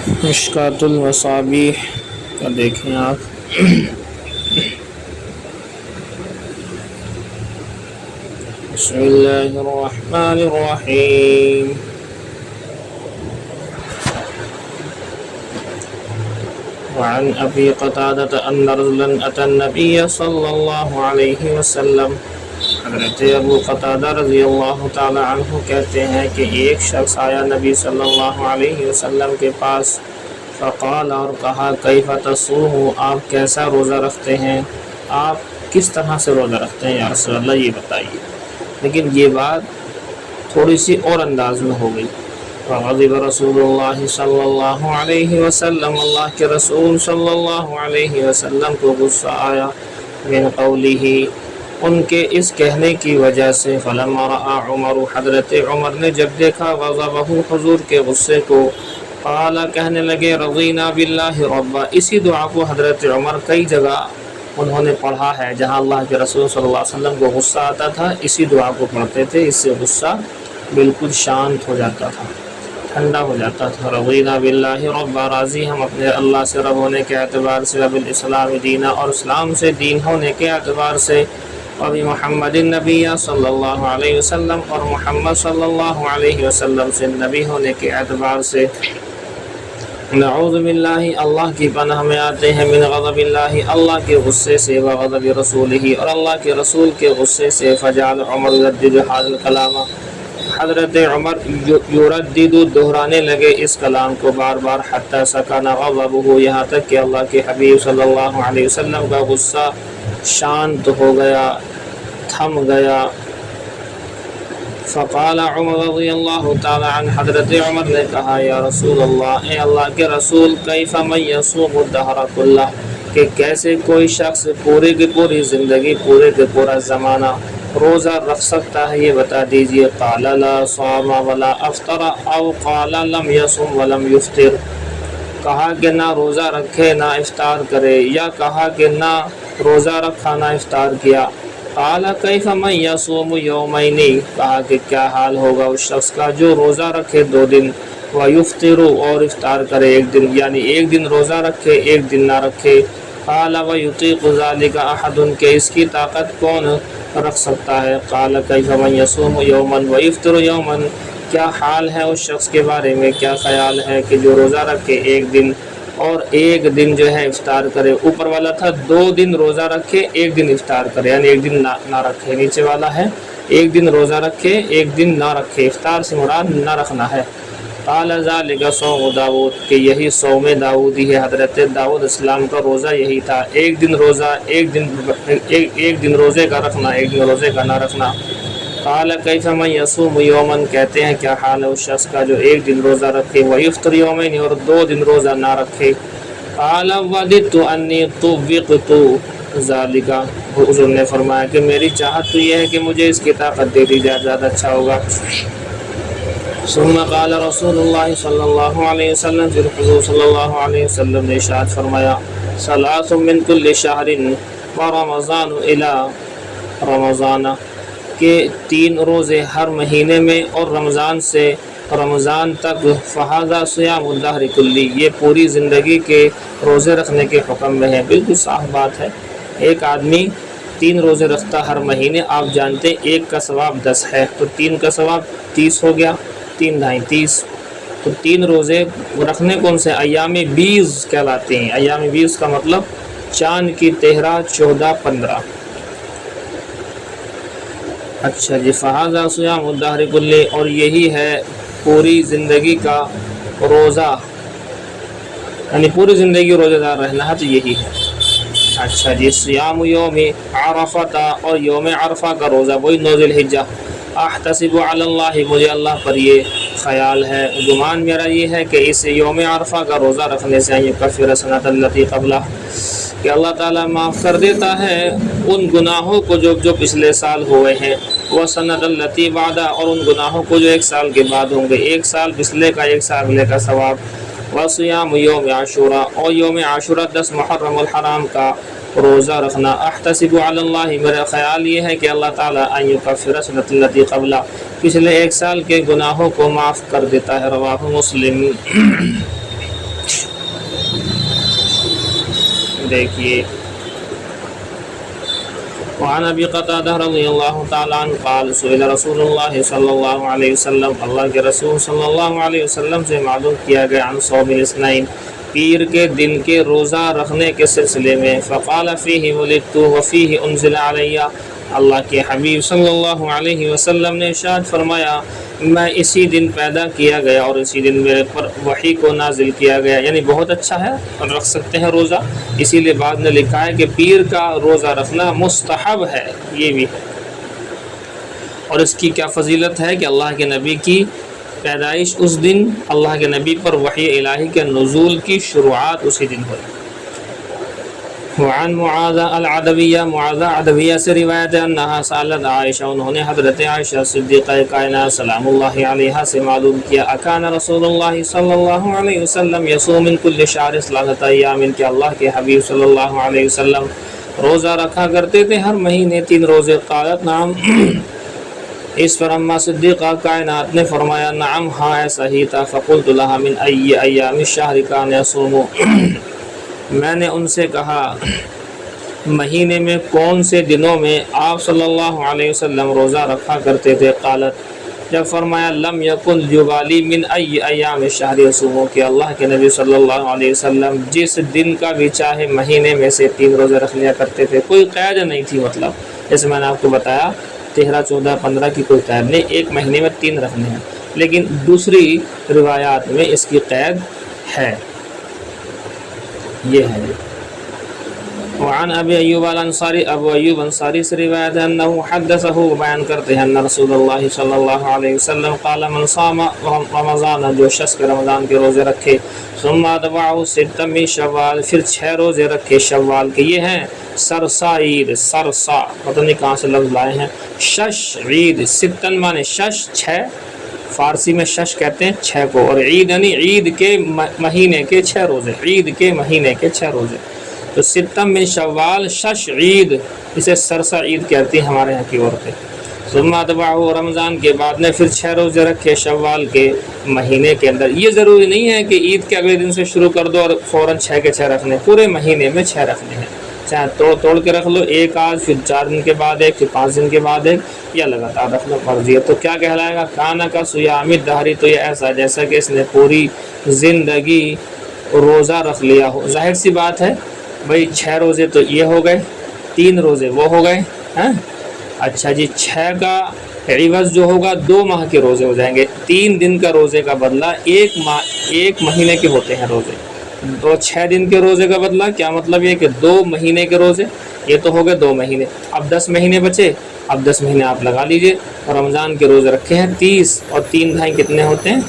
مشکات المصابیح کا دیکھیں آپ۔ بسم اللہ الرحمن الرحیم۔ وعن ابی قتادۃ ان رجلا اتى النبی صلی اللہ علیہ وسلم، حضرت ابو قتادہ رضی اللہ تعالی عنہ کہتے ہیں کہ ایک شخص آیا نبی صلی اللہ علیہ وسلم کے پاس، فقال، اور کہا، کیف تصوم، آپ کیسا روزہ رکھتے ہیں، آپ کس طرح سے روزہ رکھتے ہیں یا رسول اللہ، یہ بتائیے۔ لیکن یہ بات تھوڑی سی اور انداز میں ہو گئی۔ فغضب رسول اللہ صلی اللہ علیہ وسلم، اللہ کے رسول صلی اللہ علیہ وسلم کو غصہ آیا، من قولہ، ان کے اس کہنے کی وجہ سے، فلما رأى عمر، حضرت عمر نے جب دیکھا غضبہ، حضور کے غصے کو، قال، کہنے لگے، رضینا باللہ ربا، اسی دعا کو حضرت عمر کئی جگہ انہوں نے پڑھا ہے، جہاں اللہ کے رسول صلی اللہ علیہ وسلم کو غصہ آتا تھا اسی دعا کو پڑھتے تھے، اس سے غصہ بالکل شانت ہو جاتا تھا، ٹھنڈا ہو جاتا تھا۔ رضینا باللہ ربا، راضی ہم اپنے اللہ سے رب ہونے کے اعتبار سے، وبالاسلام دینا، اور اسلام سے دین ہونے کے اعتبار سے، وبمحمد النبی صلی اللہ علیہ وسلم، اور محمد صلی اللہ علیہ وسلم سے نبی ہونے کے اعتبار سے، نعوذ باللہ، اللہ کی پناہ میں آتے ہیں، من غضب اللہ، اللہ کے غصے سے، وغضب رسولہ، اور اللہ کے رسول کے غصے سے۔ فجعل عمر یردد ھذا الکلام، حضرت عمر یردد، دہرانے لگے اس کلام کو بار بار، حتی سکن غضبہ، یہاں تک کہ اللہ کے حبیب صلی اللہ علیہ وسلم کا غصہ شانت ہو گیا، تھم گیا۔ فقال عمر رضی اللہ تعالی عنہ، حضرت عمر نے کہا، یا رسول اللہ، اے اللہ کے رسول، کیف من یصوم الدہر کلہ، کہ کیسے کوئی شخص پورے کی پوری زندگی، پورے کے پورا زمانہ روزہ رکھ سکتا ہے، یہ بتا دیجئے۔ قال لا صام ولا افطر، او قال لم یصم ولم یفطر، کہا کہ نہ روزہ رکھے نہ افطار کرے، یا کہا کہ نہ روزہ رکھا نہ افطار کیا۔ قال کیف من یصوم یومین، کہا کہ کیا حال ہوگا اس شخص کا جو روزہ رکھے 2 دن، ویفطر، اور افطار کرے 1 دن، یعنی 1 دن روزہ رکھے 1 دن نہ رکھے۔ قال ویطیق ذلک احد، کہ اس کی طاقت کون رکھ سکتا ہے۔ قال کیف من یصوم یوما ویفطر یوما، کیا حال ہے اس شخص کے بارے میں، کیا خیال ہے کہ جو روزہ رکھے 1 دن اور 1 دن جو ہے افطار کرے۔ اوپر والا تھا 2 دن روزہ رکھے 1 دن افطار کرے، یعنی 1 دن نہ رکھے۔ نیچے والا ہے 1 دن روزہ رکھے 1 دن نہ رکھے، افطار سے مراد نہ رکھنا ہے۔ قال ذلک صوم داؤد، کہ یہی صوم داؤدی ہے، حضرت داؤد اسلام کا روزہ یہی تھا، 1 دن روزہ 1 دن روزے کا رکھنا، 1 دن روزے کا نہ رکھنا۔ قال کیف من یصوم یوما، کہتے ہیں کیا حال ہے اس شخص کا جو 1 دن روزہ رکھے، ویفطر یومین، اور 2 دن روزہ نہ رکھے۔ قال وددت انی طوقت ذلک، حضور نے فرمایا کہ میری چاہت تو یہ ہے کہ مجھے اس کی طاقت دے دی جائے، زیادہ اچھا ہوگا۔ ثم قال رسول اللہ صلی اللہ علیہ وسلم، پھر حضور صلی اللہ علیہ وسلم نے ارشاد فرمایا، ثلاث من کل شہر ورمضان الی رمضان، کہ 3 روزے ہر مہینے میں اور رمضان سے رمضان تک، فہذا صیام الدہر کلی، یہ پوری زندگی کے روزے رکھنے کے حکم میں ہے۔ بالکل صاف بات ہے، ایک آدمی 3 روزے رکھتا ہر مہینے، آپ جانتے ہیں 1 کا ثواب 10 ہے، تو 3 کا ثواب 30 ہو گیا، 3 دھائیں 30، تو 3 روزے رکھنے کون سے ایام 20 کہلاتے ہیں۔ ایام 20 کا مطلب چاند کی 13، 14، 15۔ اچھا جی، فہذا صیام الدہر کلی، اور یہی ہے پوری زندگی کا روزہ، یعنی پوری زندگی روزہ دار رہنا ہے تو یہی ہے۔ اچھا جی، صیام یوم عرفہ، اور یوم عرفہ کا روزہ، وہی 9 ذی الحجہ۔ احتسب علی اللہ، مجھے اللہ پر یہ خیال ہے، گمان میرا یہ ہے کہ اس یوم عرفہ کا روزہ رکھنے سے یکفر سنۃ التی قبلہ، کہ اللہ تعالیٰ معاف کر دیتا ہے ان گناہوں کو جو پچھلے سال ہوئے ہیں، وہ سنۃ التی بعدہ، اور ان گناہوں کو جو 1 سال کے بعد ہوں گے، 1 سال پچھلے کا 1 سال اگلے کا ثواب۔ وصیام یوم عاشوراء، اور یوم عاشوراء 10 محرم الحرام کا روزہ رکھنا۔ احتسب علی اللہ، میرا خیال یہ ہے کہ اللہ تعالیٰ ان یکفر سنۃ التی قبلہ، پچھلے 1 سال کے گناہوں کو معاف کر دیتا ہے۔ رواہ مسلم۔ دیکھیے وعن ابی قتادہ رضی اللہ تعالیٰ عنہ قال سئل رسول اللہ صلی اللہ علیہ وسلم، اللہ کے رسول صلی اللہ علیہ وسلم سے معلوم کیا گیا عن صوم الاثنین، پیر کے دن کے روزہ رکھنے کے سلسلے میں، فقال فیہ ولدت وفیہ انزل علی، اللہ کے حبیب صلی اللہ علیہ وسلم نے ارشاد فرمایا میں اسی دن پیدا کیا گیا اور اسی دن میرے پر وحی کو نازل کیا گیا، یعنی بہت اچھا ہے اور رکھ سکتے ہیں روزہ، اسی لیے بعد نے لکھا ہے کہ پیر کا روزہ رکھنا مستحب ہے، یہ بھی ہے۔ اور اس کی کیا فضیلت ہے کہ اللہ کے نبی کی پیدائش اس دن، اللہ کے نبی پر وحی الہی کے نزول کی شروعات اسی دن ہوئی۔ وعن معاذہ العدویہ، معاذہ عدویہ سے روایت ہے انہا سالت عائشہ، انہوں نے حضرت عائشہ صدیقہ کائنات سلام اللہ علیہا سے معلوم کیا اکان رسول اللہ صلی اللہ علیہ وسلم یصوم من کل شہر ثلاثۃ ایام، کہ اللہ کے حبیب صلی اللہ علیہ وسلم روزہ رکھا کرتے تھے ہر مہینے 3 روزے۔ قالت نعم، اس پر اما صدیقہ کائنات نے فرمایا نعم ہاں ایسا ہی تھا۔ فقلت لها من ای ایام الشہر کان یصوم، میں نے ان سے کہا مہینے میں کون سے دنوں میں آپ صلی اللہ علیہ وسلم روزہ رکھا کرتے تھے؟ قالت، جب فرمایا لم یکن یبالی من ای ایام الشہر یصوم، کہ اللہ کے نبی صلی اللہ علیہ وسلم جس دن کا بھی چاہے مہینے میں سے 3 روزے رکھ لیا کرتے تھے، کوئی قید نہیں تھی، مطلب جیسے میں نے آپ کو بتایا 13، 14، 15 کی کوئی قید نہیں، ایک مہینے میں 3 رکھنے ہیں، لیکن دوسری روایات میں اس کی قید ہے، یہ ہے۔ وعن ابی ایوب الانصاری، ابو ایوب انصاری سے روایت ہے انہ حدثہ، بیان کرتے ہیں ان رسول اللہ صلی اللہ علیہ وسلم قال من صام رمضان، جو شخص کے رمضان کے روزے رکھے، ثم اتبعہ ستا من شوال، پھر 6 روزے رکھے شوال کے، یہ ہیں سرسا عید، سرسا پتہ نہیں کہاں سے لفظ لائے ہیں، شش عید، ستن مانے شش 6، فارسی میں شش کہتے ہیں 6 کو، اور عید یعنی عید کے مہینے کے 6 روزے، عید کے مہینے کے 6 روزے، تو ستم من شوال شش عید، اسے سرسا عید کہتی ہیں ہمارے یہاں کی عورتیں۔ ثم اتبعہ، رمضان کے بعد نے پھر 6 روزے رکھے شوال کے مہینے کے اندر، یہ ضروری نہیں ہے کہ عید کے اگلے دن سے شروع کر دو اور فوراً 6 کے 6 رکھنے، پورے مہینے میں 6 رکھنے ہیں، چاہے توڑ کے رکھ لو، ایک آج، پھر 4 دن کے بعد ایک، پھر 5 دن کے بعد ایک، یا لگاتار رکھنا مرضی ہے۔ تو کیا کہلائے گا؟ کانا کا سیام الدہری، تو یہ ایسا جیسا کہ اس نے پوری زندگی روزہ رکھ لیا ہو۔ ظاہر سی بات ہے بھئی 6 روزے تو یہ ہو گئے، 3 روزے وہ ہو گئے ہیں، اچھا جی 6 کا عوض جو ہوگا 2 ماہ کے روزے ہو جائیں گے، 3 دن کا روزے کا بدلہ 1 مہینے کے ہوتے ہیں روزے، تو 6 دن کے روزے کا بدلہ کیا مطلب یہ کہ 2 مہینے کے روزے، یہ تو ہو گئے 2 مہینے، اب 10 مہینے بچے، اب 10 مہینے آپ لگا لیجئے، رمضان کے روزے رکھے ہیں 30 اور 3 بھائی کتنے ہوتے ہیں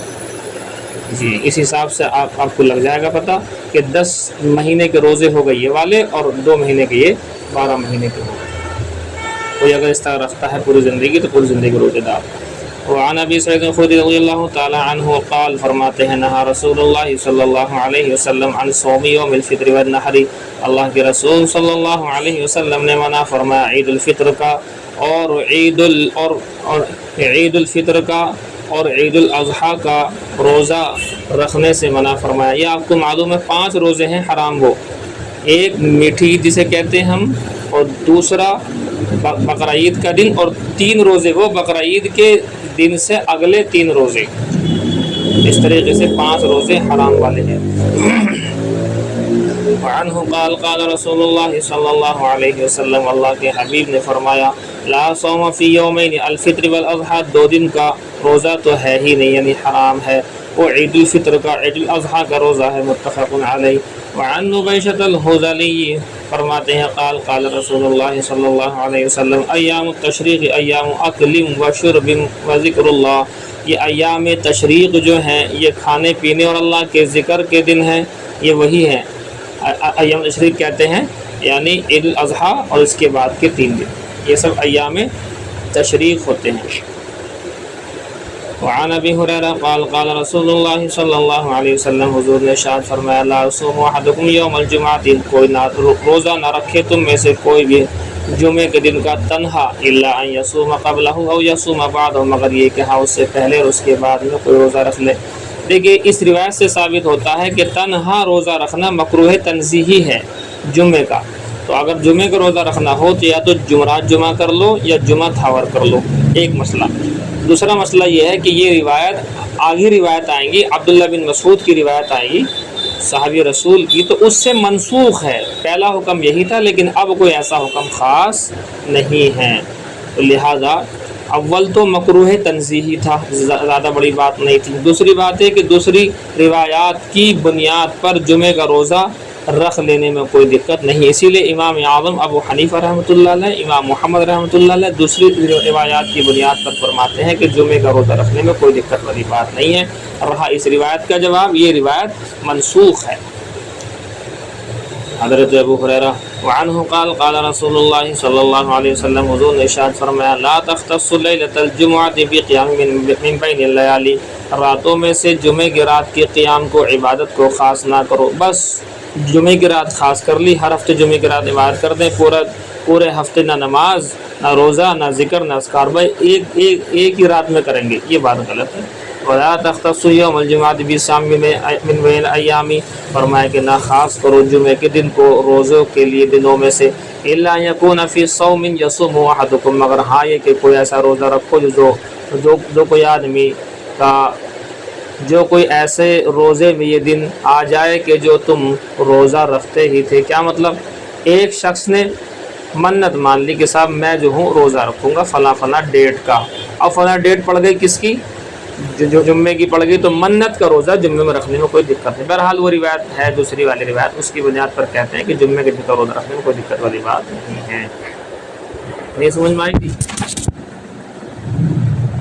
جی، اس حساب سے آپ کو لگ جائے گا پتہ کہ 10 مہینے کے روزے ہو گئے یہ والے، اور 2 مہینے کے یہ 12 مہینے کے ہو گئے۔ کوئی اگر اس طرح رکھتا ہے پوری زندگی تو پوری زندگی روزے دار۔ وعن ابی سعید الخدری رضی اللہ تعالی عنہ قال، فرماتے ہیں نہا رسول اللہ صلی اللہ علیہ وسلم عن صوم یوم الفطر والنحر، اللہ کے رسول صلی اللہ علیہ وسلم نے منع فرمایا عید الفطر کا اور عید الفطر کا اور عید الاضحیٰ کا روزہ رکھنے سے منع فرمایا۔ یہ آپ کو معلوم ہے 5 روزے ہیں حرام، وہ ایک میٹھی عید جسے کہتے ہیں ہم، اور دوسرا بقرہ عید کا دن، اور 3 روزے وہ بقرہ عید کے دن سے اگلے 3 روزے، اس طریقے سے 5 روزے حرام والے ہیں۔ وعنہ قال قال رسول اللہ صلی اللہ علیہ وسلم، اللہ کے حبیب نے فرمایا لا صوم فی یومین الفطر والاضحیٰ، 2 دن کا روزہ تو ہے ہی نہیں، یعنی حرام ہے، وہ عید الفطر کا عید الاضحیٰ کا روزہ ہے، متفق علیہ۔ وعن نبیشۃ الحذلی فرماتے ہیں قال قال رسول اللہ صلی اللہ علیہ وسلم ایام التشریق ایام اکل و شرب و ذکر اللہ، یہ ایام تشریق جو ہیں یہ کھانے پینے اور اللہ کے ذکر کے دن ہیں، یہ وہی ہیں ایام تشریق کہتے ہیں، یعنی عید الاضحیٰ اور اس کے بعد کے 3 دن، یہ سب ایام تشریق ہوتے ہیں۔ وعن ابی ہریرہ قال قال رسول اللہ صلی اللہ علیہ وسلم، حضور نے ارشاد فرمایا لا یصوم احدکم یوم الجمعہ، کوئی روزہ نہ رکھے تم میں سے کوئی بھی جمعے کے دن کا تنہا، الا ان یصوم قبلہ او یصوم بعدہ، مگر یہ کہ ہاں اس سے پہلے اور اس کے بعد میں کوئی روزہ رکھ لے۔ دیکھیے اس روایت سے ثابت ہوتا ہے کہ تنہا روزہ رکھنا مکروہ تنزیہی ہے، جمعے کا، تو اگر جمعے کا روزہ رکھنا ہو تو یا تو جمعرات جمعہ کر لو یا جمعہ تھاور کر لو، ایک مسئلہ۔ دوسرا مسئلہ یہ ہے کہ یہ روایت آگے روایت آئیں گی، عبداللہ بن مسعود کی روایت آئے گی صحابی رسول کی، تو اس سے منسوخ ہے، پہلا حکم یہی تھا لیکن اب کوئی ایسا حکم خاص نہیں ہے، تو لہٰذا اول تو مکروہ تنزیہی تھا، زیادہ بڑی بات نہیں تھی۔ دوسری بات ہے کہ دوسری روایات کی بنیاد پر جمعے کا روزہ رکھ لینے میں کوئی دقت نہیں، اسی لیے امام اعظم ابو حنیفہ رحمۃ اللہ علیہ، امام محمد رحمۃ اللہ علیہ دوسری روایات کی بنیاد پر فرماتے ہیں کہ جمعے کا روزہ رکھنے میں کوئی دقت والی بات نہیں ہے۔ رہا اس روایت کا جواب، یہ روایت منسوخ ہے۔ حضرت ابو ہریرہ وعنہ قال قال رسول اللہ صلی اللہ علیہ وسلم، حضور نے ارشاد فرمایا، لا تختص لیلۃ الجمعۃ بقیام من بین اللیالی، راتوں میں سے جمعے کی رات کے قیام کو، عبادت کو خاص نہ کرو، بس جمعے کی رات خاص کر لی، ہر ہفتے جمعے کی رات عبادت کر دیں، پورے ہفتے نہ نماز نہ روزہ نہ ذکر نہ اذکار، بھائی ایک ہی رات میں کریں گے، یہ بات غلط ہے۔ ولا تختص یوم الجمعۃ بصوم من بین الایام، فرمایا کہ نہ خاص کرو جمعے کے دن کو روزوں کے لیے دنوں میں سے، الا یکون فی صوم یصوم احدکم، مگر ہاں یہ کہ کوئی ایسا روزہ رکھو جو کوئی آدمی کا، جو کوئی ایسے روزے میں یہ دن آ جائے کہ جو تم روزہ رکھتے ہی تھے۔ کیا مطلب؟ ایک شخص نے منت مان لی کہ صاحب میں جو ہوں روزہ رکھوں گا فلاں فلاں ڈیٹ کا، اور فلاں ڈیٹ پڑ گئی کس کی؟ جو جمعے کی پڑ گئی، تو منت کا روزہ جمعے میں رکھنے میں کوئی دقت نہیں۔ بہرحال وہ روایت ہے دوسری والی روایت، اس کی بنیاد پر کہتے ہیں کہ جمعے کے دن کا روزہ رکھنے میں کوئی دقت والی بات نہیں ہے۔ نہیں سمجھ میں آئی تھی؟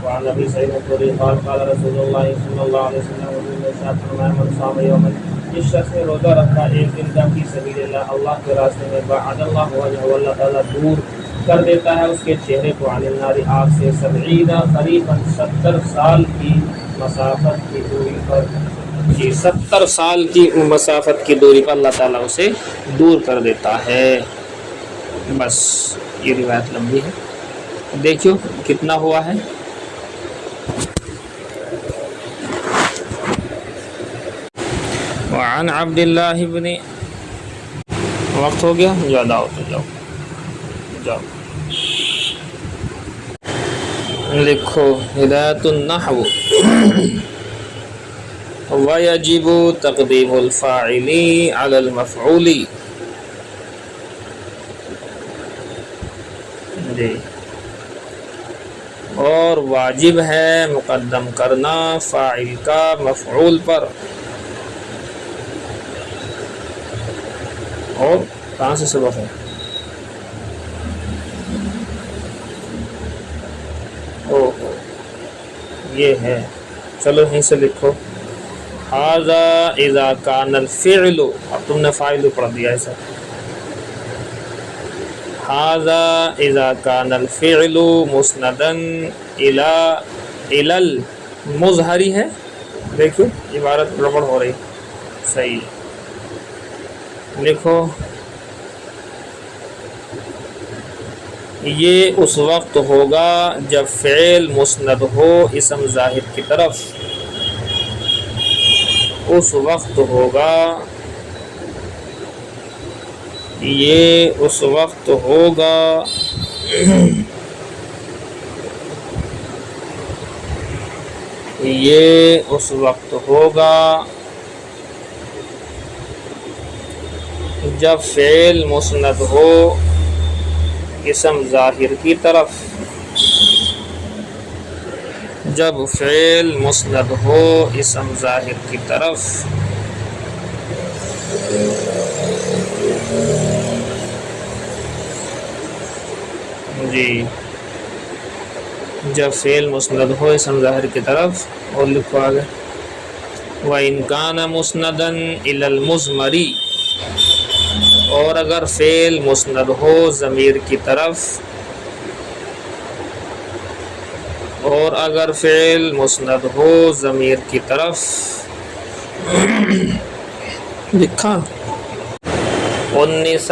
وعن ابی سعید الخدری قال قال رسول اللہ صلی اللہ علیہ وسلم، حضور نے ارشاد فرمایا، من صام یوما، جس شخص نے روزہ رکھا ایک دن کا فی سبیل اللہ، اللہ کے راستے میں، بعد اللہ وجہہ، اللہ تعالیٰ دور کر دیتا ہے اس کے چہرے کو، عن النار، آگ سے، 70 قریباً 70 سال کی مسافت کی دوری پر، جی 70 سال کی مسافت کی دوری پر اللہ تعالیٰ اسے دور کر دیتا ہے۔ بس یہ روایت لمبی ہے، دیکھو کتنا ہوا ہے۔ وعن عبد اللہ بن، وقت ہو گیا، زیادہ ہو تو جاؤ لکھو ہدایت النحو، ویجب تقدیم الفاعل علی المفعول، جی اور واجب ہے مقدم کرنا فاعل کا مفعول پر۔ اور کہاں سے سبق ہے؟ یہ ہے، چلو یہیں سے لکھو، ھذا اذا کان الفعل، اب تم نے فاعل پڑھ دیا ایسا، ھذا اذا کان الفعل مسندا الی المظہر ہے، دیکھو عبارت گڑبڑ ہو رہی، صحیح لکھو، یہ اس وقت ہوگا جب فعل مسند ہو اسم ظاہر کی طرف، اس وقت ہوگا، یہ اس وقت ہوگا یہ اس وقت ہوگا جب فعل مسند ہو اسم ظاہر کی طرف، جب فعل مسند ہو اسم ظاہر کی طرف، جی جب فعل مسند ہو اسم ظاہر کی طرف، اور لکھو آگے، وَإِنْ كَانَ مُسْنَدًا إِلَى الْمُضْمَرِ، اور اگر فعل مسند ہو ضمیر کی طرف، اور اگر فعل مسند ہو ضمیر کی طرف، لکھا، انس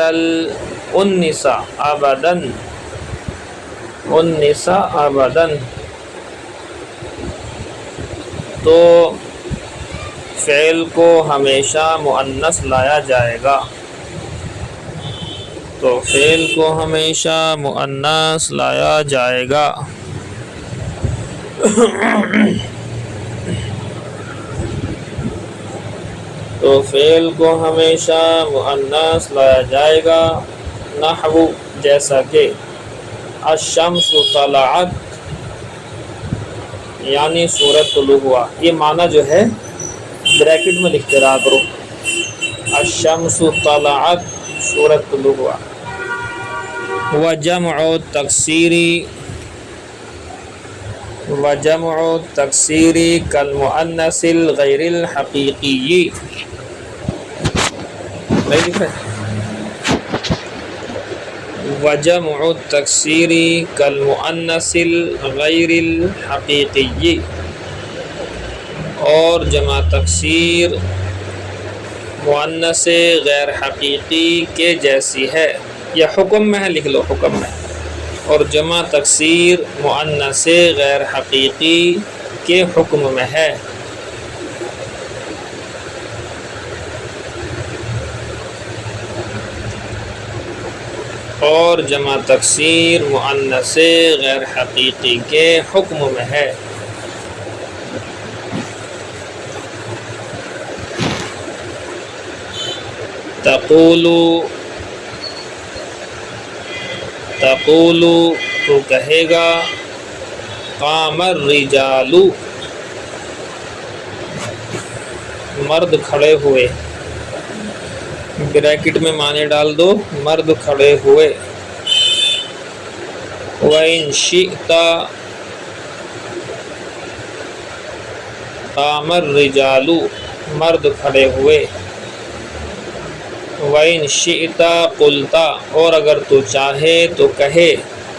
ابداً، انس ابداً، تو فعل کو ہمیشہ مؤنث لایا جائے گا، تو فعل کو ہمیشہ مؤنث لایا جائے گا۔ تو فعل کو ہمیشہ مؤنث لایا جائے گا، نحو جیسا کہ الشمس طلعت، یعنی سورج طلوع ہوا۔ یہ معنی جو ہے بریکٹ میں لکھتے رہا کرو، الشمس طلعت سورج طلوع ہوا۔ وجمع التکسیر کالمؤنث الغیر الحقیقی، نہیں لکھ رہے؟ وجمع التکسیر کالمؤنث الغیر الحقیقی، اور جمع تکسیر مؤنث غیر حقیقی کے جیسی ہے، یا حکم میں ہے، لکھ لو حکم میں، اور جمع تکسیر مؤنث غیر حقیقی کے حکم میں ہے۔ اور جمع تکسیر مؤنث غیر حقیقی کے حکم میں ہے۔ تقول تو کہے گا، قام الرجال مرد کھڑے ہوئے، بریکٹ میں معنی ڈال دو، مرد کھڑے ہوئے۔ وَإِن شِئْتَ قام الرجال مرد کھڑے ہوئے۔ وَإِن شِئْتَ قُلْتَ اور اگر تو چاہے تو کہے،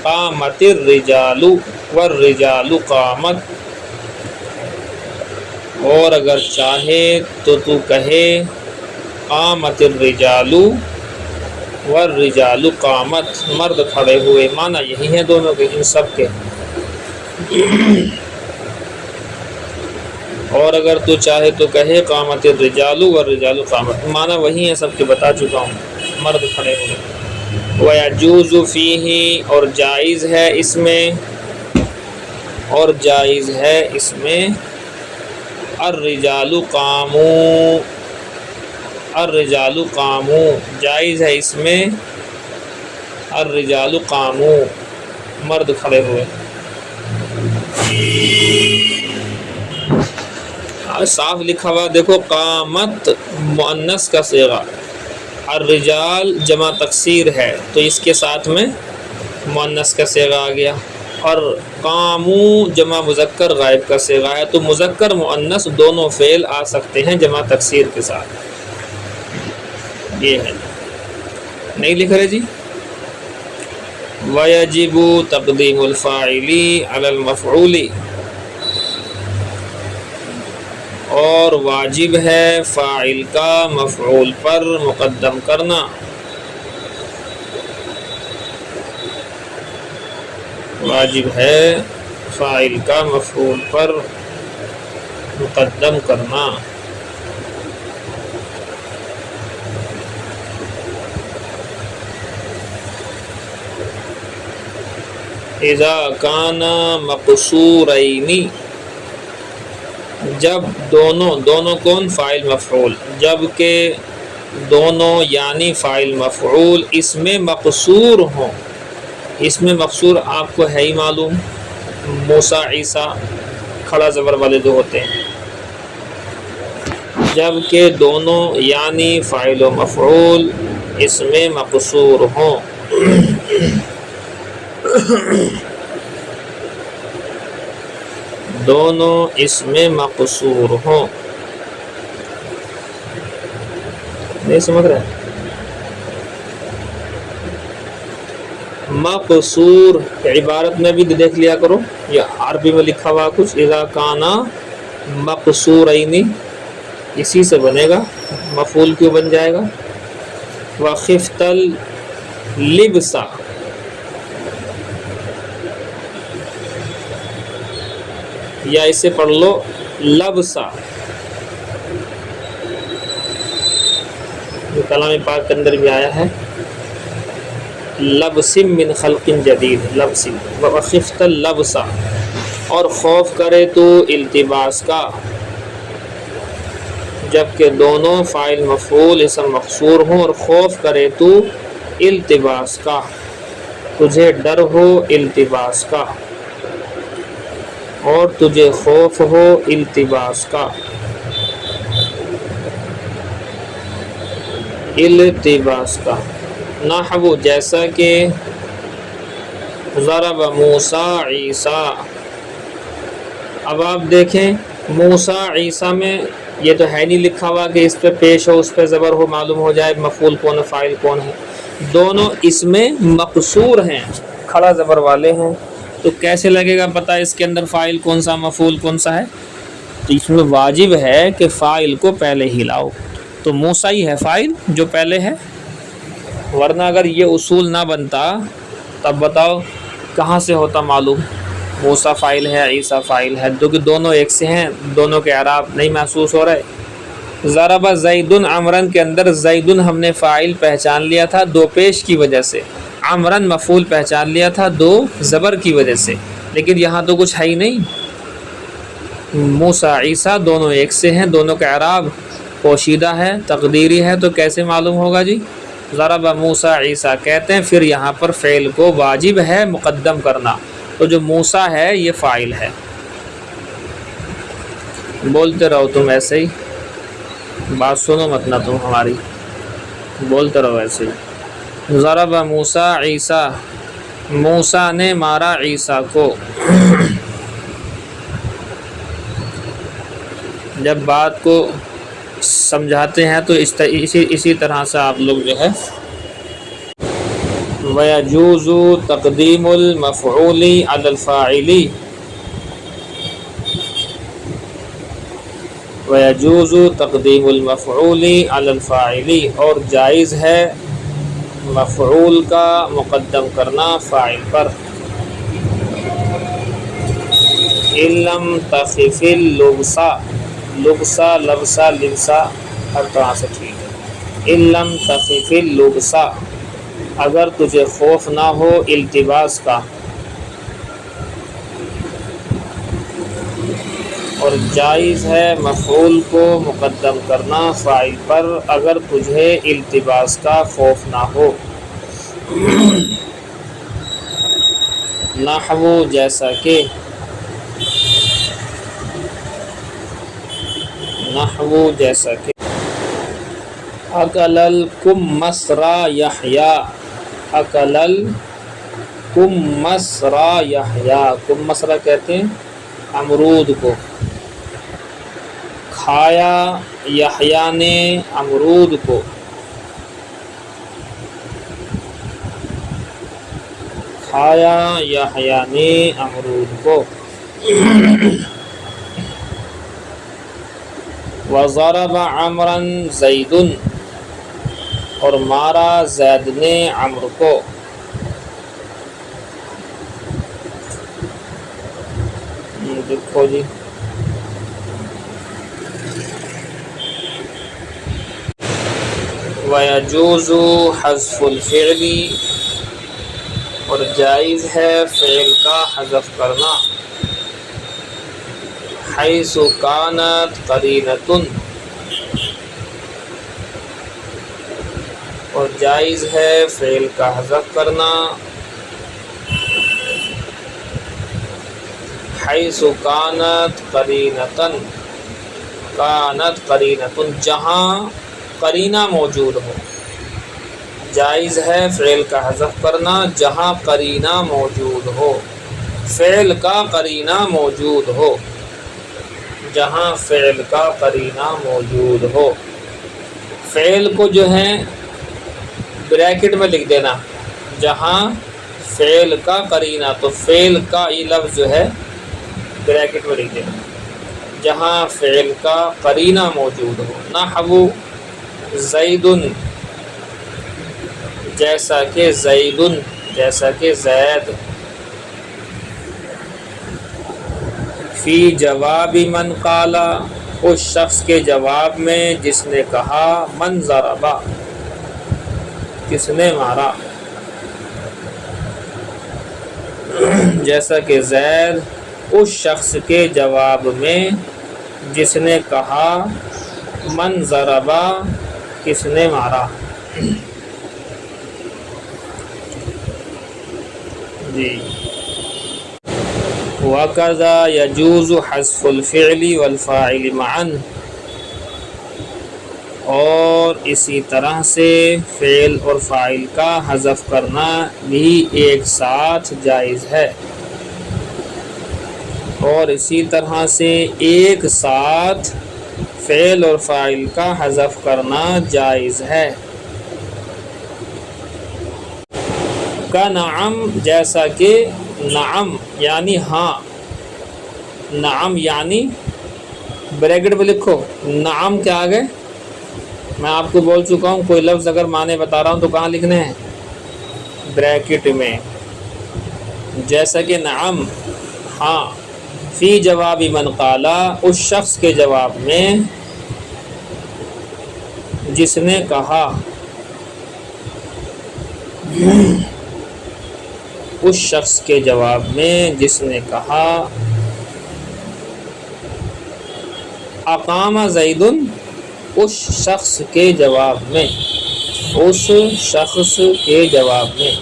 قامت الرجال والرجال قامت، اور اگر چاہے تو کہے، قامت الرجال والرجال قامت، مرد کھڑے ہوئے۔ معنی یہی ہے دونوں کے، ان سب کے۔ اور اگر تو چاہے تو کہے، قامت الرجال والرجال قامت، معنی وہی ہے، سب کے بتا چکا ہوں، مرد کھڑے ہوئے۔ وَيَجُوزُ فِيهِ اور جائز ہے اس میں، الرجال قاموا، الرجال قاموا، جائز ہے اس میں الرجال قاموا، مرد کھڑے ہوئے۔ صاف لکھا ہوا دیکھو، قامت مؤنث کا صیغہ، الرجال جمع تکسیر ہے تو اس کے ساتھ میں مؤنث کا صیغہ آ گیا، اور قاموا جمع مذکر غائب کا صیغہ ہے، تو مذکر مؤنث دونوں فعل آ سکتے ہیں جمع تکسیر کے ساتھ۔ یہ ہے، نہیں لکھ رہے جی؟ وَيَجِبُ تَقْدِيمُ الْفَاعِلِ عَلَى الْمَفْعُولِ اور واجب ہے فاعل کا مفعول پر مقدم کرنا۔ واجب ہے فاعل کا مفعول پر مقدم کرنا۔ اذا کان مقصورین، جب دونوں کون؟ فاعل مفعول، جب کہ دونوں یعنی فاعل مفعول اس میں مقصور ہوں۔ اس میں مقصور آپ کو ہے ہی معلوم، موسیٰ عیسیٰ کھڑا زبر والے دو ہوتے ہیں۔ جب کہ دونوں یعنی فاعل و مفعول اس میں مقصور ہوں۔ دونوں اس میں مقصور ہوں، نہیں سمجھ رہے؟ مقصور عبارت میں بھی دیکھ لیا کرو، یا عربی میں لکھا ہوا کچھ، اذا کانا مقصورین، اسی سے بنے گا، مفعول کیوں بن جائے گا؟ وخفت اللبس، یا اسے پڑھ لو لبسا، جو کلام پاک کے اندر بھی آیا ہے، لبس من خلق جدید، لبس وخفت اللبس، اور خوف کرے تو التباس کا، جبکہ دونوں فاعل مفعول اسم مقصور ہوں، اور خوف کرے تو التباس کا، تجھے ڈر ہو التباس کا، اور تجھے خوف ہو التباس کا۔ التباس کا نحو جیسا کہ ضرب موسیٰ عیسیٰ۔ اب آپ دیکھیں موسیٰ عیسیٰ میں یہ تو ہے نہیں لکھا ہوا کہ اس پہ پیش ہو اس پہ زبر ہو، معلوم ہو جائے مفعول کون ہے فاعل کون ہے، دونوں اس میں مقصور ہیں، کھڑا زبر والے ہیں، تو کیسے لگے گا پتہ اس کے اندر فاعل کون سا مفعول کون سا ہے؟ تو اس میں واجب ہے کہ فاعل کو پہلے ہی لاؤ، تو موسیٰ ہی ہے فاعل جو پہلے ہے، ورنہ اگر یہ اصول نہ بنتا تب بتاؤ کہاں سے ہوتا معلوم موسیٰ فاعل ہے عیسیٰ فاعل ہے، کیونکہ دونوں ایک سے ہیں، دونوں کے اعراب نہیں محسوس ہو رہے۔ ضرب زید عمرن کے اندر زید ہم نے فاعل پہچان لیا تھا دو پیش کی وجہ سے، عمرن مفعول پہچان لیا تھا دو زبر کی وجہ سے، لیکن یہاں تو کچھ ہے ہی نہیں، موسیٰ عیسیٰ دونوں ایک سے ہیں، دونوں کا اعراب پوشیدہ ہے تقدیری ہے، تو کیسے معلوم ہوگا جی؟ ضرب موسیٰ عیسیٰ کہتے ہیں، پھر یہاں پر فعل کو واجب ہے مقدم کرنا، تو جو موسیٰ ہے یہ فاعل ہے۔ بولتے رہو تم ایسے ہی، بات سنو مت نہ تم ہماری، بولتے رہو ایسے ہی۔ ضرب موسیٰ عیسیٰ، موسیٰ نے مارا عیسیٰ کو۔ جب بات کو سمجھاتے ہیں تو اسی طرح سے آپ لوگ جو ہے وَيَجُوزُ تَقْدِيمُ الْمَفْعُولِ عَلَى الْفَاعِلِ، وَيَجُوزُ تَقْدِيمُ الْمَفْعُولِ عَلَى الْفَاعِلِ، اور جائز ہے مفعول کا مقدم کرنا فاعل پر۔ إِن لَّمْ تَخِفِ اللُّبْسَ، لبسا لبسا لبسا ہر طرح سے ٹھیک ہے۔ إِن لَّمْ تَخِفِ اللُّبْسَ، اگر تجھے خوف نہ ہو التباس کا، اور جائز ہے مفعول کو مقدم کرنا فاعل پر اگر تجھے التباس کا خوف نہ ہو۔ نحو جیسا کہ، نحو جیسا کہ اکل الکمثر یحییٰ، اکل الکمثر یحییٰ، کمثرہ کہتے ہیں امرود کو، کھایا یحییٰ نے امرود کو، کھایا یحییٰ نے امرود کو۔ وَضَرَبَ عَمْرًا زَيْدٌ، اور مارا زید نے عمرو کو۔ دیکھو جی وَيَجُوزُ حَذْفُ الْفِعْلِ، اور جائز ہے فعل کا حذف کرنا، حیث کانت قرینۃ، اور جائز ہے فعل کا حذف کرنا حیث کانت قرینۃ، کانت قرینۃ جہاں قرینہ موجود ہو، جائز ہے فعل کا حذف کرنا جہاں قرینہ موجود ہو، فعل کا قرینہ موجود ہو، جہاں فعل کا قرینہ موجود ہو۔ فعل کو جو ہے بریکٹ میں لکھ دینا، جہاں فعل کا قرینہ، تو فعل کا یہ لفظ جو ہے بریکٹ میں لکھ دینا، جہاں فعل کا قرینہ موجود ہو۔ نحو زید، جیسا کہ زید، جیسا کہ زید۔ فی جواب من قال، اس شخص کے جواب میں جس نے کہا من ضرب، کس نے مارا۔ جیسا کہ زید اس شخص کے جواب میں جس نے کہا من ضربا، کس نے مارا۔ جی وَكَذَا يَجُوزُ حَذْفُ الْفِعْلِ وَالْفَاعِلِ مَعًا، اور اسی طرح سے فعل اور فاعل کا حذف کرنا بھی ایک ساتھ جائز ہے، اور اسی طرح سے ایک ساتھ فعل اور فاعل کا حذف کرنا جائز ہے۔ کا نعم، جیسا کہ نعم یعنی ہاں، نعم یعنی بریکٹ میں لکھو نعم کے آگے، میں آپ کو بول چکا ہوں کوئی لفظ اگر معنی بتا رہا ہوں تو کہاں لکھنے ہیں؟ بریکٹ میں۔ جیسا کہ نعم ہاں، فی جواب من قالا، اس شخص کے جواب میں جس نے کہا، اس شخص کے جواب میں جس نے کہا اقام زید، اس شخص کے جواب میں، اس شخص کے جواب میں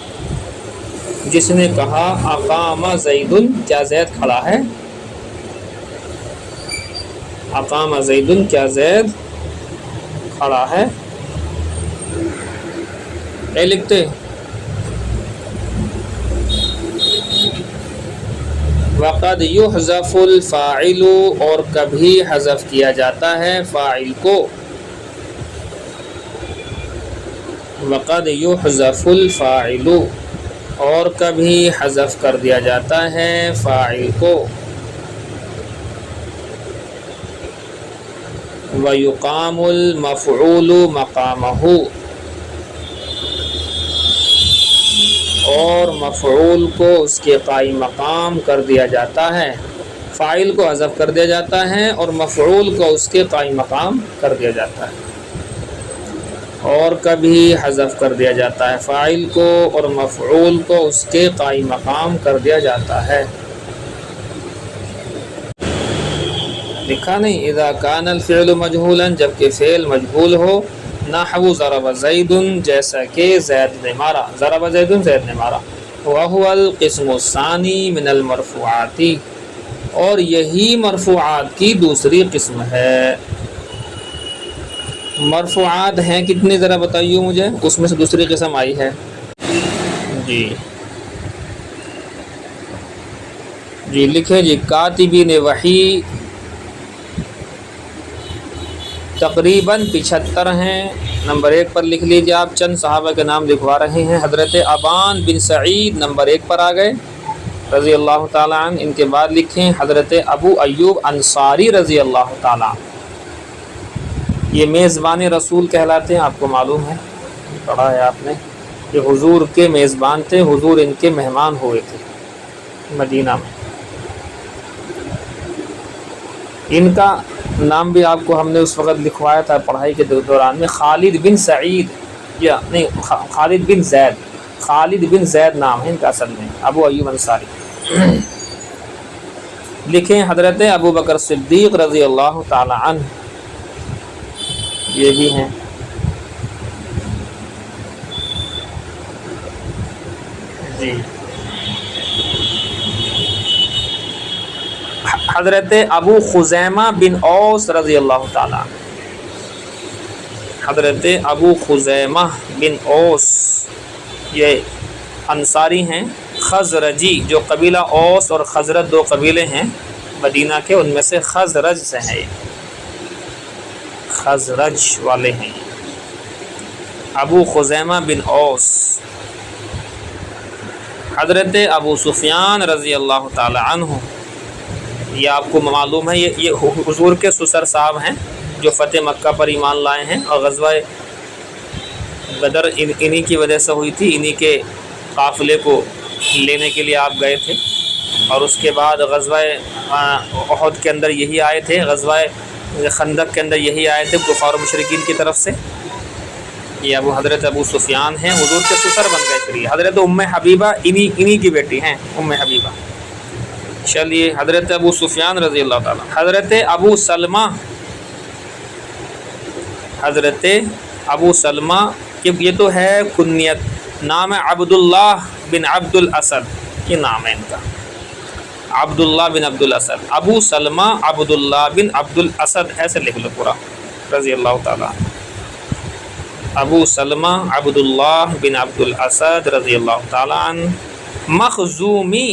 جس نے کہا اقام زید، کیا زید کھڑا ہے؟ اقام زید، کیا زید کھڑا ہے؟ اے لکھتے وقد یحذف الفاعل، اور کبھی حذف کیا جاتا ہے فاعل کو، وقد یحذف الفاعل، اور کبھی حذف کر دیا جاتا ہے فاعل کو، ویقام المفعول مقامہ، اور مفعول کو اس کے قائم مقام کر دیا جاتا ہے، فاعل کو حذف کر دیا جاتا ہے اور مفعول کو اس کے قائم مقام کر دیا جاتا ہے، اور کبھی حذف کر دیا جاتا ہے فاعل کو اور مفعول کو اس کے قائم مقام کر دیا جاتا ہے۔ لکھا نہیں اذا کان الفعل مجہولا، جبکہ فعل مجہول ہو، نحو ضرب زید، جیسا کہ زید نے مارا، ضرب زید زید نے مارا، وهو القسم الثانی من المرفوعات، اور یہی مرفوعات کی دوسری قسم ہے۔ مرفوعات ہیں کتنی ذرا بتائیے مجھے، اس میں سے دوسری قسم آئی ہے؟ جی لکھیں جی، کاتبین وحی تقریباً 75 ہیں۔ نمبر 1 پر لکھ لیجیے، آپ چند صحابہ کے نام لکھوا رہے ہیں۔ حضرت ابان بن سعید نمبر 1 پر آ گئے رضی اللہ تعالیٰ عنہ۔ ان کے بعد لکھیں حضرت ابو ایوب انصاری رضی اللہ تعالیٰ عنہ، یہ میزبان رسول کہلاتے ہیں، آپ کو معلوم ہے، پڑھا ہے آپ نے، کہ حضور کے میزبان تھے، حضور ان کے مہمان ہوئے تھے مدینہ میں۔ ان کا نام بھی آپ کو ہم نے اس وقت لکھوایا تھا پڑھائی کے دوران میں، خالد بن سعید، یا نہیں خالد بن زید، خالد بن زید نام ہے ان کا اصل میں، ابو ایوب انصاری۔ لکھیں حضرت ابو بکر صدیق رضی اللہ تعالی عنہ، یہ بھی ہیں۔ جی حضرت ابو خزیمہ بن اوس رضی اللہ تعالیٰ، حضرت ابو خزیمہ بن اوس یہ انصاری ہیں، خزرجی، جو قبیلہ اوس اور خزرج 2 قبیلے ہیں مدینہ کے، ان میں سے خزرج سے ہیں، خزرج والے ہیں ابو خزیمہ بن اوس۔ حضرت ابو سفیان رضی اللہ تعالی عنہ، یہ آپ کو معلوم ہے، یہ حضور کے سسر صاحب ہیں جو فتح مکہ پر ایمان لائے ہیں، اور غزوہ بدر انہی کی وجہ سے ہوئی تھی، انہی کے قافلے کو لینے کے لیے آپ گئے تھے، اور اس کے بعد غزوہ احد کے اندر یہی آئے تھے، غزوہ خندق کے اندر یہی آئے تھے کفار و مشرکین کی طرف سے۔ یہ حضرت ابو سفیان ہیں، حضور کے سسر بن گئے پھر یہ۔ حضرت ام حبیبہ انہی کی بیٹی ہیں، ام حبیبہ۔ چلیے حضرت ابو سفیان رضی اللہ تعالیٰ۔ حضرت ابو سلمہ، حضرت ابو سلمہ یہ تو ہے کنیت، نام ہے عبداللہ بن عبد الاسد، یہ نام ہے ان کا، عبداللہ بن عبد الاسد۔ ابو سلمہ عبداللہ بن عبد الاسد ایسے لکھ لو پورا، رضی اللہ تعالیٰ۔ ابو سلمہ عبداللہ بن عبد الاسد رضی اللہ تعالیٰ عنہ، مخزومی،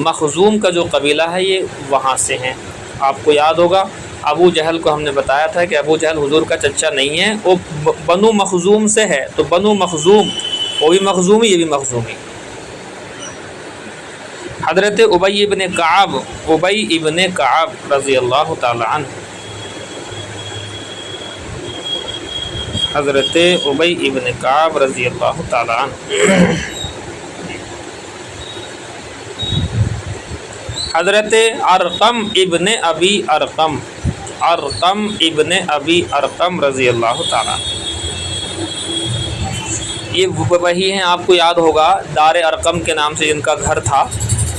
مخزوم کا جو قبیلہ ہے یہ وہاں سے ہیں۔ آپ کو یاد ہوگا ابو جہل کو ہم نے بتایا تھا کہ ابو جہل حضور کا چچا نہیں ہے، وہ بنو مخزوم سے ہے، تو بنو مخزوم وہ بھی مخزومی، یہ بھی مخزومی۔ حضرت ابی ابن کعب، ابی ابن کعب رضی اللہ تعالی عنہ، حضرت ابی ابن کعب رضی اللہ تعالی عنہ۔ حضرت ارقم ابن ابی ارقم، ارقم ابن ابی ارقم رضی اللہ تعالیٰ، یہ وہی ہیں، آپ کو یاد ہوگا دار ارقم کے نام سے جن کا گھر تھا،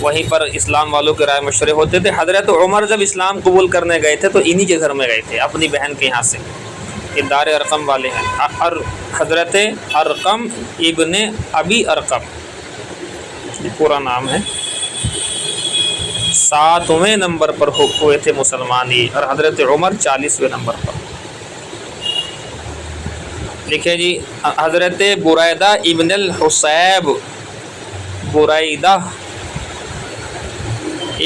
وہیں پر اسلام والوں کے رائے مشورے ہوتے تھے۔ حضرت عمر جب اسلام قبول کرنے گئے تھے تو انہی کے گھر میں گئے تھے، اپنی بہن کے یہاں سے، یہ دار ارقم والے ہیں۔ حضرت ارقم ابن ابی ارقم یہ پورا نام ہے، 7ویں نمبر پر ہوئے تھے مسلمان یہ، اور حضرت عمر 40ویں نمبر پر۔ لکھے جی حضرت بریدہ ابن الحصیب، بریدہ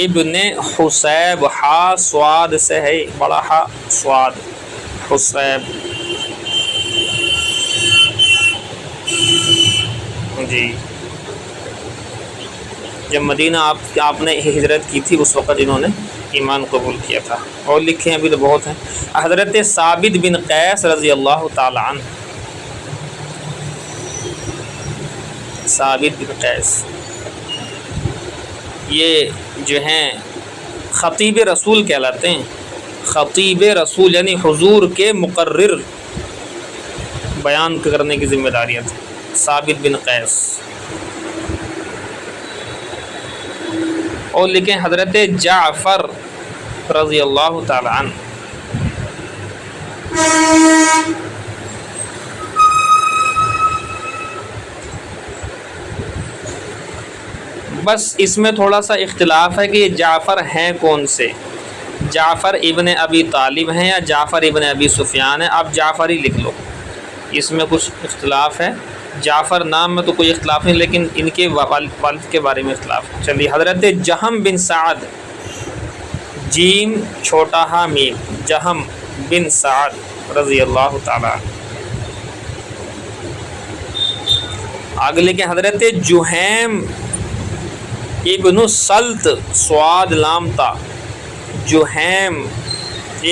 ابن حصیب، ہا سواد سے ہے، بڑا ہا سواد، حصیب جی۔ جب مدینہ آپ نے ہجرت کی تھی اس وقت انہوں نے ایمان قبول کیا تھا، اور لکھے ہیں ابھی تو بہت ہیں۔ حضرت ثابت بن قیس رضی اللہ تعالی عنہ، ثابت بن قیس یہ جو ہیں خطیب رسول کہلاتے ہیں، خطیب رسول یعنی حضور کے مقرر، بیان کرنے کی ذمہ داریاں تھیں، ثابت بن قیس۔ اور لکھیں حضرت جعفر رضی اللہ تعالی عنہ، بس اس میں تھوڑا سا اختلاف ہے کہ یہ جعفر ہیں کون سے، جعفر ابن ابی طالب ہیں یا جعفر ابن ابی سفیان ہیں، آپ جعفر ہی لکھ لو، اس میں کچھ اختلاف ہے۔ جعفر نام میں تو کوئی اختلاف نہیں، لیکن ان کے والد کے بارے میں اختلاف ہے۔ چلیے حضرت جہم بن سعد، جیم چھوٹا ہا میم، جہم بن سعد رضی اللہ تعالی۔ آگے لکھیں حضرت جہیم ابن سلط، سواد لام تا، جہیم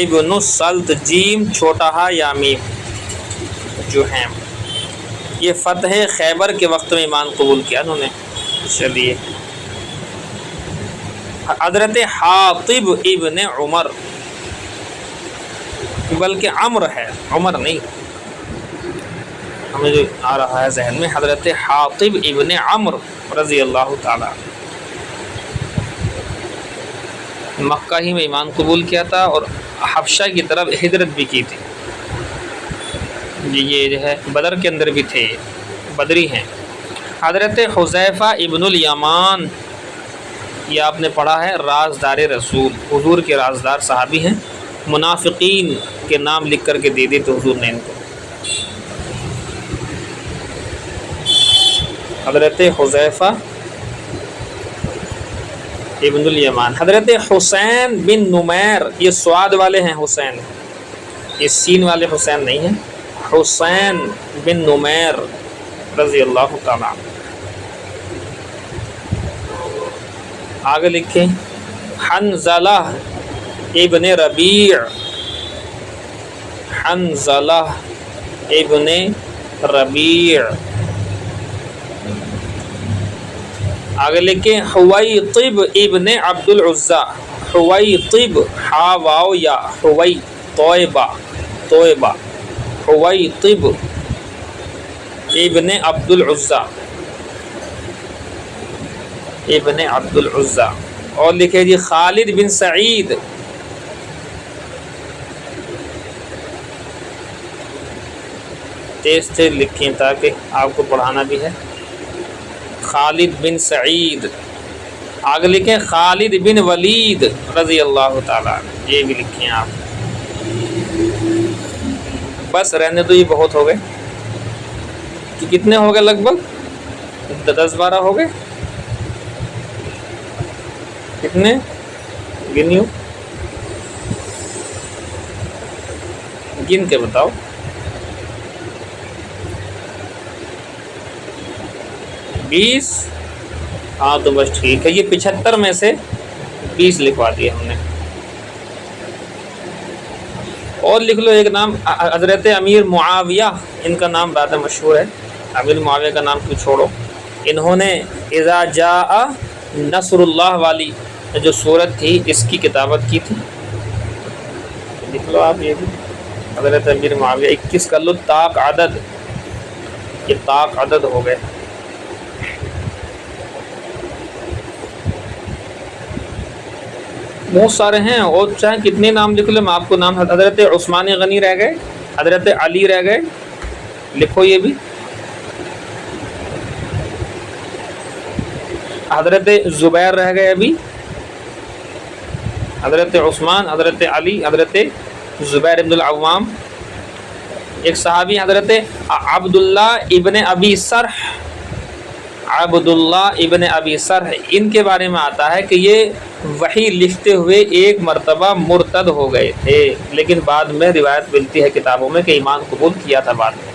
ابن سلط، جیم چھوٹا ہا یا میم، جہیم، یہ فتح خیبر کے وقت میں ایمان قبول کیا انہوں نے۔ چلیے حضرت حاطب ابن عمر، بلکہ عمر ہے، عمر نہیں، ہمیں جو آ رہا ہے ذہن میں، حضرت حاطب ابن عمر رضی اللہ تعالی، مکہ ہی میں ایمان قبول کیا تھا اور حبشہ کی طرف ہجرت بھی کی تھی، یہ جو ہے بدر کے اندر بھی تھے، بدری ہیں۔ حضرت حذیفہ ابن الیمان، یہ آپ نے پڑھا ہے، رازدار رسول، حضور کے رازدار صحابی ہیں، منافقین کے نام لکھ کر کے دے دی تو حضور نے ان کو۔ حضرت حذیفہ ابن الیمان۔ حضرت حسین بن نمیر، یہ سواد والے ہیں حسین، یہ سین والے حسین نہیں ہیں، حسین بن نمیر رضی اللہ تعالی عنہ۔ آگے لکھیں حنظلہ ابن ربیع، حنظلہ ابن ربیع۔ آگے لکھیں حویطب ابن عبد العزیٰ، حویطب، ہا واو یا، حوی طیبہ، طیبہ، حویطب ابن عبد العزیٰ، ابن عبد العزیٰ۔ اور لکھے جی خالد بن سعید، تیز تیز لکھیں تاکہ آپ کو پڑھانا بھی ہے۔ خالد بن سعید، آگے لکھیں خالد بن ولید رضی اللہ تعالیٰ عنہ، یہ بھی لکھیں آپ۔ بس رہنے تو یہ بہت ہو گئے، کتنے ہو گئے؟ لگ بھگ 10-12 ہو گئے۔ کتنے گنیو؟ گن کے بتاؤ۔ 20؟ ہاں تو بس ٹھیک ہے، یہ 75 میں سے 20 لکھوا دیے ہم نے۔ اور لکھ لو ایک نام، حضرت امیر معاویہ، ان کا نام بہت مشہور ہے۔ امیر معاویہ کا نام کیوں چھوڑو، انہوں نے اذا جاء نصر اللہ والی جو صورت تھی اس کی کتابت کی تھی، لکھ لو آپ یہ بھی۔ حضرت امیر معاویہ 21 کر لو، طاق عدد، یہ طاق عدد ہو گئے۔ بہت سارے ہیں، اور چاہے کتنے نام لکھ لو، میں آپ کو نام، حضرت عثمان غنی رہ گئے، حضرت علی رہ گئے، لکھو یہ بھی۔ حضرت زبیر رہ گئے ابھی، حضرت عثمان، حضرت علی، حضرت زبیر بن العوام۔ ایک صحابی حضرت عبداللہ ابن ابی سرح، عبداللہ ابن ابی سرح، ان کے بارے میں آتا ہے کہ یہ وحی لکھتے ہوئے ایک مرتبہ مرتد ہو گئے تھے، لیکن بعد میں روایت ملتی ہے کتابوں میں کہ ایمان قبول کیا تھا بعد میں۔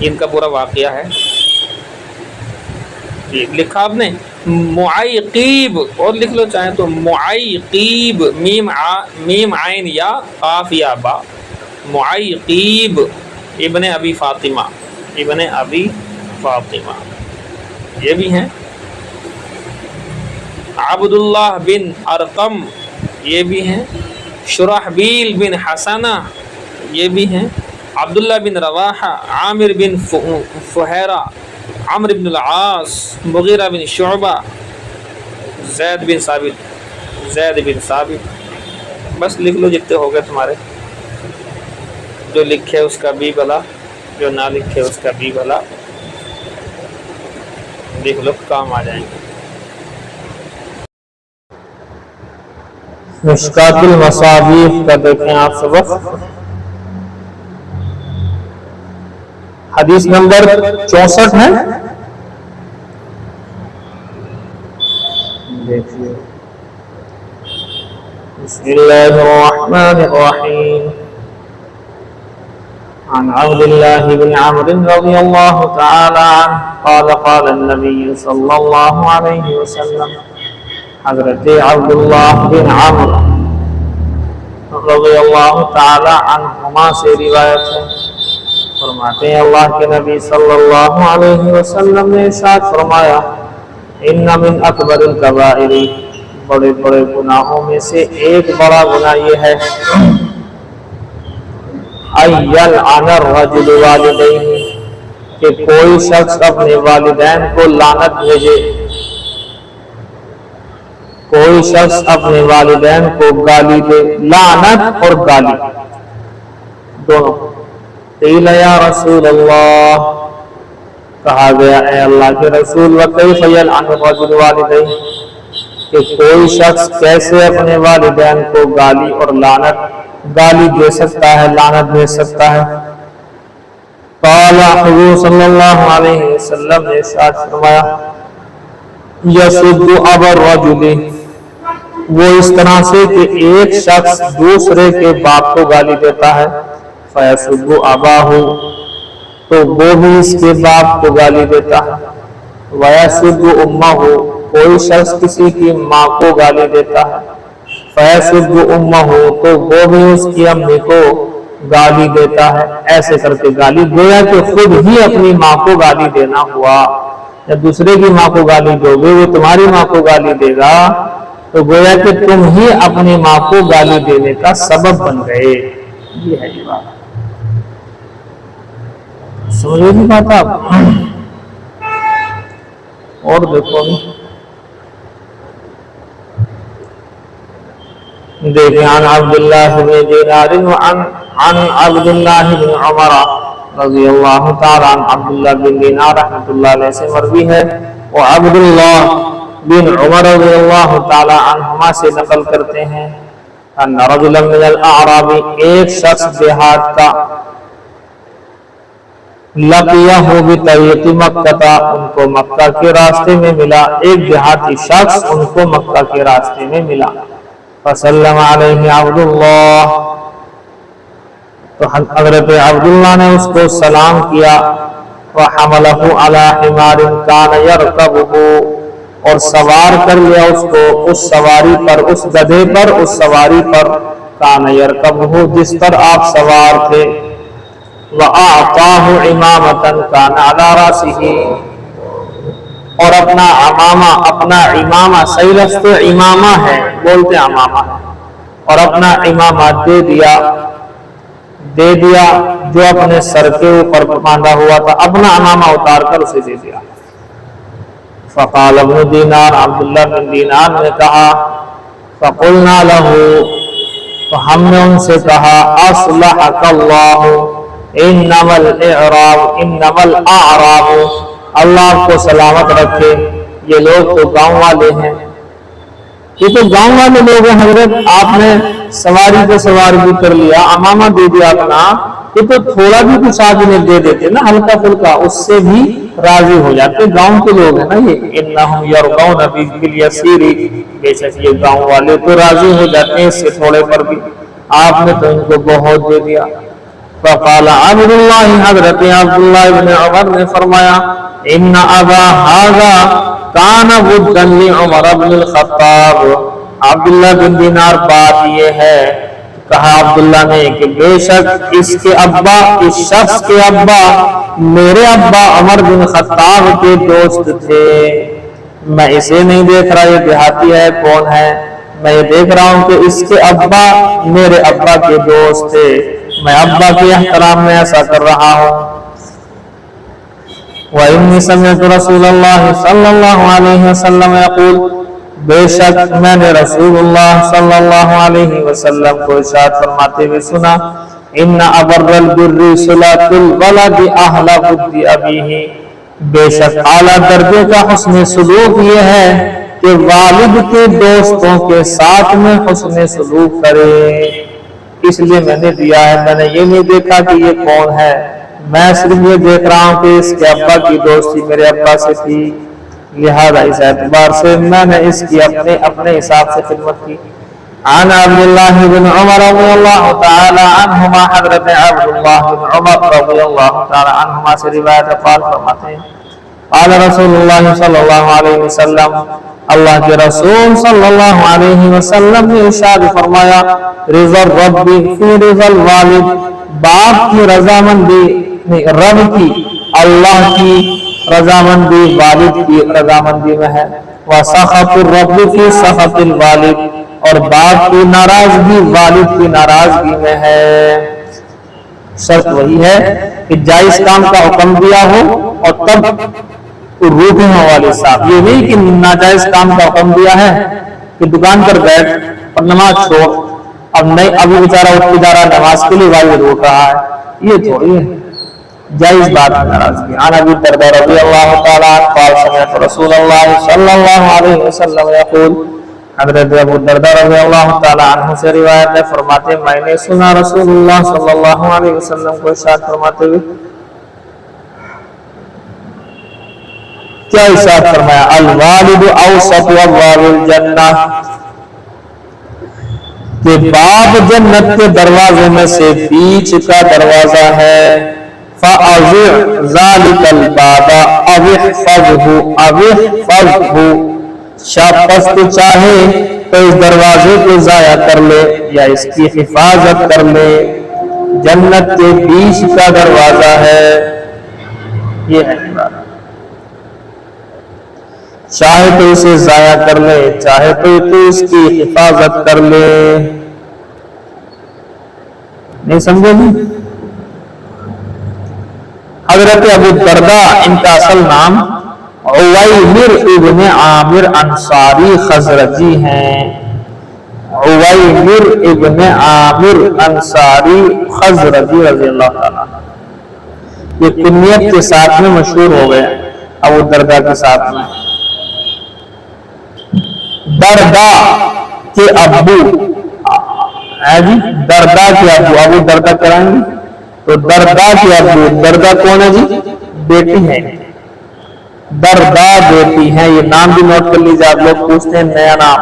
ان کا پورا واقعہ ہے، لکھا آپ نے معیقیب، اور لکھ لو چاہیں تو معیقیب، میم عین یا قاف یا با، معیقیب ابن ابی فاطمہ، ابن ابی فاطمہ، یہ بھی ہیں۔ عبداللہ بن ارقم، یہ بھی ہیں۔ شرحبیل بن حسنہ، یہ بھی ہیں۔ عبداللہ بن رواحہ، عامر بن فہیرہ، عمرو بن العاص، مغیرہ بن شعبہ، زید بن ثابت۔ بس لکھ لو جتنے ہو گئے تمہارے، جو لکھے اس کا بھی بھلا، جو نہ لکھے اس کا بھی بھلا، لکھ لو کام آ جائیں گے۔ مشکات المصابیح کا دیکھیں آپ سبق، حدیث نمبر 64 ہے، دیکھیے۔ بسم اللہ الرحمن الرحیم، عن عبد الله بن عمرو رضي الله تعالى عنه قال قال النبي صلى الله عليه وسلم، حضرت عبداللہ بن عمرو رضی اللہ تعالی عنہما سے روایت ہے، فرماتے ہیں اللہ کے نبی صلی اللہ علیہ وسلم نے ارشاد فرمایا، ان من اکبر الکبائر، بڑے بڑے گناہوں میں سے ایک بڑا گناہ یہ ہے، ان یلعن الرجل والدیہ، کہ کوئی شخص اپنے والدین کو لعنت بھیجے، کوئی شخص اپنے والدین کو گالی دے، لعنت اور گالی دونوں۔ قیل یا رسول اللہ، کہا گیا اے اللہ کے رسول، وکیف یلعن الرجل والدیہ، کہ کوئی شخص کیسے اپنے والدین کو گالی اور گالی دے سکتا ہے، لعنت دے سکتا ہے۔ قال حضور صلی اللہ علیہ وسلم نے ارشاد فرمایا، یسب ابا الرجل، وہ اس طرح سے کہ ایک شخص دوسرے کے باپ کو گالی دیتا ہے، فیسب اباہ، تو وہ بھی اس کے باپ کو گالی دیتا ہے، ویسب امہ، کوئی شخص کسی کی ماں کو گالی دیتا ہے، فیسب امہ، تو وہ بھی اس کی امی کو گالی دیتا ہے۔ ایسے کر کے گالی گویا کہ خود ہی اپنی ماں کو گالی دینا ہوا، یا دوسرے کی ماں کو گالی دو گے، وہ تمہاری ماں کو گالی دے گا، تو گویا کہ تم ہی اپنی ماں کو گالی دینے کا سبب بن گئے۔ یہ ہے بات۔ سمجھ نہیں پاتا آپ. اور دیکھو دیکھیں عن عبداللہ بن دینار عن عبداللہ بن عمر رضی اللہ تعالی عنہ. عبداللہ بن دینار رحمۃ اللہ علیہ سے مروی ہے اور عبداللہ بن عمر رضی اللہ تعالی عنہما سے نقل کرتے ہیں ان رجلا من الاعراب ایک شخص دیہات کا لقیہ بطریق مکہ ان کو مکہ کے راستے میں ملا. ایک دیہاتی شخص ان کو مکہ کے راستے میں ملا. فسلم علیہ عبداللہ تو حضرت عبداللہ نے اس کو سلام کیا. وحملہ علی حمار کان یرکبہ اور سوار کر لیا اس کو اس سواری پر اس گدھے پر اس سواری پر کان یرکبہ جس پر آپ سوار تھے. وَأَعْطَاهُ عِمَامَةً كَانَ عَلَى رَأْسِهِ اور اپنا امامہ صحیح لفظ امامہ ہے بولتے امامہ اور اپنا امامہ دے دیا جو اپنے سر کے اوپر باندھا ہوا تھا اپنا امامہ اتار کر اسے دے دیا. فقال ابن دینار عبداللہ بن دینار نے کہا فقلنا له تو ہم نے ان سے کہا اصلحک اللہ انما الاعراب اللہ کو سلامت رکھے یہ لوگ تو گاؤں والے ہیں. یہ تو گاؤں والے لوگ ہیں حضرت. آپ نے سواری کو سوار بھی کر لیا امامہ دے دیا اپنا یہ تو تھوڑا بھی کچھ آدمی دے دیتے نا ہلکا پھلکا اس سے بھی راضی ہو جاتے. گاؤں کے لوگ ہیں نا یہ انہم یرضون بالیسیر بے شک یہ گاؤں والے تو راضی ہو جاتے ہیں اس سے تھوڑے پر بھی. آپ نے تو ان کو بہت دے دیا. فقال عبداللہ حضرت عبداللہ ابن عمر نے فرمایا ان ابا ھذا کان ودا لعمر بن الخطاب. عبداللہ بن دینار بات یہ ہے کہا عبداللہ نے کہ بے شک اس کے ابا اس شخص کے ابا میرے ابا عمر بن خطاب کے دوست تھے. میں اسے نہیں دیکھ رہا یہ دیہاتی ہے کون ہے میں یہ دیکھ رہا ہوں کہ اس کے ابا میرے ابا کے دوست تھے. میں ابا کے احترام میں ایسا کر رہا ہوں. وَإِنِّي سَمِعْتُ رَسُولَ اللَّهِ صَلَّى اللَّهُ عَلَيْهِ وَسَلَّمَ يَقُولُ بے شک میں نے رسول اللہ صلی اللہ علیہ وسلم کو ارشاد فرماتے ہوئے سنا ان ابر البر صلۃ الولد اہل ود ابیہ بے شک اعلیٰ درجے کا حسن سلوک یہ ہے کہ والد کے دوستوں کے ساتھ میں حسن سلوک کرے. اس لیے میں نے دیا ہے میں نے یہ نہیں دیکھا کہ یہ کون ہے میں صرف یہ دیکھ رہا ہوں کہ اس کے ابا کی دوستی میرے ابا سے تھی لہذا اس اعتبار سے میں نے اس کی اپنے حساب سے خدمت کی. عن عبداللہ بن عمر رضی اللہ تعالی عنہما حضرت عبداللہ بن عمر رضی اللہ تعالی عنہما سے روایت قال فرماتے ہیں قال رسول اللہ صلی اللہ علیہ وسلم اللہ کے رسول صلی اللہ علیہ وسلم نے ارشاد فرمایا رضا الرب فی رضا الوالد باپ کی رضامندی رب کی اللہ کی رضامندی والد کی رضامندی میں ہے. وسخط الرب فی سخط الوالد اور باپ کی ناراضگی والد کی ناراضگی میں ہے. شرط وہی ہے کہ جائز کام کا حکم دیا ہو اور تب روکے ہوں والد صاحب. یہ نہیں کہ ناجائز کام کا حکم دیا ہے کہ دکان پر بیٹھ اور نماز چھوڑ اب نہیں ابھی بیچارہ اٹھ کے جا رہا نماز کے لیے والد روک رہا ہے یہ تھوڑی ہے جائز بات ناراضگی. عن ابی الدرداء رضی اللہ تعالی عنہ قال سمعت رسول اللہ صلی اللہ علیہ وسلم یقول حضرت ابو الدرداء رضی اللہ تعالی عنہ سے روایت ہے فرماتے میں نے سنا رسول اللہ صلی اللہ علیہ وسلم کو ارشاد فرماتے ہوئے کیا ارشاد فرمایا الوالد اوسط ابواب الجنہ کہ باپ جنت کے دروازے میں سے بیچ کا دروازہ ہے. فَأَذِعْ ذَلِكَ الْبَابَ أَوِحْفَظْهُ شاپس تو چاہے تو اس دروازے کو ضائع کر لے یا اس کی حفاظت کر لے. جنت کے بیچ کا دروازہ ہے یہ ہے چاہے تو اسے ضائع کر لے چاہے تو اس کی حفاظت کر لے. نہیں سمجھے نہیں حضرت ابو الدرداء ان کا اصل نام عویمر ابن عامر انصاری خزرجی ہیں. عویمر ابن عامر انصاری خزرجی رضی اللہ تعالیٰ. یہ کنیت کے ساتھ میں مشہور ہو گئے ابو الدرداء کے ساتھ میں. دردا کے ابو جی دردا کے ابو ابو دردا کرائیں گے تو دردا کے ابو. دردا کون ہے جی؟ بیٹی ہے. دردا بیٹی ہے. یہ نام بھی نوٹ کر لیجیے. آپ لوگ پوچھتے ہیں نیا نام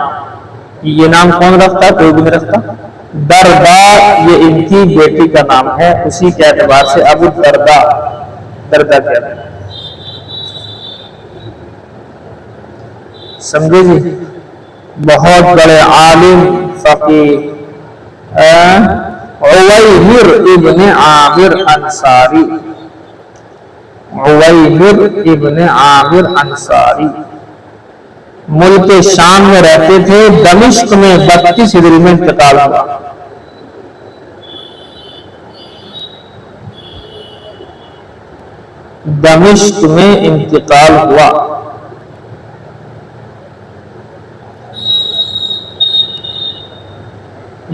یہ نام کون رکھتا ہے؟ کوئی بھی نہیں رکھتا. دردا یہ ان کی بیٹی کا نام ہے. اسی کے اعتبار سے ابو دردا دردا کہتے ہیں. سمجھے جی؟ بہت بڑے عالم فقیہ عویمر ابن عامر انصاری. عویمر ابن عامر انصاری ملک شام میں رہتے تھے. دمشق میں 32 ہجری میں انتقال ہوا. دمشق میں انتقال ہوا.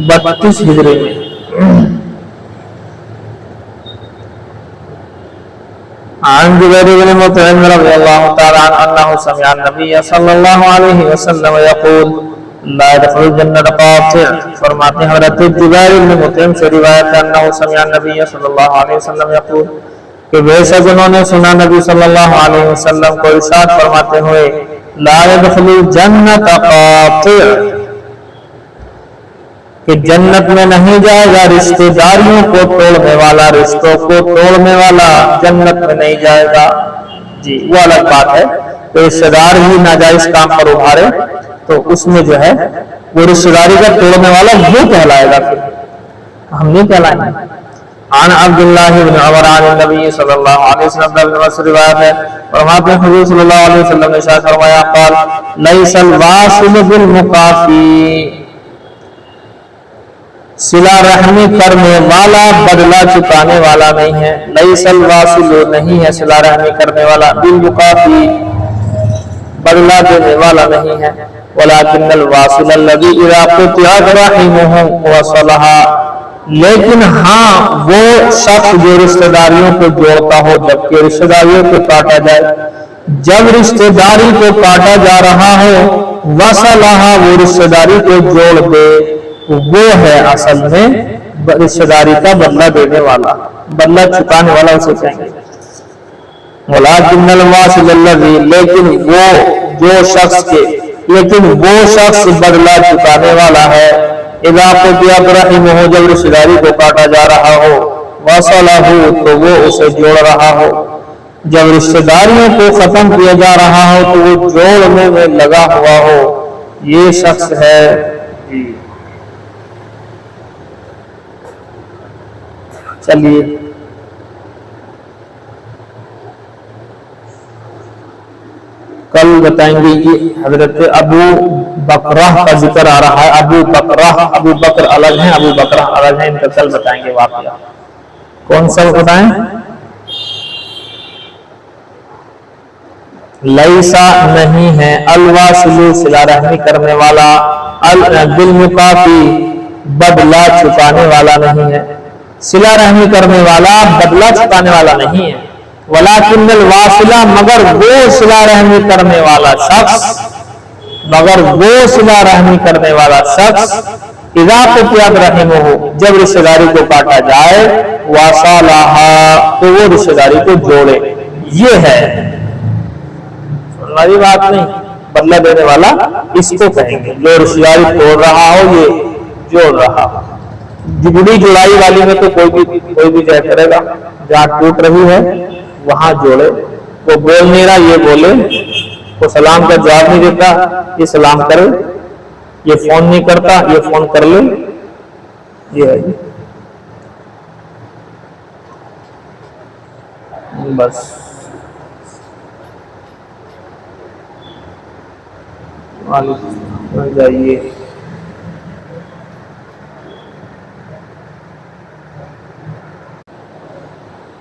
بتیس ہجری میں. عن جبیر بن مطعم رضی اللہ تعالی عنہ انہ سمع النبی صلی اللہ علیہ وسلم یقول لا يدخل الجنة قاطع. فرماتے ہیں حضرت جبیر بن مطعم سے روایت ہے انہ سمع النبی صلی اللہ علیہ وسلم یقول کہ بے شک انہوں نے سنا نبی صلی اللہ علیہ وسلم کو ارشاد فرماتے ہوئے لا يدخل الجنة قاطع کہ جنت میں نہیں جائے گا رشتہ داریوں کو توڑنے والا. رشتوں کو توڑنے والا جنت میں نہیں جائے گا. جی وہ الگ بات ہے. تو رشتہ دار ہی ناجائز کام پر ابھارے تو اس میں جو ہے وہ رشتہ داری کا توڑنے والا وہ کہلائے گا. پھر ہم نہیں کہلائیں گے. عن عبداللہ بن عمر عن النبی صلی اللہ علیہ وسلم سے روایت ہے فرماتے ہیں حضور صلی اللہ علیہ وسلم نے ارشاد فرمایا قال لیس الواصل بالمقافی. صلہ رحمی کرنے والا بدلہ چکانے والا نہیں ہے. لیس الواصل نہیں ہے صلہ رحمی کرنے والا. بالمقافی بدلہ دینے والا نہیں ہے. ولكن الواصل الذي اذا قطعت رحمه وصلها. لیکن ہاں وہ شخص جو رشتہ داریوں کو جوڑتا ہو جبکہ رشتہ داریوں کو کاٹا جائے. جب رشتہ داری کو کاٹا جا رہا ہو وصلها وہ رشتہ داری کو جوڑ دے وہ ہے اصل میں رشتہ داری کا بدلہ دینے والا بدلہ چکانے والا اسے کہیں گے. ولكن الواصل الذي لیکن وہ شخص بدلہ چکانے والا ہے اذا قطعت رحمه جب رشتہ داری کو کاٹا جا رہا ہو وصله تو وہ اسے جوڑ رہا ہو. جب رشتہ داریوں کو ختم کیا جا رہا ہو تو وہ جوڑنے میں لگا ہوا ہو. یہ شخص ہے. چلیے کل بتائیں گے. یہ حضرت ابو بکرہ کا ذکر آ رہا ہے. ابو بکر الگ ہیں ابو بکرہ الگ ہیں. ان کا کل بتائیں گے واقعہ. کون سا بتائیں؟ لیسا نہیں ہے. الواصل صلہ رحمی کرنے والا. بالمقافی بدلہ چکانے والا نہیں ہے. صلہ رحمی کرنے والا بدلہ چکانے والا نہیں ہے. ولكن الواصل مگر وہ صلہ رحمی کرنے والا شخص اذا قطعت رحمه جب رشتہ داری کو کاٹا جائے وصلها تو وہ رشتہ داری کو جوڑے. یہ ہے ہماری بات نہیں. بدلہ دینے والا اس کو کہیں گے جو رشتہ داری توڑ رہا ہو یہ جوڑ رہا ہو. جگڑی جڑائی والی میں تو کوئی بھی جائے کرے گا. جہاں ٹوٹ رہی ہے وہاں جوڑے. وہ بول نہیں رہا یہ بولے. وہ سلام کا جواب نہیں دیتا یہ سلام کرے. یہ فون نہیں کرتا یہ فون کر لے. یہ ہے بس. جائیے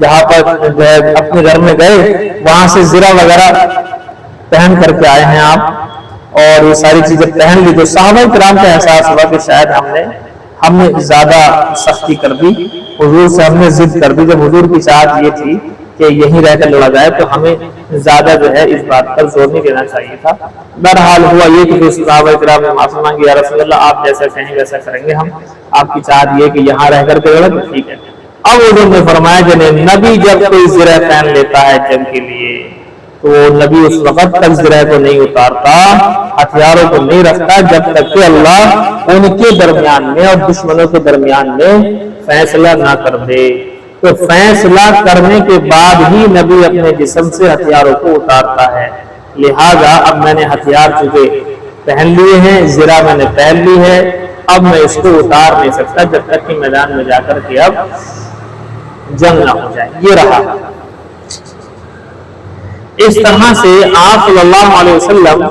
جہاں پر جو ہے اپنے گھر میں گئے وہاں سے زرہ وغیرہ پہن کر کے آئے ہیں آپ اور یہ ساری چیزیں پہن لی، تو صحابہ کرام کا احساس ہوا کہ شاید ہم نے زیادہ سختی کر دی، حضور سے ہم نے ضد کر دی، جب حضور کی چاہت یہ تھی کہ یہیں رہ کر لڑا جائے تو ہمیں زیادہ جو ہے اس بات پر زور نہیں دینا چاہیے تھا۔ بہرحال ہوا یہ کہ صحابہ کرام نے معافی مانگی، یا رسول اللہ آپ جیسا کہیں ویسا کریں گے، ہم آپ کی چاہت یہ کہ یہاں رہ کر کے لڑا تو ٹھیک ہے۔ اب حضور نے فرمایا کہ نبی جب کوئی زرہ پہن لیتا ہے جنگ کے لیے تو نبی اس وقت تک زرہ کو نہیں اتارتا، ہتھیاروں کو نہیں رکھتا جب تک کہ اللہ ان کے درمیان میں اور دشمنوں کے درمیان میں فیصلہ نہ کر دے۔ تو فیصلہ کرنے کے بعد ہی نبی اپنے جسم سے ہتھیاروں کو اتارتا ہے۔ لہذا اب میں نے ہتھیار چکے پہن لیے ہیں، زرہ میں نے پہن لی ہے، اب میں اس کو اتار نہیں سکتا جب تک کہ میدان میں جا کر کے اب جنگ نہ ہو جائے۔ یہ رہا۔ اس طرح سے آپ صلی اللہ علیہ وسلم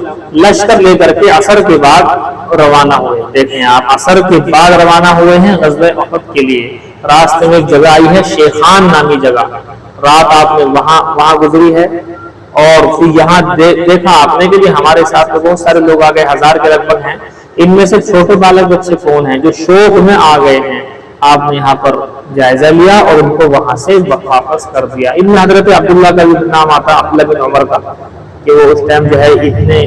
لشکر لے کر کے عصر کے بعد روانہ ہوئے۔ دیکھیں آپ عصر کے بعد روانہ ہوئے ہیں غزوہ احد کے لیے۔ راستے میں ایک جگہ آئی ہے شیخان نامی جگہ، رات آپ نے وہاں گزری ہے، اور پھر یہاں دیکھا آپ نے کہ ہمارے ساتھ تو بہت سارے لوگ آ گئے، 1000 کے لگ بھگ ہیں، ان میں سے چھوٹے بالغ بچے کون ہیں جو شوق میں آ گئے ہیں۔ آپ نے یہاں پر جائزہ لیا اور ان کو وہاں سے واپس کر دیا۔ ان میں حضرت عبداللہ کا بھی نام آتا، عبداللہ بن عمر کا، کہ وہ اس ٹائم جو ہے اتنے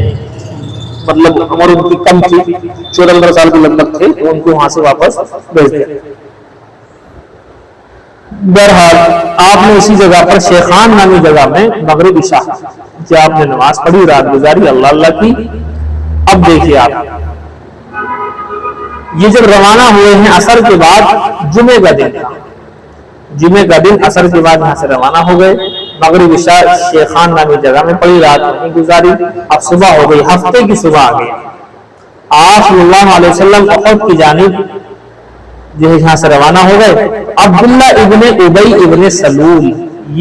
مطلب عمر ان کی کم تھی، 14 سال کے لگ بھگ تھے، تو ان کو وہاں سے واپس بھیج دیا۔ بہرحال آپ نے اسی جگہ پر شیخان نامی جگہ میں مغرب عشاء جب آپ نے نماز پڑھی، رات گزاری اللہ اللہ کی۔ اب دیکھیے آپ یہ جب روانہ ہوئے ہیں عصر کے بعد، جمعے کا دن تھا، جمعے کا دن عصر کے بعد یہاں سے روانہ ہو گئے، مغرب عشاء شیخان نامی جگہ میں پڑھی، رات نہیں گزاری، اب صبح ہو گئی، ہفتے کی صبح آ گئی۔ آپ صلی اللہ علیہ وسلم احد کی جانب جو یہاں سے روانہ ہو گئے۔ عبداللہ ابن ابی ابن سلول،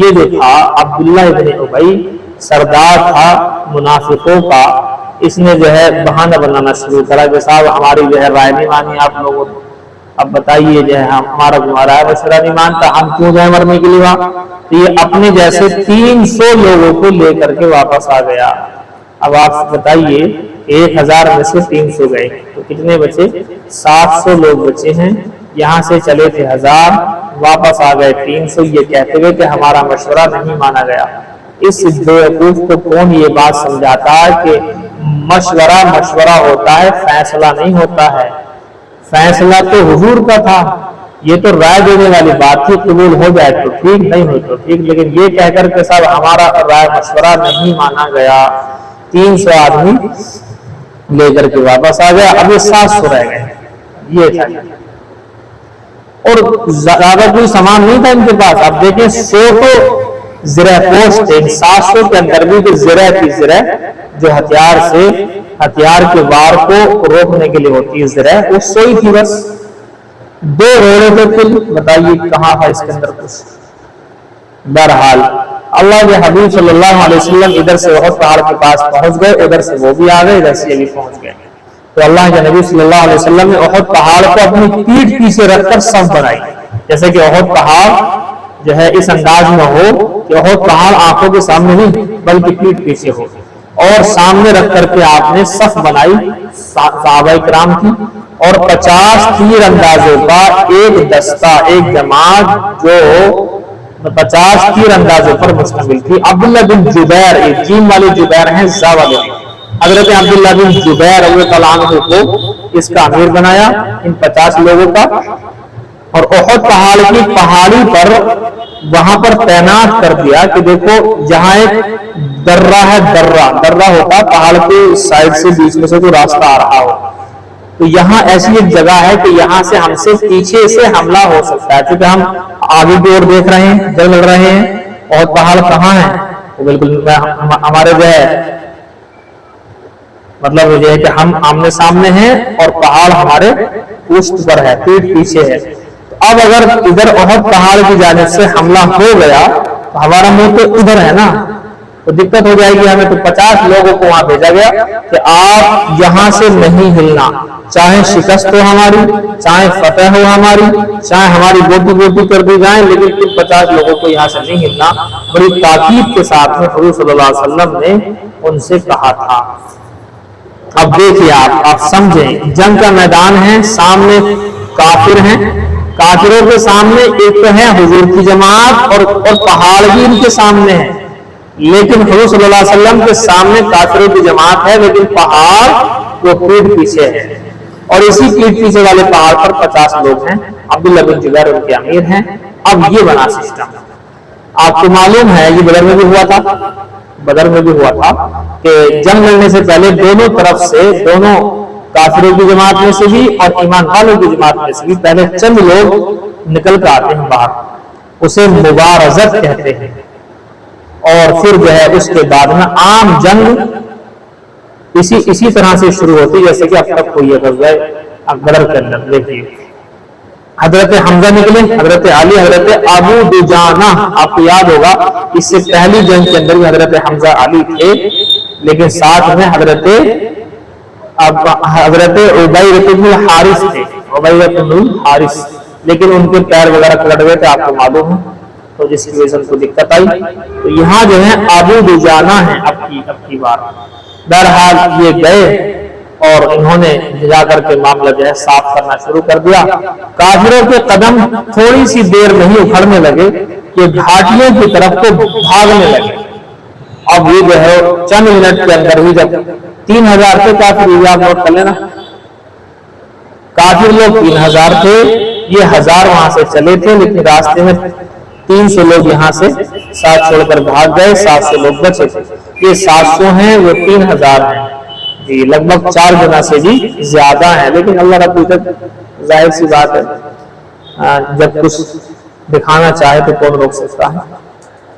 یہ جو تھا عبداللہ ابن ابی سردار تھا منافقوں کا، اس نے جو ہے بہانہ بنانا شروع کرا کہ صاحب ہماری جو ہے رائے نہیں مانی آپ لوگوں، اب بتائیے جو ہے ہمارا رائے مشورہ نہیں مانتا، ہم کیوں جائیں مرنے کے لیے وہاں۔ تو یہ اپنے جیسے 300 لوگوں کو لے کر کے واپس آ گیا۔ اب آپ بتائیے 1000 میں سے 300 گئے تو کتنے بچے؟ 700 لوگ بچے ہیں۔ یہاں سے چلے تھے 1000، واپس آ گئے 300، یہ کہتے ہوئے کہ ہمارا مشورہ نہیں مانا گیا۔ اس بیوقوف کو کون یہ بات سمجھاتا ہے کہ مشورہ ہوتا ہے، فیصلہ نہیں ہوتا ہے۔ فیصلہ تو حضور کا تھا، یہ تو رائے دینے والی بات تھی، قبول ہو جائے تو ٹھیک، نہیں ہو تو ٹھیک، لیکن یہ کہہ کر کے صاحب ہمارا رائے مشورہ نہیں مانا گیا۔ 300 آدمی لے کر کے واپس آ گیا، اب یہ 700 رہ گئے، یہ تھا، اور زیادہ کوئی سامان نہیں تھا ان کے پاس۔ اب دیکھیں 100 تو زرہ پوش تھے، 700 کے اندر بھی زرہ کی زرہ جو ہتھیار کے وار کو روکنے کے لیے ہوتی ہے زرہ، وہ سوئی تھی، بس 2 روڑے تھے کل، بتائیے کہاں تھا اس کے اندر کچھ۔ بہرحال اللہ کے حبیب صلی اللہ علیہ وسلم ادھر سے احد پہاڑ کے پاس پہنچ گئے، ادھر سے وہ بھی آ گئے، ادھر سے یہ بھی پہنچ گئے۔ تو اللہ کے نبی صلی اللہ علیہ وسلم نے احد پہاڑ کو اپنی پیٹھ پیچھے رکھ کر صف بنائی، جیسے کہ احد پہاڑ جو ہے اس انداز میں ہو کہ احد پہاڑ آنکھوں کے سامنے نہیں بلکہ پیٹھ پیچھے ہو، اور سامنے رکھ کر کے آپ نے صف بنائی صحابہ کرام کی، اور 50 تیر اندازوں کا ایک دستہ، ایک جماعت جو 50 تیر اندازوں پر مشتمل تھی۔ عبداللہ بن جبیر، ایک جیم والے جبیر ہیں، زا والے ہیں، حضرت عبداللہ بن جبیر رضی اللہ عنہ کو اس کا امیر بنایا، ان 50 لوگوں کا، اور احد پہاڑ کی پہاڑی پر وہاں پر تعینات کر دیا کہ دیکھو جہاں ایک درہ ہے، درہ ہوتا پہاڑ کے سائڈ سے بیچ میں سے کوئی راستہ آ رہا ہو، تو یہاں ایسی ایک جگہ ہے کہ یہاں سے ہم سے پیچھے سے حملہ ہو سکتا ہے، کیونکہ ہم آگے کی اور دیکھ رہے ہیں، جنگ لڑ رہے ہیں، اور پہاڑ کہاں ہے، وہ بالکل ہمارے جو ہے مطلب یہ ہے کہ ہم آمنے سامنے ہیں اور پہاڑ ہمارے پشت پر ہے، پیٹھ پیچھے ہے۔ تو اب اگر ادھر احد پہاڑ کی جانب سے حملہ ہو گیا تو ہمارا منہ تو ادھر ہے نا، تو دقت ہو جائے گی ہمیں۔ تو 50 لوگوں کو وہاں بھیجا گیا کہ آپ یہاں سے نہیں ہلنا، چاہے شکست ہو ہماری، چاہے فتح ہو ہماری، چاہے ہماری بوٹی بوٹی کر دی جائیں، لیکن ان 50 لوگوں کو یہاں سے نہیں ہلنا۔ بڑی تاکید کے ساتھ میں حضور صلی اللہ علیہ وسلم نے ان سے کہا تھا۔ اب دیکھیے آپ سمجھیں، جنگ کا میدان ہے، سامنے کافر ہیں، کافروں کے سامنے ایک تو ہے حضور کی جماعت اور پہاڑ بھی ان کے سامنے ہے، لیکن حضور صلی اللہ علیہ وسلم کے سامنے کافروں کی جماعت ہے، لیکن پہاڑ وہ پیٹ پیچھے ہے، اور اسی پیٹ پیچھے والے پہاڑ پر 50 لوگ ہیں، عبداللہ بن جبیر ان کے امیر ہیں۔ اب یہ بنا سسٹم، آپ کو معلوم ہے یہ بدر میں بھی ہوا تھا، بدر میں بھی ہوا تھا کہ جنگ لڑنے سے پہلے دونوں طرف سے، دونوں کافروں کی جماعت میں سے بھی اور ایمان والوں کی جماعت میں سے بھی پہلے چند لوگ نکل کر آتے ہیں باہر، اسے مبارزت کہتے ہیں، اور پھر جو ہے اس کے بعد میں عام جنگ اسی طرح سے شروع ہوتی جیسے کہ اب تک کوئی غزوہ بدر کے اندر۔ دیکھیے حضرت حمزہ نکلے، حضرت علی، حضرت ابو دجانہ، آپ کو یاد ہوگا اس سے پہلی جنگ کے اندر بھی حضرت حمزہ علی تھے، لیکن ساتھ میں حضرت عبیدہ بن الحارث تھے، عبیدہ بن الحارث، لیکن ان کے پیر وغیرہ کٹ گئے تھے، آپ کو معلوم ہے، تو جس کی وجہ سے ان کو دقت آئی۔ تو یہاں جو ہے ابو دجانہ ہے اب کی بار۔ بہرحال یہ گئے اور انہوں نے جا کر کے معاملہ جو ہے صاف کرنا شروع کر دیا۔ کافروں کے قدم تھوڑی سی دیر نہیں اکھڑنے لگے کہ گھاٹیوں کی طرف کو بھاگنے لگے۔ اب یہ جو ہے چند منٹ کے اندر ہی جب 3000 کے کافر، یہ آپ نوٹ کر لینا، کافر لوگ 3000 تھے، یہ 1000 وہاں سے چلے تھے، لیکن راستے میں 300 لوگ یہاں سے ساتھ چھوڑ کر بھاگ گئے، 700 لوگ بچے تھے۔ یہ 700 ہیں، وہ 3000 ہیں، جی لگ بھگ 4 گنا سے بھی زیادہ ہیں، لیکن اللہ رب العزت ظاہر سی بات ہے جب کچھ دکھانا چاہے تو کون روک سکتا ہے۔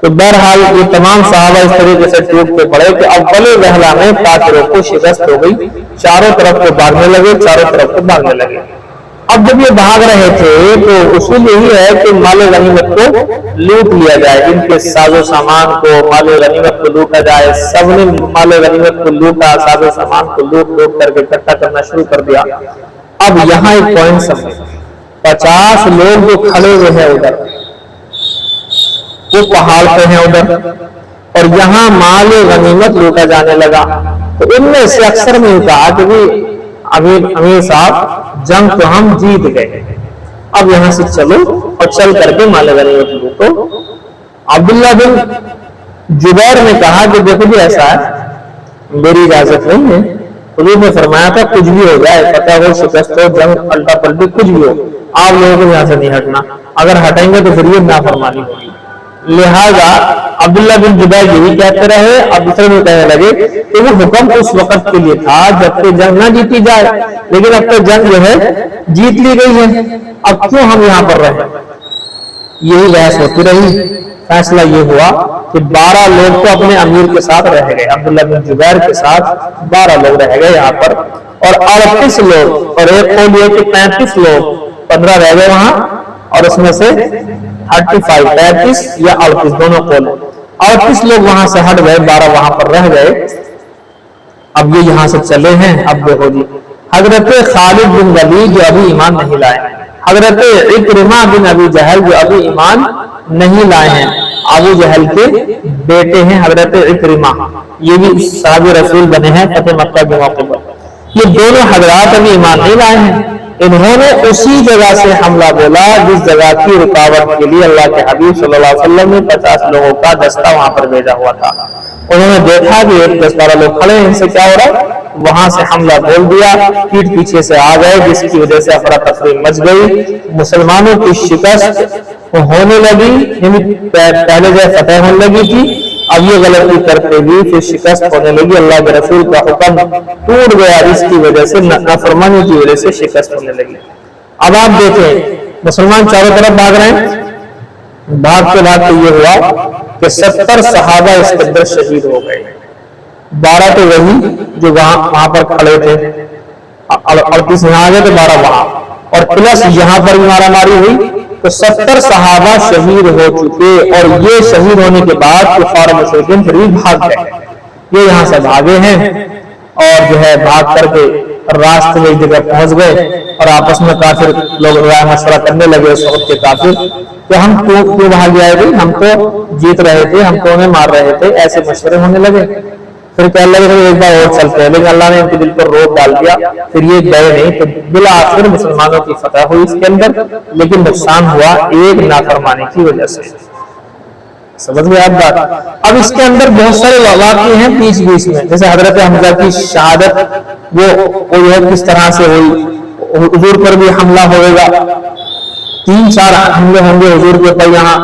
تو بہرحال یہ تمام صحابہ اس طریقے سے ٹوٹ کے پڑے کہ اول وہلہ میں کافروں کو شکست ہو گئی، چاروں طرف کو بھاگنے لگے، چاروں طرف کو بھاگنے لگے۔ اب جب یہ بھاگ رہے تھے تو اصول یہی ہے کہ مال غنیمت کو لوٹ لیا جائے، ان کے ساز و سامان کو، مال غنیمت کو لوٹا جائے۔ سب نے مال غنیمت کو لوٹا، ساز و سامان کو لوٹ کر کے اکٹھا کرنا شروع کر دیا۔ اب یہاں ایک پوائنٹ سمجھیں، 50 لوگ جو کھڑے ہوئے ہیں ادھر، وہ پہاڑ پہ ہیں ادھر، اور یہاں مال غنیمت لوٹا جانے لگا۔ تو ان میں سے اکثر میں کہا کہ امیر صاحب جنگ تو ہم جیت گئے، اب یہاں سے چلو اور چل کر کے مال غنیمت لوٹو۔ عبداللہ بن جبیر نے کہا کہ دیکھو جی ایسا ہے، میری اجازت نہیں ہے، حضور نے فرمایا تھا کچھ بھی ہو جائے، فتح ہو، شکست ہو، جنگ پلٹا پلٹی کچھ بھی ہو، آپ لوگوں کو یہاں سے نہیں ہٹنا، اگر ہٹیں گے تو پھر یہ نافرمانی ہوگی۔ لہذا عبداللہ بن جبیر یہی کہتے رہے، اب دوسرے میں کہنے لگے کہ وہ حکم اس وقت کے لیے تھا جب کہ جنگ نہ جیتی جائے، لیکن اب تو جنگ جو ہے جیت لی گئی ہے، اب کیوں ہم یہاں پر رہے؟ یہی بحث ہوتی رہی۔ فیصلہ یہ ہوا کہ 12 لوگ تو اپنے امیر کے ساتھ رہ گئے، عبداللہ بن جبیر کے ساتھ 12 لوگ رہ گئے یہاں پر، اور 38 لوگ، اور ایک قول یہ کہ 35 لوگ، 15 رہ گئے وہاں، اور اس میں سے 35 یا 38 دونوں قول، 38 لوگ وہاں سے ہٹ گئے، 12 وہاں پر رہ گئے۔ اب یہ یہاں سے چلے ہیں، اب دیکھو جی حضرت خالد بن ولید جو ابھی ایمان نہیں لائے، حضرت عکرمہ بن ابی جہل جو ابھی ایمان نہیں لائے ہیں، ابو جہل کے بیٹے ہیں حضرت عکرمہ، یہ بھی صحابی رسول بنے ہیں فتح مکہ کے موقع پر، یہ دونوں حضرات ابھی ایمان نہیں لائے ہیں۔ انہوں نے اسی جگہ سے حملہ بولا جس جگہ کی رکاوٹ کے لیے اللہ کے حبیب صلی اللہ علیہ وسلم نے 50 لوگوں کا دستہ وہاں پر بھیجا ہوا تھا۔ انہوں نے دیکھا کہ 10-12 لوگ کھڑے ہیں، ان سے کیا ہو رہا ہے، وہاں سے حملہ بول دیا، پیٹ پیچھے سے آ گئے، جس کی وجہ سے افراتفری مچ گئی، مسلمانوں کی شکست ہونے لگی، پہلے جو فتح ہونے لگی تھی، اب یہ غلطی کرتے ہوئی پھر شکست ہونے لگی، اللہ کے رسول کا حکم ٹوٹ گیا، جس کی وجہ سے نافرمانی کی وجہ سے شکست ہونے لگی۔ اب آپ دیکھیں مسلمان چاروں طرف بھاگ رہے ہیں، بھاگ کے بعد تو یہ ہوا کہ 70 صحابہ اس کے اندر شہید ہو گئے، 12 تو وہی جو وہاں پر کھڑے تھے، 38 یہاں آ گئے تو 12 وہاں، اور پلس یہاں پر مارا ماری ہوئی، تو 70 صحابہ شہید ہو چکے، اور یہ شہید ہونے کے بعد کفار مشرکین پھر بھی بھاگ گئے، یہ یہاں سے بھاگے ہیں، اور جو ہے بھاگ کر کے راستے میں ایک جگہ پہنچ گئے اور آپس میں کافر لوگ رائے مشورہ کرنے لگے اس وقت کے کافر کہ ہم کیوں بھاگ آئے گئے، ہم تو جیت رہے تھے، ہم تو انہیں مار رہے تھے، ایسے مشورے ہونے لگے۔ پھر کہنے لگے ایک بار اور چلتے ہیں، لیکن اللہ نے ان کے دل پر روک ڈال دیا، پھر یہ گئے نہیں۔ تو بالآخر مسلمانوں کی فتح ہوئی اس کے اندر، لیکن نقصان ہوا ایک نافرمانی کی وجہ سے۔ سمجھ گئے آپ بات؟ اب اس کے اندر بہت سارے واقعے ہیں بیچ بیچ میں، جیسے حضرت حمزہ کی شہادت وہ کس طرح سے ہوئی، حضور پر بھی حملہ ہوئے گا، 3-4 حملے ہوں گے حضور کے پر، یہاں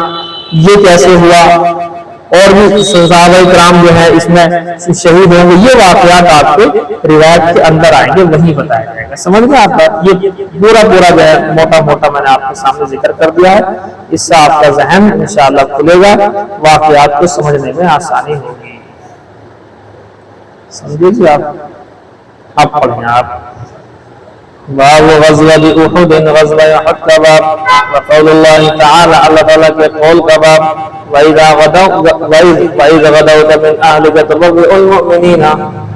یہ کیسے ہوا، اور بھی صحابہ کرام جو ہے اس میں شہید ہوں گے، یہ واقعات آپ کے روایت کے اندر آئیں گے، وہی بتایا جائے گا۔ سمجھ گئے آپ بات؟ یہ پورا جو ہے موٹا موٹا میں نے آپ کے سامنے ذکر کر دیا ہے، اس سے آپ کا ذہن انشاءاللہ کھلے گا، واقعات کو سمجھنے میں آسانی ہوگی۔ سمجھے جی آپ پڑھیں آپ باب غزوہ احد، غزوہ احد کا باب، وقول اللہ تعالی، اللہ تعالیٰ کے قول کا باب، وَإِذَا غَدَوْتَ مِنْ أَهْلِكَ تُبَوِّئُ الْمُؤْمِنِينَ،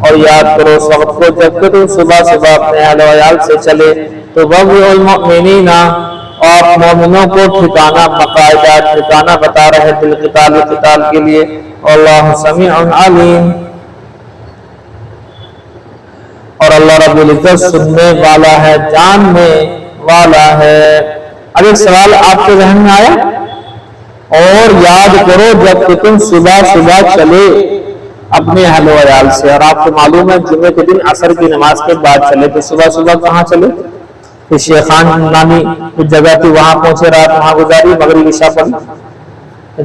اور یاد کرو اس وقت کو جب کہ تم صبح صبح اپنے اہل و عیال سے چلے، تُبَوِّئُ الْمُؤْمِنِينَ، آپ مومنوں کو ٹھکانہ باقاعدہ ٹھکانہ بتا رہے بالقتال قتال کے لیے، اللہ سمیع علیم، اور اللہ رب العزت سننے والا ہے، جاننے والا ہے۔ اب ایک سوال آپ کے ذہن میں آیا، اور یاد کرو جب کہ تم صبح صبح چلے اپنے اہل و عیال سے، اور آپ کو معلوم ہے جمعے کے دن عصر کی نماز کے بعد چلے، تو صبح صبح کہاں چلے؟ شیخان نامی کچھ جگہ تھی، وہاں پہنچے، رات وہاں گزاری، مغرب عشاء پڑھی۔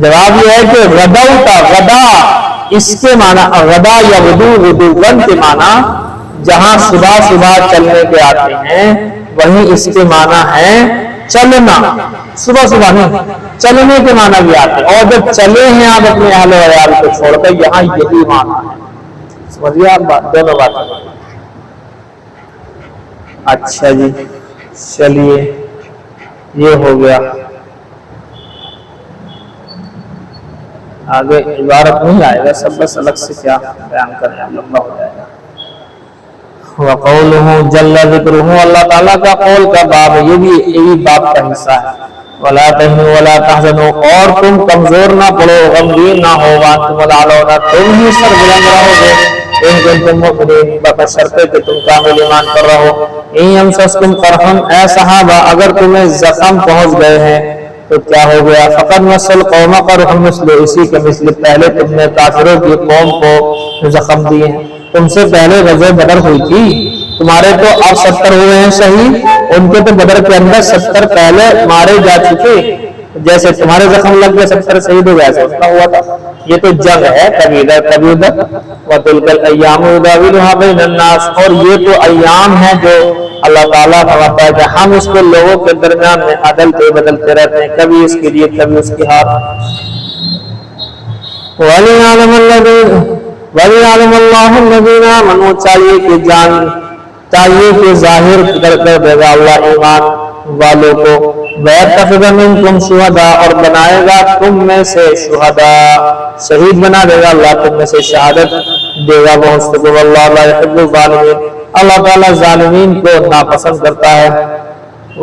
جواب یہ ہے کہ غدوتا، غدا اس کے معنی غدا یا غدوًا کے معنی جہاں صبح صبح چلنے کے آتے ہیں وہیں اس کے معنی ہے چلنا، صبح صبح نہیں، چلنے کے معنی بھی آتے ہیں، اور جب چلے ہیں آپ اپنے اہل و عیال کو چھوڑ کر، یہاں یہی معنی ہے۔ سمجھیے آپ دونوں باتیں۔ اچھا جی چلیے یہ ہو گیا، آگے عبارت نہیں آئے گا، سب بس الگ سے کیا بیان کریں، لمبا ہو جائے گا۔ وَقَوْلُهُ جَلَّ ذِكْرُهُ، اللہ تعالیٰ کا قول کا باب، یہ بھی باب کا حصہ ہے۔ وَلَا تَهِنُوا وَلَا تَحْزَنُوا، اور تم کمزور نہ پڑو، غمگین نہ ہو، وَأَنْتُمُ الْأَعْلَوْنَ، تم ہی سربلند رہو گے، إِن كُنتُم مُؤْمِنِينَ، بشرطے کہ تم کامل ایمان پر رہو۔ إِن يَمْسَسْكُمْ قَرْحٌ، اے صحابہ اگر تمہیں زخم پہنچ گئے ہیں تو کیا ہو گیا؟ فَقَدْ مَسَّ الْقَوْمَ قَرْحٌ مِثْلُهُ، اسی کے مثل پہلے تم نے کافروں کی قوم کو زخم دیے ہیں، تم سے پہلے غزوہ بدر ہوئی تھی، تمہارے تو اب 70 ہوئے ہیں شہید، ان کے تو بدر کے اندر 70 پہلے مارے جا چکے، جیسے تمہارے زخم لگ گئے 70 شہید ہو گیا، ایسا ہوا تھا۔ یہ تو جنگ ہے، کبھی ادھر کبھی ادھر۔ وَتِلْكَ الْأَيَّامُ نُدَاوِلُهَا بَيْنَ النَّاسِ، اور یہ تو ایام ہیں جو اللہ تعالیٰ فرماتا ہے کہ ہم اس کو لوگوں کے درمیان میں عدلتے بدلتے رہتے ہیں، کبھی اس کی جیت کبھی اس کی ہار۔ وَلِيَعْلَمَ اللَّهُ الَّذِينَ آمَنُوا، چاہیے کہ ظاہر کر دے گا اللہ ایمان والوں کو، وَيَتَّخِذَ مِنكُمْ شُهَدَاءَ، اور بنائے گا تم میں سے شہداء، شہید بنا دے گا اللہ تم میں سے، شہادت دے گا بہت، وَاللَّهُ لَا يُحِبُّ الظَّالِمِينَ، اللہ تعالیٰ ظالمین کو ناپسند کرتا ہے۔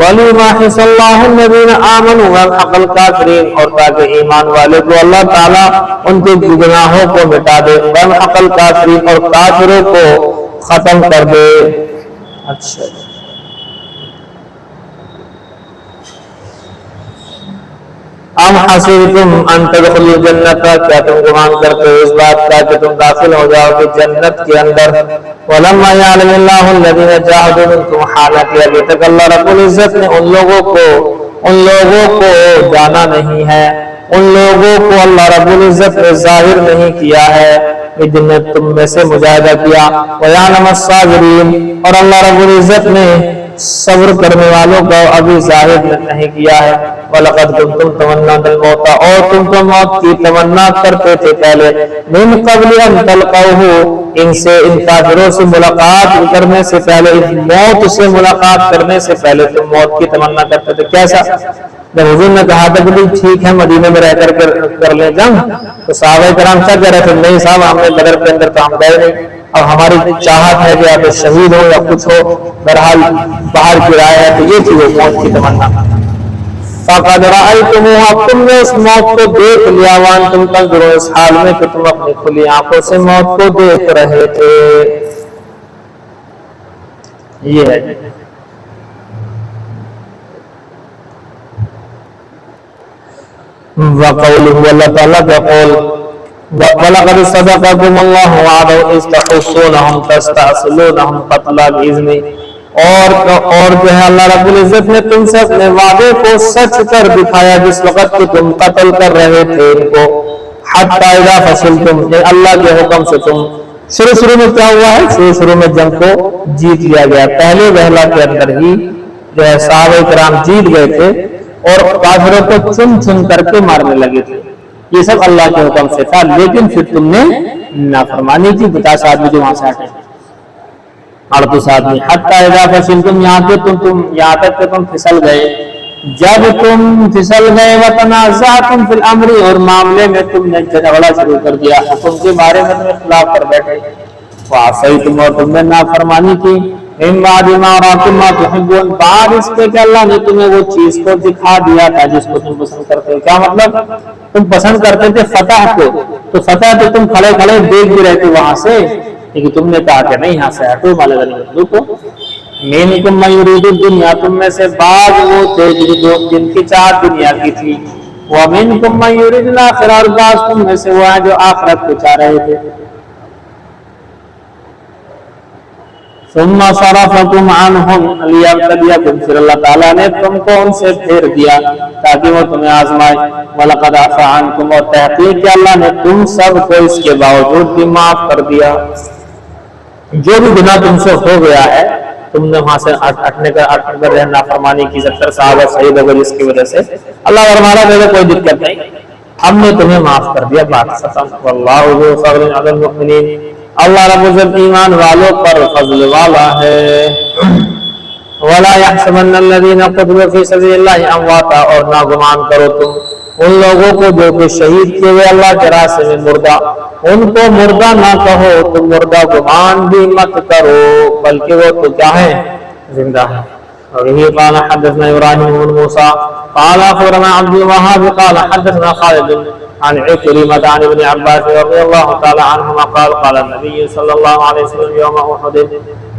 وَلِيُمَحِّصَ اللَّهُ الَّذِينَ آمَنُوا وَيَمْحَقَ الْكَافِرِينَ، اور تاکہ ایمان والے کو اللہ تعالیٰ ان کے گناہوں کو مٹا دے، وَيَمْحَقَ الْكَافِرِينَ، اور کافروں کو ختم کر دے۔ اچھا ام حسبتم ان تدخلوا الجنت، کیا تم گمان کرتے ہو اس بات کا کہ تم داخل ہو جاؤ گے جنت کے اندر؟ ولما يعلم الله الذين جاهدوا منكم، حالانکہ ابھی تک اللہ رب العزت نے ان لوگوں کو جانا نہیں ہے، ان لوگوں کو اللہ رب العزت نے ظاہر نہیں کیا ہے جن نے تم میں سے مجاہدہ کیا، وَيَعْلَمَ الصَّابِرِينَ، اور اللہ رب العزت نے صبر کرنے والوں کو ابھی ظاہر نہیں کیا ہے۔ وَلَقَدْ كُنْتُمْ تَمَنَّوْنَ الْمَوْتَ، اور تم تو موت کی تمنا کرتے تھے پہلے، مِنْ قَبْلِ أَنْ تَلْقَوْهُ، ان کافروں سے ملاقات کرنے سے پہلے، موت سے ملاقات کرنے سے پہلے تم موت کی تمنا کرتے تھے۔ کیسا؟ جب حضور نے کہا تھا کہ ٹھیک ہے مدینے میں رہ کر لیں جنگ، تو صحابہ کرام کیا کہہ رہے تھے؟ نہیں صاحب ہم نے بدر کے اندر تو ہم گئے نہیں، اب ہماری چاہت ہے کہ آپ شہید ہو یا کچھ ہو، بہرحال باہر کی رائے ہے تو یہ تھی وہ موت کی تمنا۔ فَقَدْ رَأَيْتُمُوهَا، تم نے اس موت کو دیکھ لیا، وَأَنْتُمْ تَنْظُرُونَ، اس حال میں کہ تم اپنی کھلی آنکھوں سے موت کو دیکھ رہے تھے۔ یہ ہے وَقَوْلُهُ، اللہ تعالیٰ کا قول، وَلَقَدْ صَدَقَكُمُ اللَّهُ وَعْدَهُ إِذْ تَحُسُّونَهُمْ تَسْتَأْصِلُونَهُمْ قَتْلَ بِإِذْنِهِ، اور جو ہے اللہ رب العزت نے تم سے اپنے وعدے کو سچ کر دکھایا جس وقت کہ تم قتل کر رہے تھے ان کو، حتی اذا فصلتم، اللہ کے حکم سے تم شروع میں کیا ہوا ہے، شروع میں جنگ کو جیت لیا گیا، پہلے وہلہ کے اندر ہی جو ہے صحابہ کرام جیت گئے تھے اور کافروں کو چن کر کے مارنے لگے تھے، یہ سب اللہ کے حکم سے تھا، لیکن پھر تم نے نافرمانی کی، 50 آدمی جو وہاں سے ہٹے، 38 آدمی، حتی اذا فصلتم، یہاں تک کہ تم پھسل گئے، جب تم پھسل گئے، وتنازعتم فی الامر، اور معاملے میں تم نے جھگڑا شروع کر دیا، حکم کے بارے میں تم اختلاف کر بیٹھے، وعصیتم، اور تم نے نافرمانی کی، من بعد ما اراکم ما تحبون، بعد اس کے کہ اللہ نے تمہیں وہ چیز کو دکھا دیا تھا جس کو تم پسند کرتے ہو۔ کیا مطلب؟ تم پسند کرتے تھے فتح کو، تو فتح تو تم کھڑے دیکھ بھی رہتے وہاں سے، لیکن تم نے کہا کہ نہیں، یہاں سے ہٹو، مالے کو منکم من یرید الدنیا، تم میں سے بعض وہ تھے جن کی چاہت دنیا کی تھی، ومنکم من یرید الاخرہ، اور بعض تم میں سے وہ ہیں جو آخرت کو چاہ رہے تھے۔ ثم صرفکم عنہم لیبتلیکم، پھر اللہ تعالیٰ نے تم کو ان سے پھیر دیا تاکہ وہ تمہیں آزمائے، وَلَقَدْ عَفَا عَنْكُمْ، اور تحقیق کہ اللہ نے تم سب کو اس کے باوجود بھی معاف کر دیا، جو بھی گناہ تم سے ہو گیا ہے، تم نے وہاں سے اٹھنے کا نافرمانی کی، 70 صحابہ شہید ہو گئے جس کی وجہ سے، اللہ فرمایا کہ کوئی دقت نہیں، ہم نے تمہیں معاف کر دیا، بات ختم۔ واللہ ذو فضل علی المؤمنین، اللہ رب العزت ایمان والوں پر فضل والا ہے۔ ولا يحسبن الذين قتلوا في سبيل الله امواتا، اور نہ گمان کرو تم ان لوگوں کو جو کہ شہید کیے ہوئے اللہ کے راستے میں مردہ، ان کو مردہ نہ کہو، تم مردہ گمان بھی مت کرو، بلکہ وہ تو کیا ہے، زندہ ہے۔ اور یہ قال حدثنا ابراہیم بن موسیٰ قال اخبرنا عبد الوهاب قال حدثنا خالد عن عكرمة عن ابن عباس رضی اللہ تعالی عنہما قال قال النبي صلی اللہ علیہ وسلم یوم احد،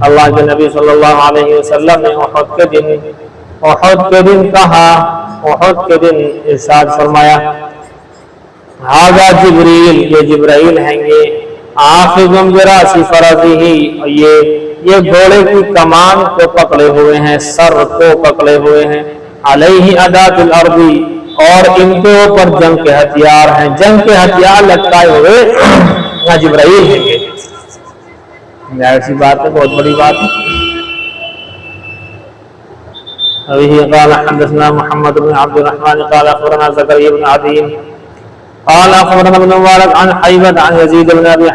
اللہ کے نبی صلی اللہ علیہ وسلم نے احد کے دن کہا، احد کے دن ارشاد فرمایا، ھذا جبریل، یہ جبرائیل ہیں گے، آخذ براس فرسہ، یہ گھوڑے کی کمان کو پکڑے ہوئے ہیں، سر کو پکڑے ہوئے ہیں، علیہ ادات الارض، اور ان کے اوپر جنگ کے ہتھیار ہیں، جنگ کے ہتھیار لٹکائے ہوئے نہ جبرائیل ہیں گے، ایسی بات ہے، بہت بڑی بات ہے۔ ابھی قال حدثنا محمد بن عبد الرحمن قال اخبرنا زكريا بن عدي قال اخبرنا ابن مبارك عن حيبة عن يزيد بن ابي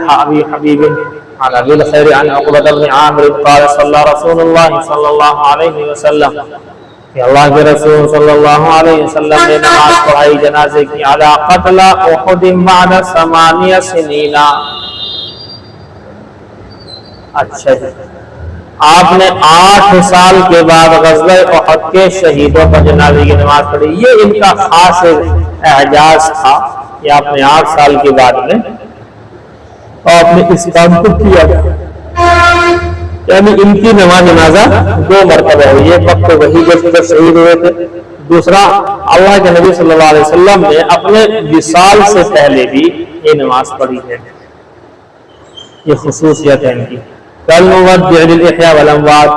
حبيب عن ابي الخير عن عقبة بن عامر قال صلى رسول الله صلى الله عليه وسلم، کہ اللہ کے رسول صلی اللہ علیہ وسلم نے نماز پڑھائی جنازے کی، علی قتل احد بعد 8 سنین، اچھا جی، آپ نے 8 سال کے بعد غزوہ احد کے شہیدوں پر جنازے کی نماز پڑھی، یہ ان کا خاص اعجاز تھا کہ آپ نے 8 سال کے بعد میں آپ نے اس کام کو کیا، یعنی ان کی نماز جنازہ 2 مرتبہ ہوئی، ایک وقت وہی جب شہید ہوئے تھے، دوسرا اللہ کے نبی صلی اللہ علیہ وسلم نے اپنے وصال سے پہلے بھی یہ نماز پڑھی ہے، یہ خصوصیت ہے ان کی۔ کالمودع للاحیاء والاموات،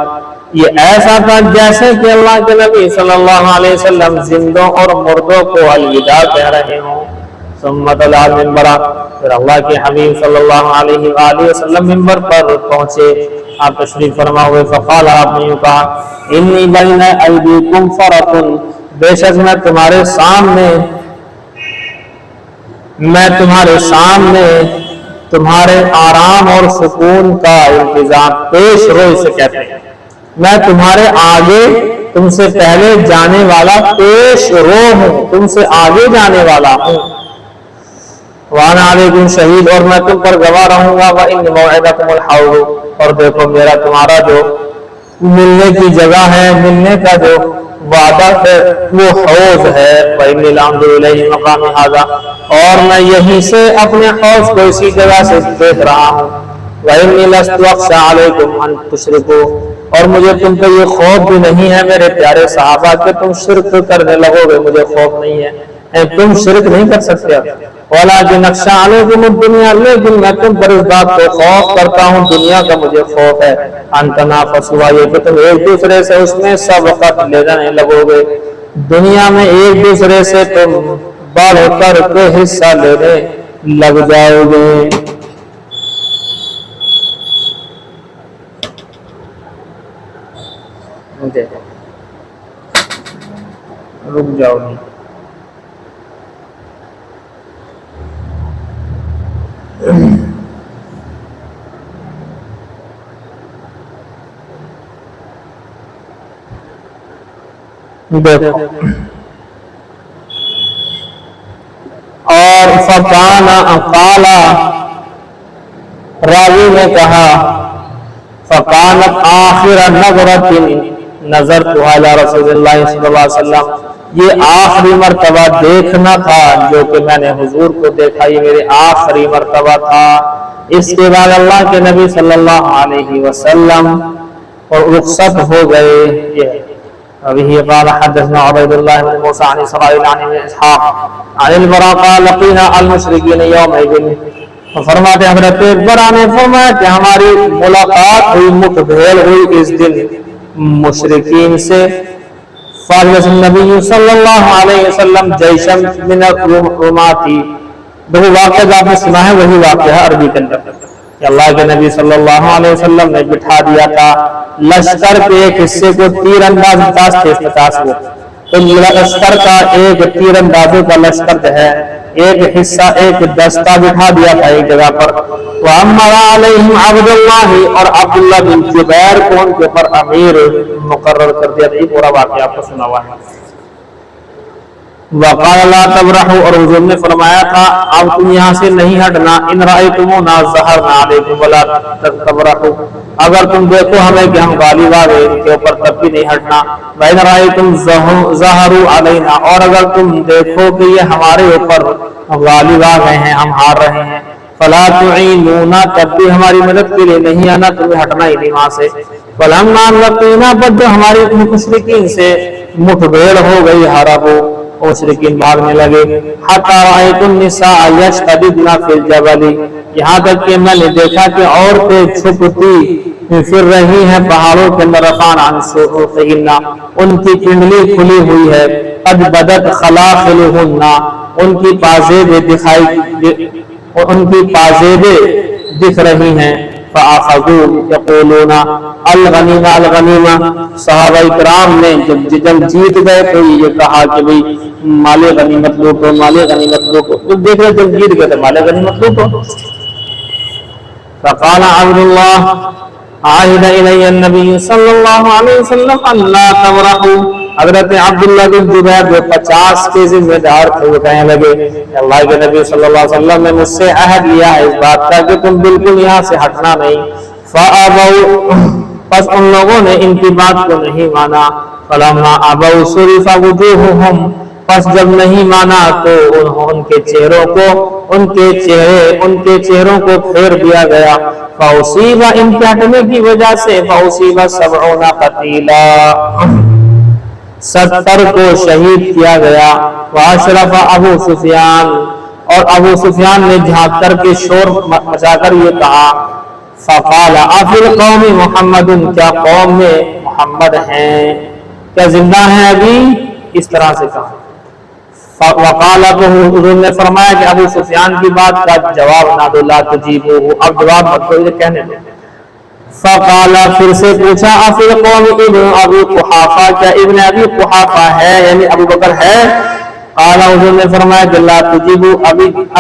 یہ ایسا تھا جیسے کہ اللہ کے نبی صلی اللہ علیہ وسلم زندوں اور مردوں کو الوداع کہہ رہے ہوں۔ ثم طلع المنبر، پھر اللہ کے حبیب صلی اللہ علیہ وآلہ وسلم منبر پر پہنچے، آپ تشریف فرما ہوئے، فقال، آپ نے یوں کہا، انی بین ایدیکم فرق، بے شک میں تمہارے سامنے تمہارے آرام اور سکون کا انتظام، پیش رو اسے کہتے ہیں، میں تمہارے آگے تم سے پہلے جانے والا پیش رو ہوں، تم سے آگے جانے والا ہوں۔ وانا علیکم شہید، اور میں تم پر گواہ رہوں گا، وان موعدکم الحوض، اور دیکھو میرا تمہارا جو ملنے کی جگہ ہے، ملنے کا جو وعدہ ہے وہ حوض ہے، وانی لانظر الیہ مقام ھذا، اور میں یہیں سے اپنے حوض کو اسی جگہ سے دیکھ رہا ہوں، وانی لست اخشی علیکم ان تشرکوا، اور مجھے تم پہ یہ خوف بھی نہیں ہے میرے پیارے صحابہ کہ تم شرک کرنے لگو گے، مجھے خوف نہیں ہے، تم شرک نہیں کر سکتے، وَلَٰكِنْ أَخْشَىٰ عَلَيْكُمُ الدُّنْيَا، لیکن میں تم پر اس بات کو خوف کرتا ہوں، دنیا کا مجھے خوف ہے، أَن تَنَافَسُوا، یہ کہ تم ایک دوسرے سے اس میں سبقت لے جانے لگو گے، دنیا میں ایک دوسرے سے تم بڑھ کر کے حصہ لینے لگ جاؤ گے۔ رک جاؤ گے دیکھو، اور فکان قال، راوی نے کہا فکانت آخر نظرۃ نظرت علی رسول اللہ صلی اللہ علیہ وسلم، یہ آخری مرتبہ دیکھنا تھا جو کہ میں نے حضور کو دیکھا، یہ میرے آخری مرتبہ تھا، اس کے بعد اللہ کے نبی صلی اللہ علیہ وسلم اور رخصت ہو گئے۔ یہ ابھی قال حدثنا عبید اللہ بن موسیٰ عن اسرائیل عن اسحاق عن البراء قال لقینا المشرکین یومئذ، فرماتے حضرت برا نے فرمایا کہ ہماری ملاقات ہوئی، مٹبھیڑ ہوئی اس دن مشرکین سے، فارس النبی صلی اللہ علیہ وسلم جیشم من الروماتی، وہ واقعہ جو آپ نے سنا ہے وہی واقعہ ہے عربی کے اندر کہ اللہ کے نبی صلی اللہ علیہ وسلم نے بٹھا دیا تھا لشکر کے ایک حصے کو، تیر انداز 50 وہ، تو لشکر کا ایک تیر اندازوں کا لشکر جو ہے ایک حصہ ایک دستہ بٹھا دیا تھا ایک جگہ پر، وَأَمَّرَ عَلَيْهِمْ عَبْدُ اللَّهِ، اور عبداللہ بن جبیر کو ان کے اوپر امیر مقرر کر دیا تھا۔ یہ پورا واقعہ آپ کو سنا ہوا ہے۔ وَقَالَ لَا تَبْرَحُوا، اور حضور نے فرمایا تھا اب تم یہاں سے نہیں ہٹنا، إِنْ رَأَيْتُمُونَا ظَهَرْنَا عَلَيْكُمْ وَلَا تَبْرَحُوا، اگر تم دیکھو ہمیں کہ ہم غالب آ گئے ان کے اوپر تب بھی نہیں ہٹنا، وَإِنْ رَأَيْتُمْ ظَهَرُوا عَلَيْنَا، اور اگر تم دیکھو کہ یہ ہمارے اوپر غالب آ گئے ہیں، ہم ہار رہے ہیں، فَلَا تُعِينُونَا، تب بھی ہماری مدد کے لیے نہیں آنا، تمہیں ہٹنا ہی نہیں وہاں سے، فَلَمَّا لَقِينَا، بد ہماری مشرکین سے مٹبھیڑ ہو گئی، ہربوا، مشرکین بھاگنے لگے، حتی رأیت النساء یشتددن فی الجبل، یہاں تک کہ میں نے دیکھا کہ عورتیں چھپتی پھر رہی ہیں پہاڑوں کے اندر، رفعن عن شؤوخہن، ان کی پنڈلی کھلی ہوئی ہے، قد بدت خلاخلہن، ان کی پازیبیں دکھ رہی ہیں، فَأَخَذُوا يَقُولُونَ الْغَنِيمَ الْغَنِيمَ، صحابہ کرام نے جب جیت گئے تو یہ کہا کہ بھئی مال غنیمت لوٹو، مال غنیمت لوٹو، جب دیکھ رہے جب جیت گئے تو مال غنیمت لوٹو۔ فقال عبد اللہ عاہد الی النبی صلی اللہ علیہ وسلم اللہ تبرحوا، حضرت عبداللہ بن جبیر جو 50 کے ذمہ دار تھے وہ کہنے لگے اللہ کے نبی صلی اللہ علیہ وسلم نے مجھ سے عہد لیا ہے اس بات کا کہ تم بالکل یہاں سے ہٹنا نہیں، فابوا، پس ان لوگوں نے ان کی بات کو نہیں مانا، فلما ابوا صرف وجوہہم، پس جب نہیں مانا تو ان کے چہروں کو پھیر دیا گیا، فاصیب، ان کے ہٹنے کی وجہ سے فاصیب 70 قتیلا، 70 کو شہید کیا گیا، واشرف ابو سفیان، اور ابو سفیان نے جھانک کر کے شور مچا کر یہ کہا، فقال افی القوم محمد، کیا قوم میں محمد ہیں، کیا زندہ ہیں ابھی، اس طرح سے کہا۔ وقال، تو حضور نے فرمایا کہ ابو سفیان کی بات کا جواب نہ دو، لا تجیبوہ، اب جواب مت دو، یہ کہنے دو۔ فقال، پھر سے پوچھا، افی القوم ابن ابی قحافہ، کیا ابن ابی قحافہ ہے یعنی ابو بکر ہے؟ قال، حضور نے فرمایا کہ لا تجیبو،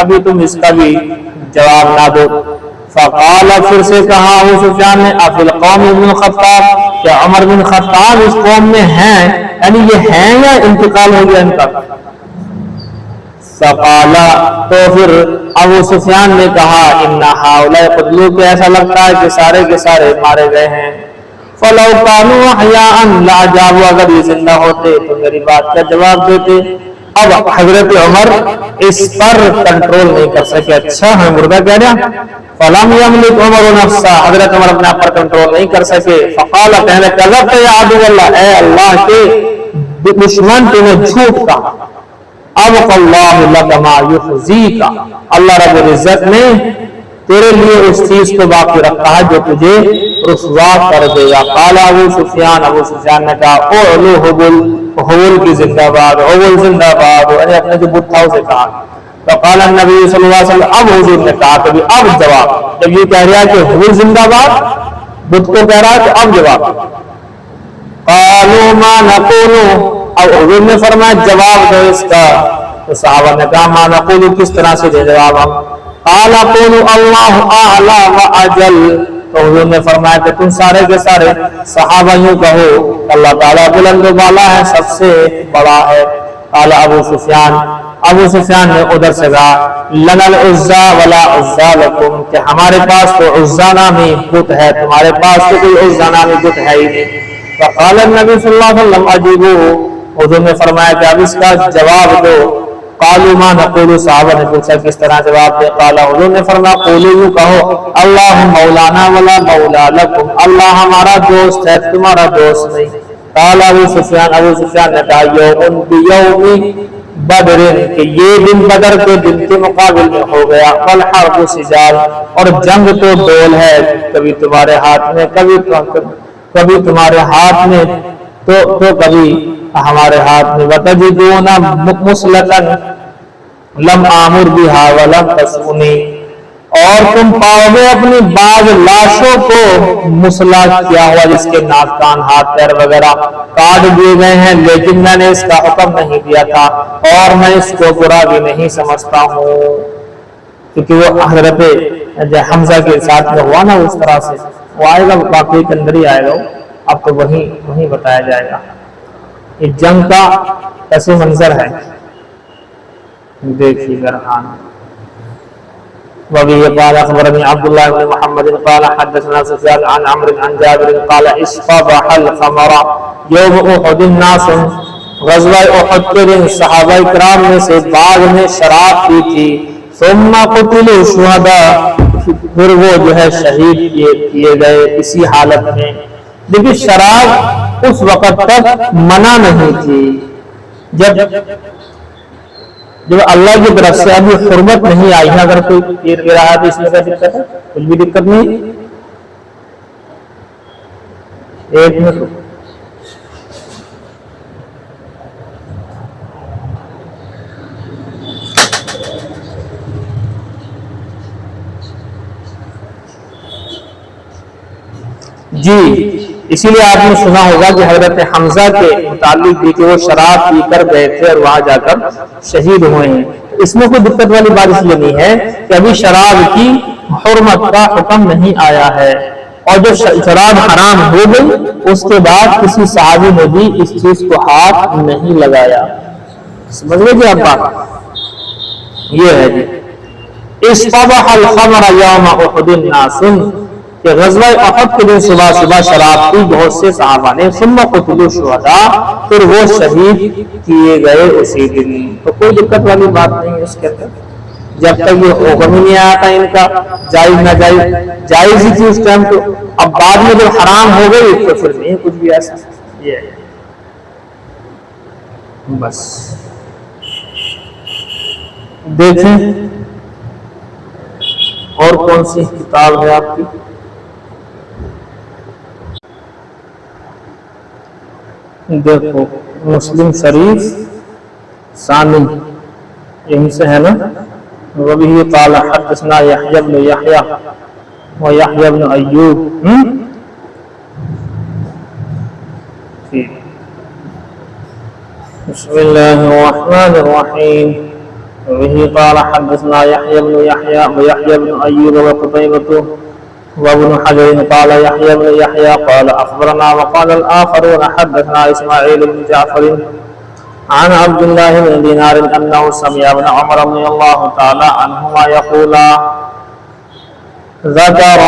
ابھی تم اس کا بھی جواب نہ دو۔ فقال، پھر سے کہا ابو سفیان نے، افی القوم ابن الخطاب، کیا عمر بن خطاب اس قوم میں ہیں، یعنی یہ ہیں یا انتقال ہو گیا ان کا؟ فقال تو پھر ابو سفیان نے کہا ان ہؤلاء قتلوا کہ ایسا لگتا ہے کہ سارے کے سارے مارے گئے ہیں فلو كانوا احياء لاجابوا اگر یہ زندہ ہوتے تو میری بات کا جواب دیتے اب حضرت عمر اس پر کنٹرول نہیں کر سکے اچھا ہم مردہ کہہ رہا فلم يملك عمر نفسه حضرت عمر اپنے آپ پر کنٹرول نہیں کر سکے فقال کہنے کذبت یا عدو اللہ اے اللہ کے دشمن تم نے جھوٹ کہا اب اللہ لک ما یخزیک اللہ رب العزت نے تیرے لیے اس چیز کو باقی رکھا ہے جو تجھے رسوا کر دے گا قال ابو سفیان نے کہا اولو حبل کی زندہ باد حبل زندہ باد یعنی اپنے جو بت تھا اسے کہا تو قال النبی صلی اللہ علیہ وسلم اب حضور نے کہا کہ اب جواب جب یہ کہہ رہا ہے کہ حبل زندہ باد بت کو کہہ رہا ہے تو اب جواب قالوا ما نقول اب حضور نے فرمایا جواب دو اس کا تو صحابہ نے کہا ما نقول کس طرح سے دے جواب ہم قال قولوا اللہ اعلی واجل تو حضور نے فرمایا کہ تم سارے کے سارے صحابہ یوں کہو اللہ تعالیٰ بلند و بالا ہے سب سے بڑا ہے قال ابو سفیان نے ادھر سے کہا لنا العزا ولا عزا لکم کہ ہمارے پاس تو عزا نامی بت ہے تمہارے پاس تو کوئی عزا نامی بت ہے ہی نہیں فقال النبی صلی اللہ علیہ وسلم اجیبوا حضور نے فرمایا کہ اب اس کا جواب دو قالوا ما نقول صحابہ نے پوچھا کس طرح جواب دے قال حضور نے فرمایا قولوا یوں کہو اللہ مولانا ولا مولا لکم اللہ ہمارا دوست ہے تمہارا دوست نہیں قال ابو سفیان نے کہا یوم بیوم بدر کہ یہ دن بدر کے دن کے مقابل میں ہو گیا والحرب سجال اور جنگ تو ڈول ہے کبھی تمہارے ہاتھ میں کبھی تمہارے ہاتھ میں تو کبھی ہمارے ہاتھ میں وتجدون مسلطا لم آمر بہا ولم تسونی اور تم پاؤ گے اپنی بعض لاشوں کو مسلح کیا ہوا جس کے ناک کان ہاتھ پیر وغیرہ کاٹ دیے گئے ہیں لیکن میں نے اس کا حکم نہیں دیا تھا اور میں اس کو برا بھی نہیں سمجھتا ہوں کیونکہ وہ حضرت حمزہ کے ساتھ میں ہوا نا اس طرح سے وہ آئے گا واقعی کے اندر ہی آئے گا اب تو وہیں بتایا جائے گا یہ جنگ کا پس منظر ہے دیکھیے گرہان وبه قال اخبرني عبد الله بن محمد قال حدثنا سفيان عن عمرو عن جابر قال اصطبح الخمر يوم احد الناس غزوہ احد کے دن صحابہ کرام میں سے بعض نے شراب پی تھی ثم قتلوا الشهداء پھر وہ جو ہے شہید کیے گئے اسی حالت میں لیکن شراب اس وقت تک منع نہیں تھی جب اللہ کی طرف سے ابھی حرمت نہیں آئی ہے اگر کوئی پیر گر رہا ہے تو اس میں کیا دقت ہے کچھ بھی دقت نہیں ایک منٹ جی اسی لیے آپ نے سنا ہوگا کہ حضرت حمزہ کے متعلق بھی کہ وہ شراب پی کر گئے تھے اور وہاں جا کر شہید ہوئے ہیں اس میں کوئی دقت والی بات اس لیے نہیں ہے کہ ابھی شراب کی حرمت کا حکم نہیں آیا ہے اور جب شراب حرام ہو گئی اس کے بعد کسی صحابی نے بھی اس چیز کو ہاتھ نہیں لگایا سمجھ لیجیے آپ بات یہ ہے جی اصطبح الخمر یوم احد الناس کہ غزوہ احد کے دن صبح شراب پی بہت سے صحابہ نے ثم قتلوا الشهداء پھر وہ شہید کیے گئے اسی دن تو کوئی دقت والی بات نہیں ہے اس کے اندر جب تک یہ حکم ہی نہیں آیا تھا ان کا جائز نہ جائز ہی تھی اس ٹائم تو اب بعد میں جب حرام ہو گئی تو پھر نہیں کچھ بھی ایسا یہ ہے بس دیکھیں اور کون سی کتاب ہے آپ کی دیکھو مسلم شریف ثانی یہیں سے ہے نا وبه قال حدثنا يحيى بن يحيى ويحيى بن ايوب بسم الله الرحمن الرحيم وبه قال حدثنا يحيى بن يحيى ويحيى بن ايوب وقتيبة وابن حجر قال يحيى بن يحيى قال اخبرنا وقال الاخرون حدثنا اسماعيل بن جعفر عن عبد الله بن دينار أنه سمع ابن عمر رضي الله تعالى عنهما يقول ذكر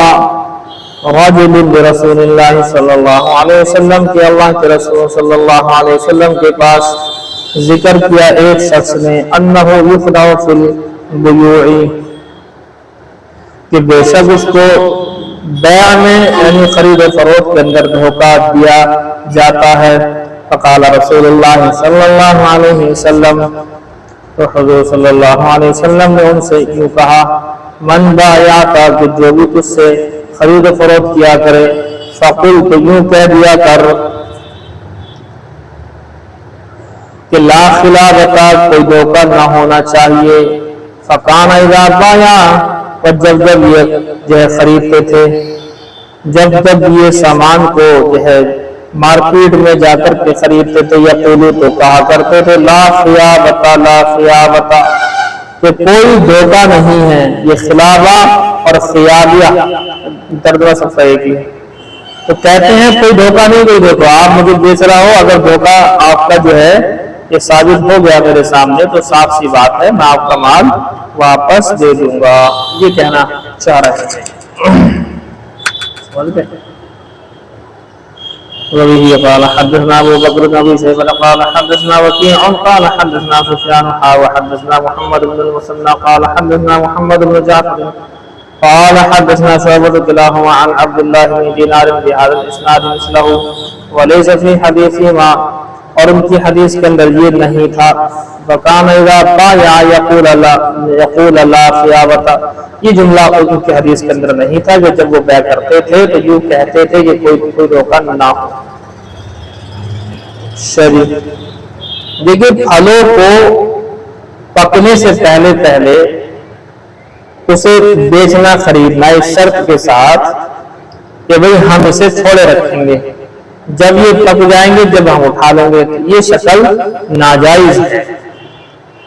رجل برسول اللہ صلی اللہ علیہ وسلم کہ اللہ کے رسول صلی اللہ علیہ وسلم کے پاس ذکر کیا ایک شخص نے انہ یخدع فی البیوع کہ بے شک اس کو بیع میں یعنی خرید و فروخت کے اندر دھوکہ دیا جاتا ہے. فقال رسول اللہ صلی اللہ علیہ وسلم تو حضور صلی اللہ علیہ وسلم نے ان سے یوں کہا من بايعك کہ جو بھی تجھ سے خرید و فروخت کیا کرے فقل تو یوں کہہ دیا کر کہ لا خلافت کوئی دھوکہ نہ ہونا چاہیے. فکان اذا بایا اور جب یہ جو ہے خریدتے تھے جب یہ سامان کو جو ہے مارکیٹ میں جا کر کے خریدتے تھے یا پہلے تو کہا کرتے تھے لا خیابتا کہ کوئی دھوکہ نہیں ہے. یہ خلابہ اور خیابیہ ترجمہ سب صحیح کی ہے. تو کہتے ہیں کوئی دھوکہ نہیں, کوئی دیکھو آپ مجھے بیچ رہا ہو اگر دھوکہ آپ کا جو ہے یہ ثابت ہو گیا میرے سامنے تو صاف سی بات ہے میں آپ کا مال واپس دے دوں گا. یہ کہنا چاہ رہے ہیں. وبه قال حدثنا ابو بكر بن ابي شيبه قال حدثنا وكيع قال حدثنا سفيان وحدثنا محمد بن المثنى قال حدثنا محمد بن جعفر قال حدثنا شعبة كلاهما عن عبد الله بن دينار بهذا الاسناد مثله وليس في حديثهما اور ان کی حدیث کے اندر یہ نہیں تھا. فكان اذا بايع يقول لا خيابة یہ جملہ ان کی حدیث کے اندر نہیں تھا کہ جب وہ بیع کرتے تھے تو یوں کہتے تھے کہ کوئی دھوکہ نہ ہو. شریف دیکھیے پھلوں کو پکنے سے پہلے اسے بیچنا خریدنا اس شرط کے ساتھ کہ بھئی ہم اسے تھوڑے رکھیں گے, جب یہ پک جائیں گے جب ہم اٹھا لیں گے. یہ شکل ناجائز ہے.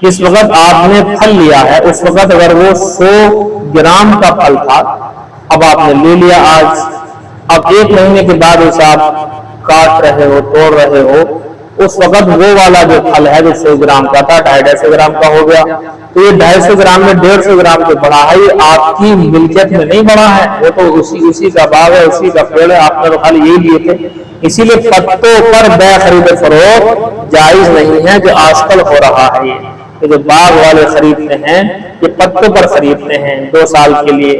اس وقت آپ نے پھل لیا ہے, اس وقت اگر وہ 100 گرام کا پھل تھا اب آپ نے لے لیا آج, اب 1 مہینے کے بعد اسے آپ کاٹ رہے ہو توڑ رہے ہو, اس وقت وہ والا جو پھل ہے جو 100 گرام کا تھا 250 گرام کا ہو گیا. تو یہ 250 گرام میں 150 گرام جو بڑھا ہے یہ آپ کی ملکیت میں نہیں بڑھا ہے, وہ تو اسی کا باغ ہے, اسی کا پیڑ ہے, آپ نے تو خالی یہی لیے تھے. اسی لیے پتوں پر بیع خرید و فروخت جائز نہیں ہے جو آج کل ہو رہا ہے. یہ جو باغ والے خریدتے ہیں یہ پتوں پر خریدتے ہیں 2 سال کے لیے,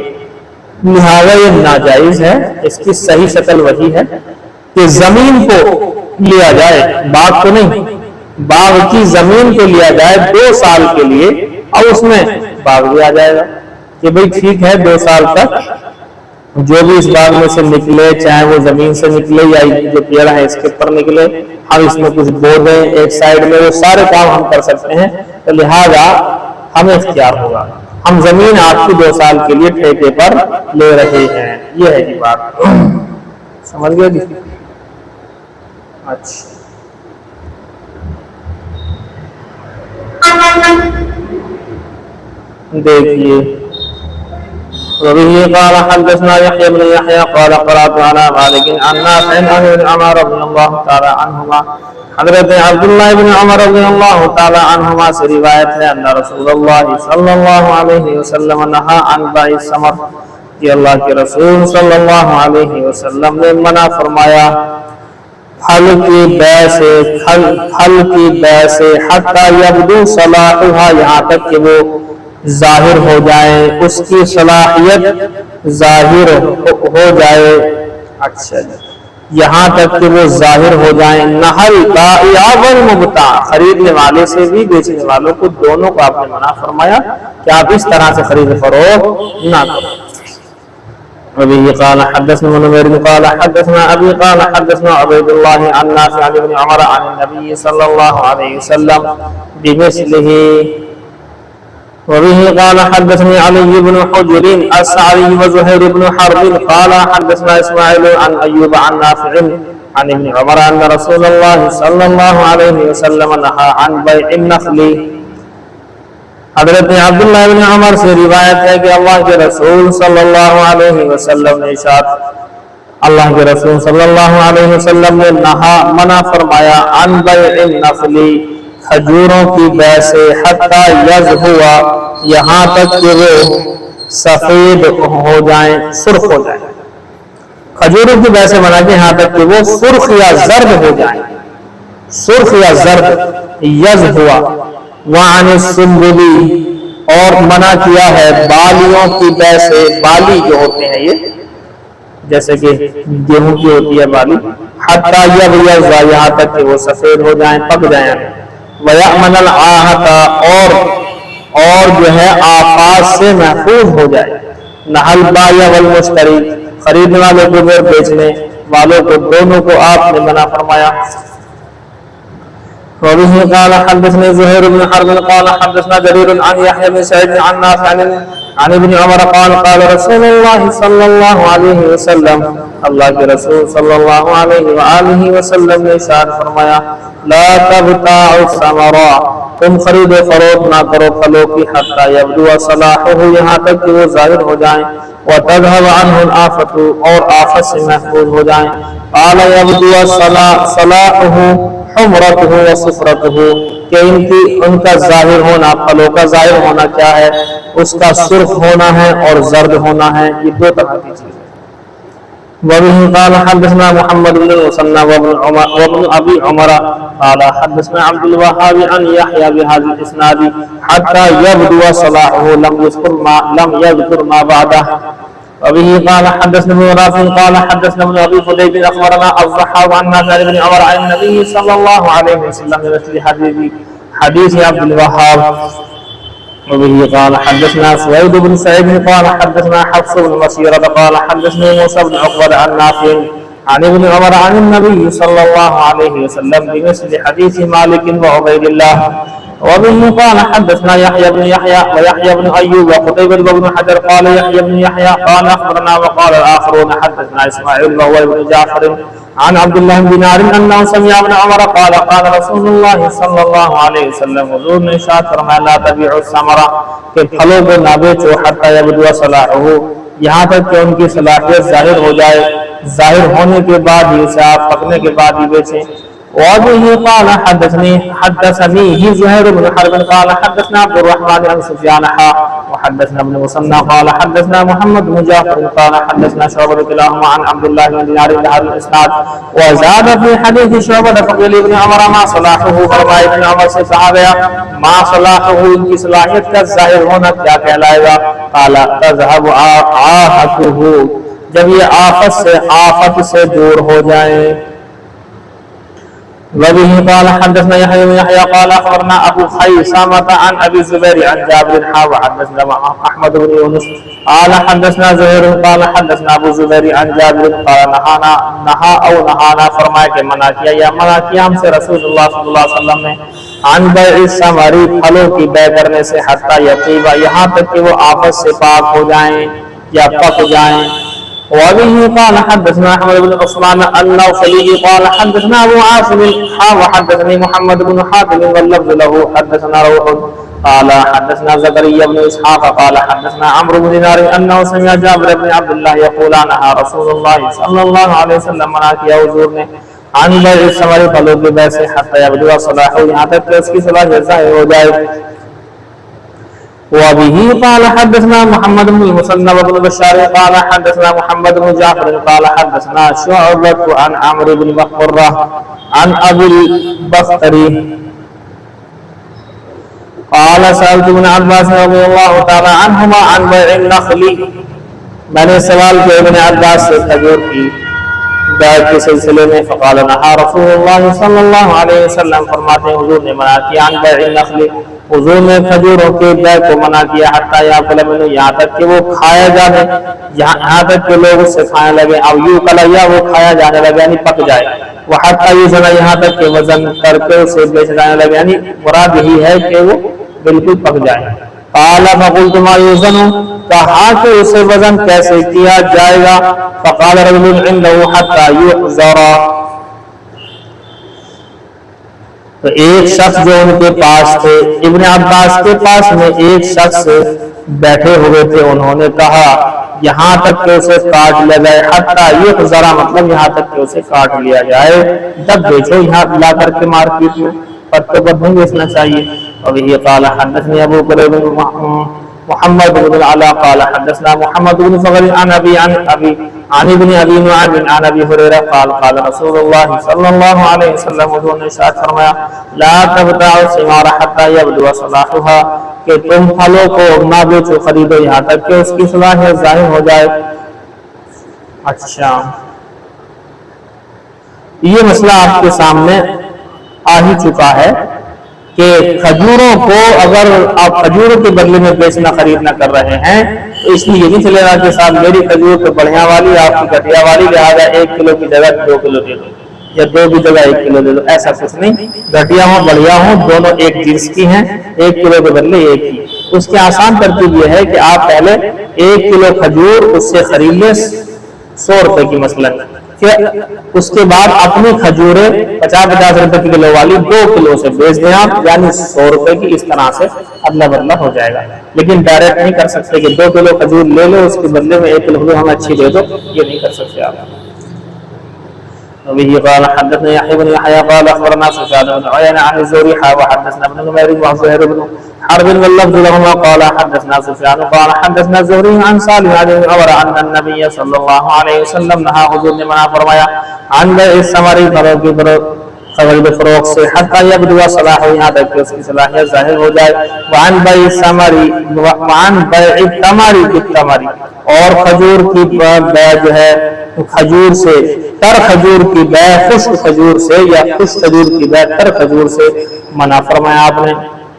لہذا یہ ناجائز ہے. اس کی صحیح شکل وہی ہے کہ زمین کو لیا جائے, باغ کو نہیں, باغ کی زمین کو لیا جائے 2 سال کے لیے اور اس میں باغ بھی آ جائے گا کہ بھئی ٹھیک ہے 2 سال تک جو بھی اس باغ میں سے نکلے چاہے وہ زمین سے نکلے یا جو پیڑ ہے اس کے اوپر نکلے ہم اس میں کچھ بو دیں ایک سائیڈ میں, وہ سارے کام ہم کر سکتے ہیں. تو لہذا ہمیں اختیار ہوگا, ہم زمین آپ کی 2 سال کے لیے ٹھیکے پر لے رہے ہیں. یہ ہے یہ بات, سمجھ گئے جی؟ اچھا دیکھیے وبه قال حدثنا يحيى بن يحيى قال قرأت على مالك عن نافع عن ابن عمر رضي الله تعالى عنهما حضرت عبداللہ بن عمر رضی اللہ تعالی عنہما سے روایت ہے ان رسول اللہ صلی اللہ علیہ وسلم نہا عن بیع الثمر کہ اللہ کے رسول صلی اللہ علیہ وسلم نے منع فرمایا پھل کی بیع سے حتی یبدو صلاحها یہاں تک کہ وہ ظاہر ہو جائے, اس کی صلاحیت ظاہر ہو جائے. اچھا یہاں تک کہ وہ ظاہر ہو جائیں. نہل بائع والمبتاع خریدنے والے سے بھی بیچنے والوں کو دونوں کو آپ نے منع فرمایا کہ آپ اس طرح سے خرید فروخت نہ کرو. وبه قال حدثنا منمر قال حدثنا ابي قال حدثنا عبيد الله عن نافع عن ابن عمر عن النبي صلى الله عليه وسلم بمثله. وبه قال حدثني علي بن حجر السعدي وزهير بن حرب قال حدثنا اسماعيل عن ايوب عن نافع عن ابن عمر ان رسول الله صلى الله عليه وسلم نهى عن بيع النخل. حضرت عبداللہ بن عمر سے روایت ہے کہ اللہ کے رسول صلی اللہ علیہ وسلم نے ارشاد اللہ کے رسول صلی اللہ علیہ وسلم نے نہا منع فرمایا عن بیع النخل کھجوروں کی بے سے حتی یضھوا یہاں تک کہ وہ سفید ہو جائیں، سرخ ہو جائیں. کھجوروں کی بے سے منع کہ یہاں تک کہ وہ سرخ یا زرد ہو جائیں، سرخ یا زرد. یضھوا. وعن السنبلی اور منع کیا ہے بالیوں کی بے سے. بالی جو ہوتے ہیں یہ جیسے کہ گیہوں کی ہوتی ہے بالی. حتی یبیض یہاں تک کہ وہ سفید ہو جائیں، پک جائیں. ویأمن العاہۃ اور جو ہے آفات سے محفوظ ہو جائے. نہى البائع والمشتری خریدنے والوں کو اور بیچنے والوں کو دونوں کو آپ نے منع فرمایا. وبه قال حدثنا زهير بن حرب قال حدثنا جرير عن يحيى بن سعيد عن نافع عن ابن عمر قال قال رسول الله صلى الله عليه وسلم اللہ کے رسول صلی اللہ علیہ وآلہ وسلم نے ارشاد فرمایا لا تبتاعوا الثمر تم خرید و فروخت نہ کرو پھلوں کی حتی یبدو صلاحہ یہاں تک کہ وہ ظاہر ہو جائیں وتذهب عنه الآفۃ اور آفت سے محفوظ ہو جائیں. قال یبدو صلاحہ حمرتہ وصفرتہ کہ ان کا ظاہر ہونا، پھلوں کا ظاہر ہونا کیا ہے؟ اس کا سرخ ہونا ہے اور زرد ہونا ہے. یہ دو طرح کی چیز ہے. وبه قال حدثنا محمد بن المثنى وابن ابي عمر قال حدثنا عبد الوهاب عن يحيى بهذا الاسناد حتى يبدو صلاحه لم يذكر ما بعده. وبه قال حدثنا ابن رافع قال حدثنا ابن ابي فديك اخبرنا الضحاك عن نافع بن عمر عن النبي صلى الله عليه وسلم بمثل حديث عبد الوهاب. وبه قال حدثنا سويد بن سعيد قال حدثنا حفص بن مسيرة قال حدثنا موسى بن عقبة عن نافع عن ابن عمر عن النبي صلى الله عليه وسلم بمثل حديث مالك وعبيد الله. وبه قال حدثنا يحيى بن يحيى ويحيى بن أيوب وقتيبة بن حجر قال يحيى بن يحيى قال أخبرنا وقال الآخرون حدثنا إسماعيل وهو ابن جعفر عن عبد الله بن دينار أنه سمع ابن عمر قال قال رسول الله صلى الله عليه وسلم حضور نے ارشاد فرمایا لا تبيعوا الثمر کہ پھلوں کو نہ بیچو حتى يبدو صلاحه یہاں تک کہ ان کی صلاحیت ظاہر ہو جائے، ظاہر ہونے کے بعد ہی اسے آپ پکنے کے بعد ہی بیچیں. وابه قال حدثني زهير بن حرب قال حدثنا عبد الرحمن بن سفيان وحدثنا ابن المثنى قال حدثنا محمد بن جعفر قال حدثنا شعبة كلاهما عن عبد الله بن دينار بهذا الاسناد وزاد في حديث شعبة فقيل ابن عمر ما صلاحه فرمائے ابن عمر سے کہا گیا ما صلاحه ان کی صلاحیت کا ظاہر ہونا کیا کہلائے گا؟ قال تذهب آفته جب یہ آفت سے دور ہو جائیں. وبه قال حدثنا يحيى بن يحيى قال اخبرنا ابو خيثمة عن ابي الزبير عن جابر وحدثنا احمد بن يونس قال حدثنا زهير قال حدثنا ابو الزبير عن جابر قال نهانا فرمایا کہ منع کیا یا منع کیا ہم سے رسول اللہ صلی اللہ علیہ وسلم نے عن بیع الثمر پھلوں کی بیع کرنے سے حتی یطیب یہاں تک کہ وہ آفت سے پاک ہو جائیں یا پک جائیں. وبه قال حدثنا احمد بن عثمان النوفلي قال حدثنا ابو عاصم وحدثني محمد بن حاتم واللفظ له حدثنا روح قال حدثنا زكريا بن اسحاق قال حدثنا عمرو بن دينار انه سمع جابر بن عبد الله يقول عنها رسول الله صلى الله عليه وسلم منع کیا حضور نے عن بیع الثمر پھلوں کی بیع سے حتی یبدو صلاحہ یہاں تک کہ اس کی صلاحیت ظاہر ہو جائے. وبه قال حدثنا محمد بن المثنى وابن بشار قال حدثنا محمد بن جعفر قال حدثنا شعبة عن عمرو بن مقرة عن ابي البختري قال سألت ابن عباس رضي الله تعالى عنهما عن بيع النخل میں نے سوال کیا ابن عباس سے کھجور کی بیع کے سلسلے میں فقال نہا رسول اللہ صلی اللہ علیہ وسلم فرماتے ہیں حضور نے منع کیا عن بیع النخل حضور نے کھجوروں کے بیع کو منع کیا حتی یاکل منہ یہاں تک کہ وہ کھایا جانے یہاں تک کہ لوگ اس سے کھانے لگے او یوکل یا وہ کھایا جانے لگے یعنی پک جائے وحتی یوزن یہاں تک کہ وزن کر کے اسے بیچ جانے لگے یعنی مراد یہی ہے کہ وہ بالکل پک جائے. قال فقلت ما یوزن کہا کہ اسے وزن کیسے کیا جائے گا؟ فقال رجل عنده حتی یحذر تو ایک شخص جو ان کے پاس تھے ابن عباس کے پاس میں ایک شخص بیٹھے ہوئے تھے انہوں نے کہا یہاں تک کہ اسے کاٹ لیا جائے حتی یحذر مطلب یہاں تک کہ اسے کاٹ لیا جائے جب بیچو یہاں لا کر کے مارکیٹ میں پتوں پر نہیں بیچنا چاہیے. وبه قال حدثني ابو قريب محمد بن العلاء قال حدثنا محمد بن فضل عن ابي عن ابن ابي نعيم عن ابي هريره قال قال رسول الله صلى الله عليه وسلم حضور نے ارشاد فرمایا لا تبتاعوا الثمار حتى يبدو صلاحها کہ تم پھلوں کو نہ بیچو خریدو یہاں تک کہ اس کی صلاحیت ظاہر ہو جائے. اچھا یہ مسئلہ آپ کے سامنے آ ہی چکا ہے کہ کھجوروں کو اگر آپ کھجوروں کے بدلے میں بیچنا خریدنا کر رہے ہیں تو اس لیے یہ نہیں چلے گا کہ صاحب میری کھجور تو بڑھیا والی آپ کی گھٹیا والی لہٰذا 1 کلو کی جگہ 2 کلو دے دو یا 2 کی جگہ 1 کلو دے دو. ایسا کچھ نہیں. گھٹیا ہوں بڑھیا ہوں دونوں ایک جنس کی ہیں 1 کلو کے بدلے 1 کی. اس کی آسان ترتیب یہ ہے کہ آپ پہلے 1 کلو کھجور اس سے خرید لیں 100 روپے کی مثلاً. اس کے بعد اپنی کھجوریں 50-50 روپے کی کلو والی 2 کلو سے بیچ دیں آپ یعنی 100 روپے کی. اس طرح سے ادلا بدلا ہو جائے گا. لیکن ڈائریکٹ نہیں کر سکتے کہ 2 کلو کھجور لے لو اس کے بدلے میں 1 کلو کھجور ہمیں اچھی دے دو. یہ نہیں کر سکتے آپ. وبه قال حدثنا يحيى بن يحيى قال اخبرنا سفيان بن عيينة عن الزهري وحدثنا ابن نمير وزهير بن حرب واللفظ لهما قال حدثنا سفيان قال حدثنا الزهري عن سالم عن عمر ان النبي صلى الله عليه وسلم نهى حضور نے منع فرمایا عن بيع الثمر خرید فروخت سے حتی یبدو صلاح یہاں تک کہ اس کی صلاحیت ظاہر ہو جائے. وعن بیع الثمر وعن بیع التمر بالتمر اور کھجور کی بیع جو ہے کھجور سے تر کھجور کی بیع خشک کھجور سے یا خشک کھجور کی بیع تر کھجور سے منع فرمایا آپ نے.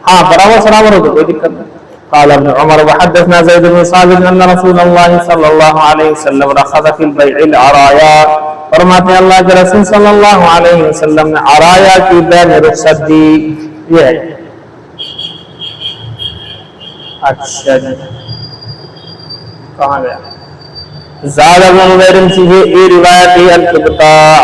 ہاں برابر ہو تو کوئی دقت نہیں. قال ابن عمر وحدثنا زيد بن ثابت ان رسول الله صلى الله عليه وسلم رخص في البيع العرايا. فرماتے ہیں اللہ کے رسول صلی اللہ علیہ وسلم نے عرایا کی بیع میں رخصت دی. یہ ہے. اچھا جی کہاں گیا؟ زاد ابن عمر سے یہ روایت ہے القبطاء.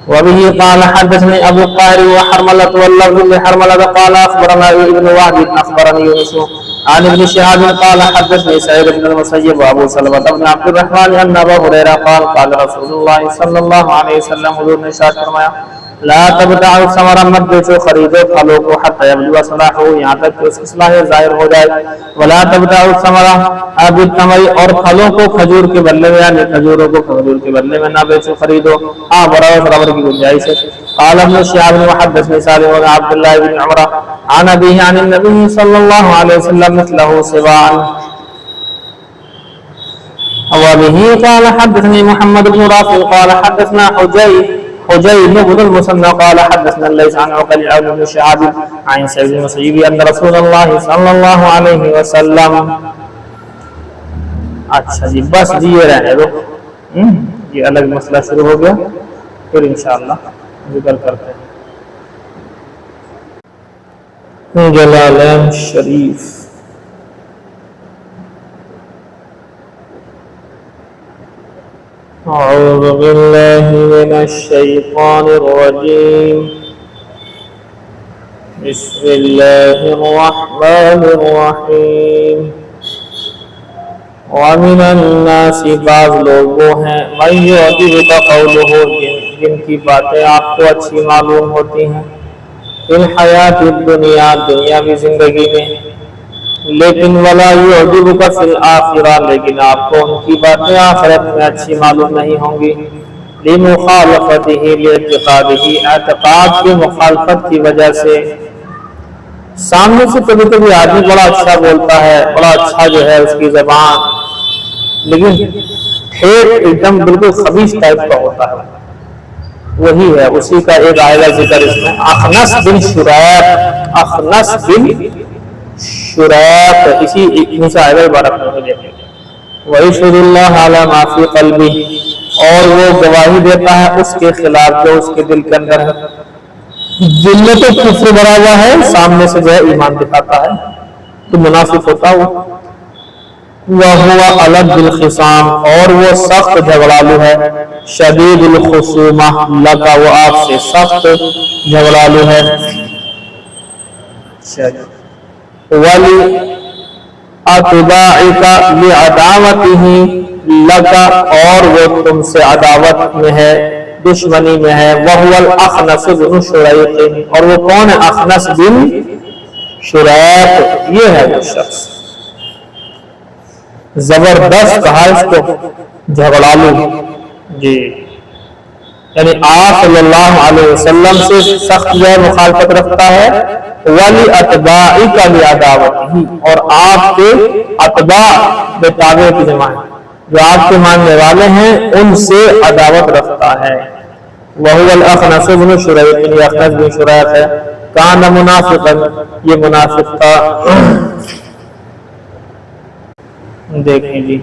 وبه قال حدثني ابو الطاهر وحرملة واللفظ لحرملة قال اخبرنا ابن وهب اخبرني يونس عن ابن شهاب قال حدثني سعيد بن المسيب وابو سلمة بن عبد الرحمن ان ابا هريرة قال قال رسول الله صلى الله عليه وسلم حضور نے ارشاد فرمایا لا تبتاعوا الثمر مت بیچو خریدو پھلوں کو حتی یبدو صلاحہ یہاں تک کہ اس کی صلاحیت ظاہر ہو جائے. ولا تبتاعوا الثمر بالتمر اور پھلوں کو کھجور کے بدلے میں یعنی کھجوروں کو کھجور کے بدلے میں نہ بیچو خریدو. ہاں برابر کی گنجائش ہے. قال ابن شهاب وحدثني سالم بن عبد الله بن عمر عن ابيه عن النبي صلى الله عليه وسلم مثله سواء. وبه قال حدثني محمد بن رافع قال حدثنا حجي بن المثنى قال حدثنا الليث عن عقيل بن شهاب عن سعيد بن المسيب ان رسول الله صلى الله عليه وسلم. اچھا جی بس جی یہ رہنے دو. یہ الگ مسئلہ شروع ہو گیا پھر انشاءاللہ ذکر کرتے ہیں. جلالین شریف اعوذ باللہ من الشیطان الرجیم بسم اللہ الرحمن الرحیم. ومن الناس بعض لوگ وہ ہیں من یعجبک قولہ جن کی باتیں آپ کو اچھی معلوم ہوتی ہیں فی الحیات الدنیا دنیاوی زندگی میں لیکن ولا یعجبک فی الآخرہ لیکن آپ کو ان کی باتیں آخرت میں اچھی معلوم نہیں ہوں گی. لمخالفتہ لاعتقادہ اعتقاد کی مخالفت کی وجہ سے. سامنے سے کبھی کبھی آدمی بڑا اچھا بولتا ہے بڑا اچھا جو ہے اس کی زبان لیکن ٹھیک ایک دم بالکل خبیث ٹائپ کا ہوتا ہے. وہی ہے اسی کا ایک آئے گا ذکر اس میں. اخنس بن شریق اسی سے آئے گا عبارت میں دیکھیں. وَيَشْهَدُ اللَّهَ عَلَى مَا فِي قَلْبِهِ اور وہ گواہی دیتا ہے اس کے خلاف جو اس کے دل کے اندر ہے. دل میں تو کفر بھرا ہوا ہے سامنے سے جو ہے ایمان دکھاتا ہے تو منافق ہوتا ہوا. وَهُوَ أَلَدُّ الْخِصَامِ اور وہ سخت جھگڑالو ہے. شدید الخصومہ لگا وہ آپ سے سخت جھگڑالو ہے. وَلِأَتْبَاعِكَ لِعَدَاوَتِهِ لَكَ اور وہ تم سے عداوت میں ہے دشمنی میں ہے. وَهُوَ الْأَخْنَسُ بْنُ شُرَيْقٍ, اور وہ کون ہے؟ اخنس بن شریق, یہ ہے وہ شخص. زبردست کہا اس کو جھگڑالو جی, یعنی آپ صلی اللہ علیہ وسلم سے سخت جو ہے مخالفت رکھتا ہے. وَلِأَتْبَاعِكَ لِعَدَاوَتِهِ, اور آپ کے اتباع بے تابع کی جمع ہے, جو آپ کے ماننے والے ہیں ان سے عداوت رکھتا ہے. وَهُوَ الْأَخْنَسُ بْنُ شُرَيْقٍ, یہ اخنس بن شریق ہے. کان منافقا, یہ منافق تھا. دیکھیں جی,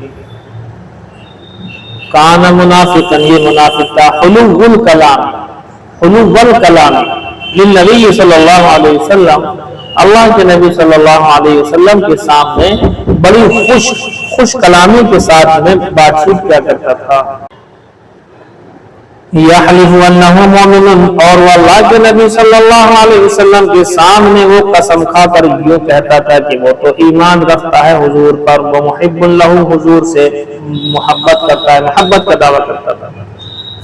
کان منافقا, یہ منافق تھا. حلو الکلام للنبی صلی اللہ علیہ وسلم, اللہ کے نبی صلی اللہ علیہ وسلم کے سامنے بڑی خوش کلامی کے ساتھ میں بات چیت کیا کرتا تھا. یحلف انہ مومن, اور وہ اللہ کے نبی صلی اللہ علیہ وسلم کے سامنے وہ قسم کھا کر یوں کہتا تھا کہ وہ تو ایمان رکھتا ہے حضور پر, وہ محب لہ, حضور سے محبت کرتا ہے, محبت کا دعویٰ کرتا تھا.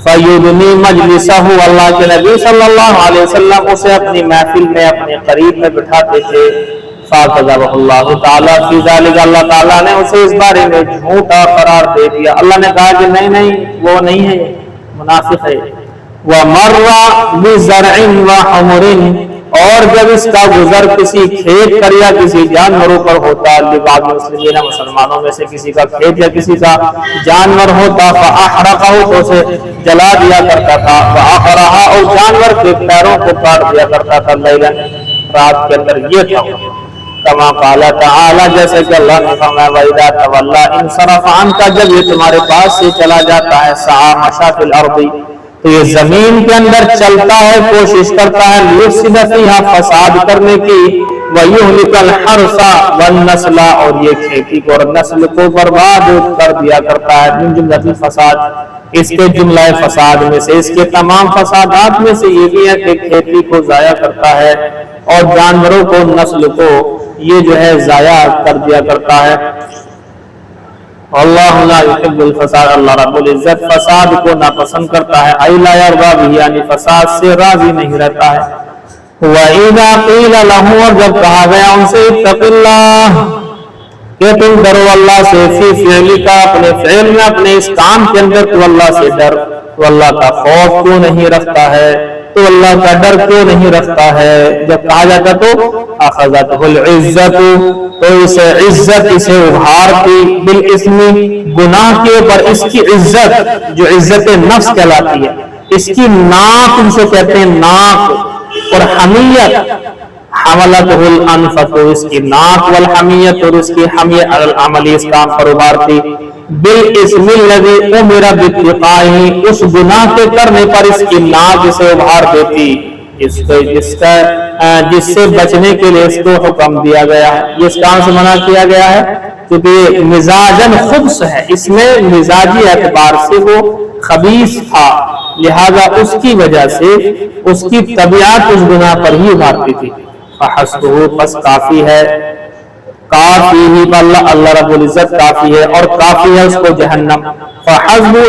فیدنی مجلسہ, اللہ کے نبی صلی اللہ علیہ وسلم اسے اپنی محفل میں اپنے قریب میں بٹھاتے تھے. فَكَذَبَهُ اللَّهُ تَعَالَى فِي ذَلِكَ, اللہ تعالیٰ نے اسے اس بارے میں جھوٹا قرار دے دیا. اللہ نے کہا کہ نہیں وہ نہیں ہے, منافق ہے. وَمَرَّ بِزَرْعٍ وَحُمُرٍ, اور جب اس کا گزر کسی کھیت پر یا کسی جانوروں پر ہوتا, لبعض مسلمین, مسلمانوں میں سے کسی کا کھیت یا کسی کا جانور ہوتا, فَأَحْرَقَهُ, تو اسے جلا دیا کرتا تھا. فَأَخْرَهَا, اور جانور کے پیروں کو کاٹ دیا کرتا تھا. لَيْلًا, رات کے اندر. یہ تھا کما قال تعالی, جیسے کہ اللہ نے فرمایا وَإِذَا تَوَلَّى انصرف عَنْكَ, جب یہ تمہارے پاس سے چلا جاتا ہے. سعى مشى فی الارض, تو یہ زمین کے اندر چلتا ہے, کوشش کرتا ہے لِيُفْسِدَ فِيهَا, فساد کرنے کی. وَيُهْلِكَ الْحَرْثَ وَالنَّسْلَ, اور یہ کھیتی کو اور نسل کو برباد کر دیا کرتا ہے. من جملۃ الفساد, اس کے جملہ فساد میں سے, اس کے تمام فسادات میں سے یہ بھی ہے کہ کھیتی کو ضائع کرتا ہے اور جانوروں کو, نسل کو یہ جو ہے ضائع کر دیا کرتا ہے. اللہ لا یحب الفساد, اللہ رب العزت فساد کو ناپسند کرتا ہے. ای لا یرضی بہ, یعنی فساد سے راضی نہیں رہتا ہے. وَإِذَا قِيلَ لَهُ, اور جب کہا گیا ان سے اتق اللہ, کہ تم ڈرو اللہ سے, فی فعلک, اپنے فعل میں, اپنے اس کام کے اندر تو اللہ سے ڈر. تو اللہ کا خوف کیوں نہیں رکھتا ہے, تو اللہ کا ڈر کیوں نہیں رکھتا ہے. جب کہا جاتا تو اخذتہ العزت, تو اسے عزت اسے ابھارتی, بالاسم, گناہ کے اوپر. اس کی عزت جو عزت نفس کہلاتی ہے, اس کی ناک ان سے کہتے ہیں ناک, اور حمیت حملتہ الانفت, اس کی ناک, والحمیت, اور اس کی حمیت العملی, اس کام پر ابھارتی. بالاسم الذی امر باتقائہ, اس گناہ کے کرنے پر اس کی ناک اسے ابھار دیتی, جس سے بچنے کے لیے اس کو حکم دیا گیا ہے. یہ اس کام سے منع کیا گیا ہے کیونکہ مزاجن خبث ہے, اس میں مزاجی اعتبار سے وہ خبیث تھا, لہذا اس کی وجہ سے اس کی طبیعت اس گناہ پر ہی ابھارتی تھی. فحسبہ, پس کافی ہے, کافی ہی اللہ رب العزت کافی ہے, اور کافی ہے اس کو جہنم. فحسبہ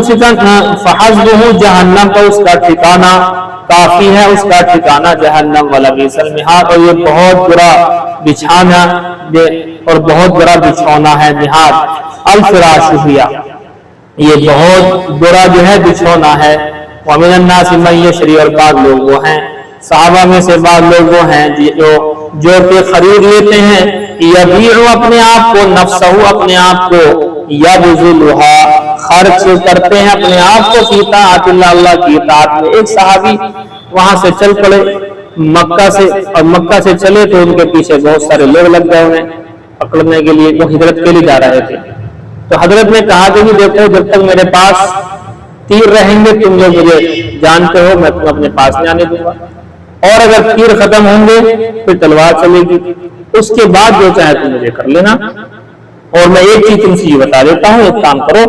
جہنم, تو اس کا ٹھکانہ کافی ہے, اس کا ٹھکانہ جہنم. ولبئس المہاد, اور یہ بہت برا بچھانا اور بہت برا بچھونا ہے. مہاد الفراش ہیا, یہ بہت برا جو ہے بچھونا ہے. ومن الناس من یشری, اور بعض لوگ وہ ہیں صحابہ میں سے, بعض لوگ وہ ہیں جو کہ خرید لیتے ہیں, یبیع اپنے آپ کو, نفسہ اپنے آپ کو, یبذلھا خرچ کرتے ہیں اپنے آپ کو, فی طاعت اللہ, اللہ کی اطاعت میں. ایک صحابی وہاں سے چل پڑے مکہ سے, اور مکہ سے چلے تو ان کے پیچھے بہت سارے لوگ لگ گئے انہیں پکڑنے کے لیے, وہ ہجرت کے لیے جا رہے تھے. تو حضرت نے کہا کہ دیکھو جب تک میرے پاس تیر رہیں گے, تم لوگ مجھے جانتے ہو, میں تمہیں اپنے پاس نہیں آنے دوں گا, اور اگر تیر ختم ہوں گے پھر تلوار چلے گی, اس کے بعد جو چاہے تم مجھے کر لینا. اور میں ایک چیز تم سے یہ بتا دیتا ہوں, ایک کام کرو,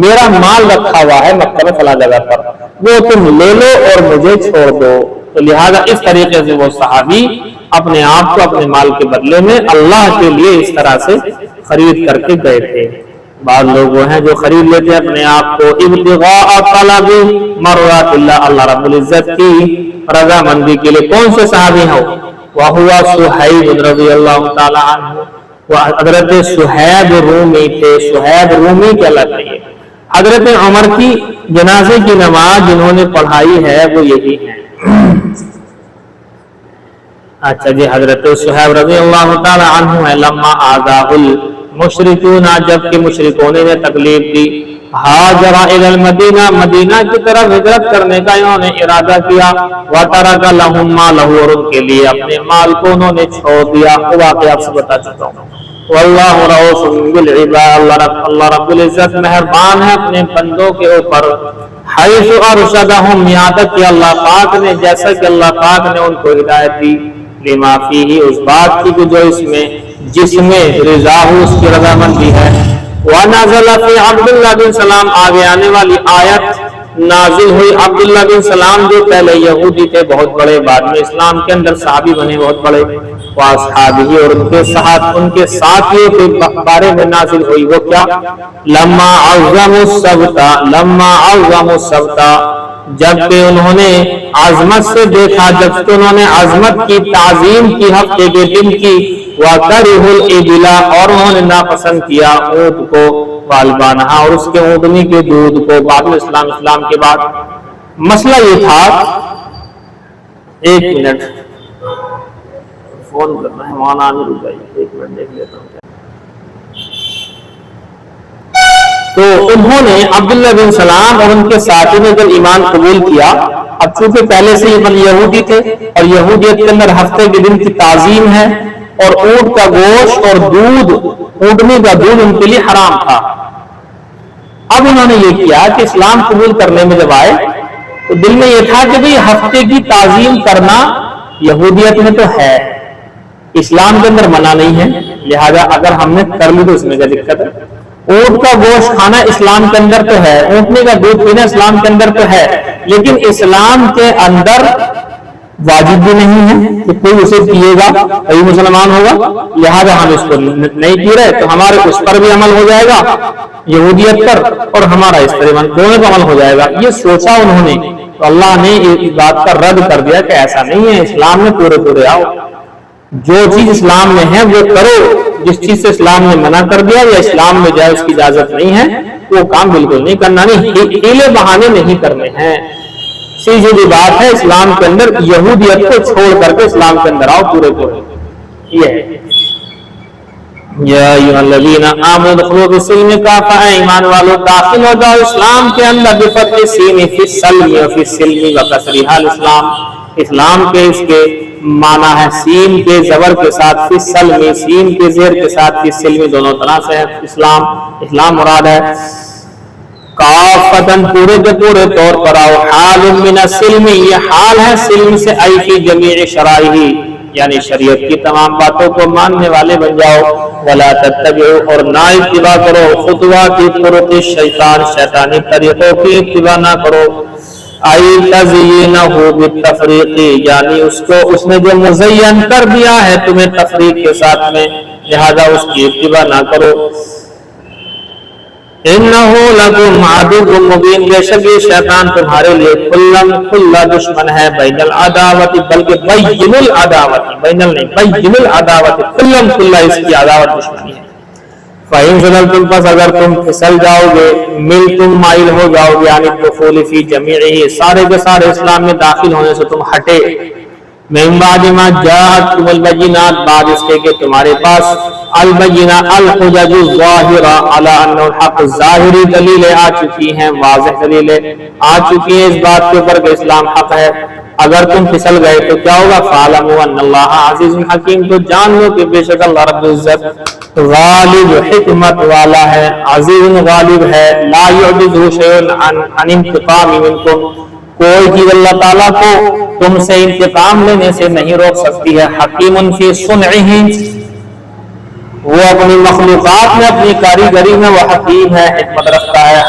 میرا مال رکھا ہوا ہے مکہ میں فلاں جگہ پر, وہ تم لے لو اور مجھے چھوڑ دو. تو لہذا اس طریقے سے وہ صحابی اپنے آپ کو اپنے مال کے بدلے میں اللہ کے لیے اس طرح سے خرید کر کے گئے تھے. بعض لوگ وہ ہیں جو خرید لیتے ہیں اپنے آپ کو ابتغاء طلب مرضات اللہ، اللہ رب العزت کی رضامندی کے لیے۔ کون سے صحابی ہیں وہ ہوا صہیب رضی اللہ تعالی عنہ، وہ حضرت صہیب رومی تھے۔ صہیب رومی کہلاتے ہیں۔ حضرت عمر کی جنازے کی نماز جنہوں نے پڑھائی ہے وہ یہی ہیں۔ اچھا جی، حضرت صہیب رضی اللہ تعالی عنہ ہے۔ لما آذاہ المشرکون، جب کہ مشرکوں نے تکلیف دی، ہاجر الی المدینہ، مدینہ کی طرف ہجرت کرنے کا انہوں نے ارادہ کیا، وترک لهم مالہ، اور ان کے لیے اپنے مال کو انہوں نے چھوڑ دیا۔ وہ واقعہ آپ سے بتا چکا ہوں۔ واللہ رؤوف بالعباد، اللہ رب العزت مہربان ہے اپنے بندوں کے اوپر۔ حیث ارشدہم، یہاں تک کہ اللہ پاک نے، جیسا کہ اللہ پاک نے ان کو ہدایت دی، لما فیہ، اس بات کی جو اس میں، جس میں رضا ہو، اس کی رضامندی ہے۔ وَنَزَلَ فِي عبداللہ بن سلام، آگے آنے والی آیت نازل ہوئی عبداللہ بن سلام جو پہلے یہودی تھے بہت بڑے، بعد میں اسلام کے اندر صحابی بنے بہت بڑے، وَأَصْحَابِهِ، اور ان کے ساتھیوں کے بارے میں نازل ہوئی۔ وہ کیا؟ لَمَّا عَظَّمُوا السَّبْتَ، لَمَّا عَظَّمُوا السَّبْتَ، جب کہ انہوں نے عظمت سے دیکھا، جب کہ انہوں نے عظمت کی تعظیم کی ہفتے کے دن کی، وَكَرِهُ الْإِبِلَ، اور انہوں نے ناپسند کیا اونٹ کو، وَأَلْبَانَهَا، اور اس کے اونٹنی کے دودھ کو، بعد میں اسلام کے بعد۔ مسئلہ یہ تھا، ایک منٹ فون کرنا ہے، مہمان آنے رک جائیے، ایک منٹ دیکھ لیتا ہوں۔ تو انہوں نے عبداللہ بن سلام اور ان کے ساتھی نے جب ایمان قبول کیا، اب چونکہ پہلے سے یہ یہودی تھے اور یہودیت کے اندر ہفتے کے دن کی تعظیم ہے، اور اونٹ کا گوشت اور دودھ، اونٹنی کا دودھ ان کے لیے حرام تھا۔ اب انہوں نے یہ کیا کہ اسلام قبول کرنے میں جب آئے تو دل میں یہ تھا کہ بھئی ہفتے کی تعظیم کرنا یہودیت میں تو ہے، اسلام کے اندر منع نہیں ہے، لہذا اگر ہم نے کر لی تو اس میں کیا دقت ہے؟ اونٹ کا گوشت کھانا اسلام کے اندر تو ہے، اونٹنی کا دودھ پینا اسلام کے اندر تو ہے، لیکن اسلام کے اندر واجب بھی نہیں ہے کہ کوئی اسے پیے گا کوئی مسلمان ہوگا، لہذا ہم اس کو نہیں پی رہے، تو ہمارے اس پر بھی عمل ہو جائے گا یہودیت پر، اور ہمارا اس پر دونوں کا عمل ہو جائے گا۔ یہ سوچا انہوں نے، تو اللہ نے اس بات کا رد کر دیا کہ ایسا نہیں ہے، اسلام میں پورے آؤ، جو چیز اسلام میں ہے وہ کرو، جس چیز سے اسلام نے منع کر دیا یا اسلام میں جائے اس کی اجازت نہیں ہے، وہ کام بالکل نہیں کرنا، نہیں ہیلے بہانے نہیں کرنے ہیں، سیدھی بات ہے۔ اسلام کے اندر یہودیت کو چھوڑ کر کے اسلام کے اندر آؤ پورے۔ یہ ہے یا ایھا الذین آمنوا ادخلوا فی السلم کافۃ، ایمان والو داخل ہو جاؤ اسلام کے اندر، بفتح السین فی السلم وفی السلم وکسرھا الاسلام، اسلام کے اس کے معنی ہے سین کے زبر کے ساتھ فی السلم، سین کے زیر کے ساتھ فی السلم، دونوں طرح سے ہے اسلام مراد ہے۔ کافتن، پورے کے پورے طور پر آؤ، حال من السلم، یہ حال ہے سلم سے، ای فی جمیع شرائعہ، یعنی شریعت کی تمام باتوں کو ماننے والے بن جاؤ، ولا تتبعوا، اور نہ اتباع کرو، خطوات طرق الشیطان، شیطانی طریقوں کی اتباع نہ کرو، ای تزیینہ بالتفریق، یعنی اس نے جو مزین کر دیا ہے تمہیں تفریق کے ساتھ میں، لہذا اس کی اتباع نہ کرو۔ انہو لکم عدو مبین، بے شک یہ شیطان تمہارے لیے کھلا دشمن ہے، بین العداوت، بلکہ بین العداوت، بین نہیں بین العداوت، کھلا اس کی عداوت دشمنی ہے۔ فَإِن زَلَلْتُمْ، پس اگر تم پھسل جاؤ گے، ملتم مائل ہو جاؤ گے، یعنی دخول فی جمیعہ، سارے کے سارے اسلام میں داخل ہونے سے تم ہٹے، من بعد ما جاءتکم البینات، بعد اس کے کہ تمہارے پاس البینہ الحجج الظاہرہ علی انہ الحق، ظاہری دلیلیں آ چکی ہیں، واضح دلیلیں آ چکی ہیں اس بات کے اوپر کہ اسلام حق ہے، اگر تم پھسل گئے تو کیا ہوگا؟ فَاعْلَمُوا أَنَّ اللَّهَ عَزِيزٌ حَكِيمٌ، تو جان لو کہ بے شک اللہ رب العزت غالب حکمت والا ہے، عزیز غالب ہے، لا يعجزه شيء عن انتقام منكم، کوئی چیز اللہ تعالیٰ کو تم سے انتقام لینے سے نہیں روک سکتی ہے، حکیم فی صنعہ، وہ اپنی مخلوقات میں اپنی کاریگری میں وہ حکیم ہے، حکمت رکھتا ہے۔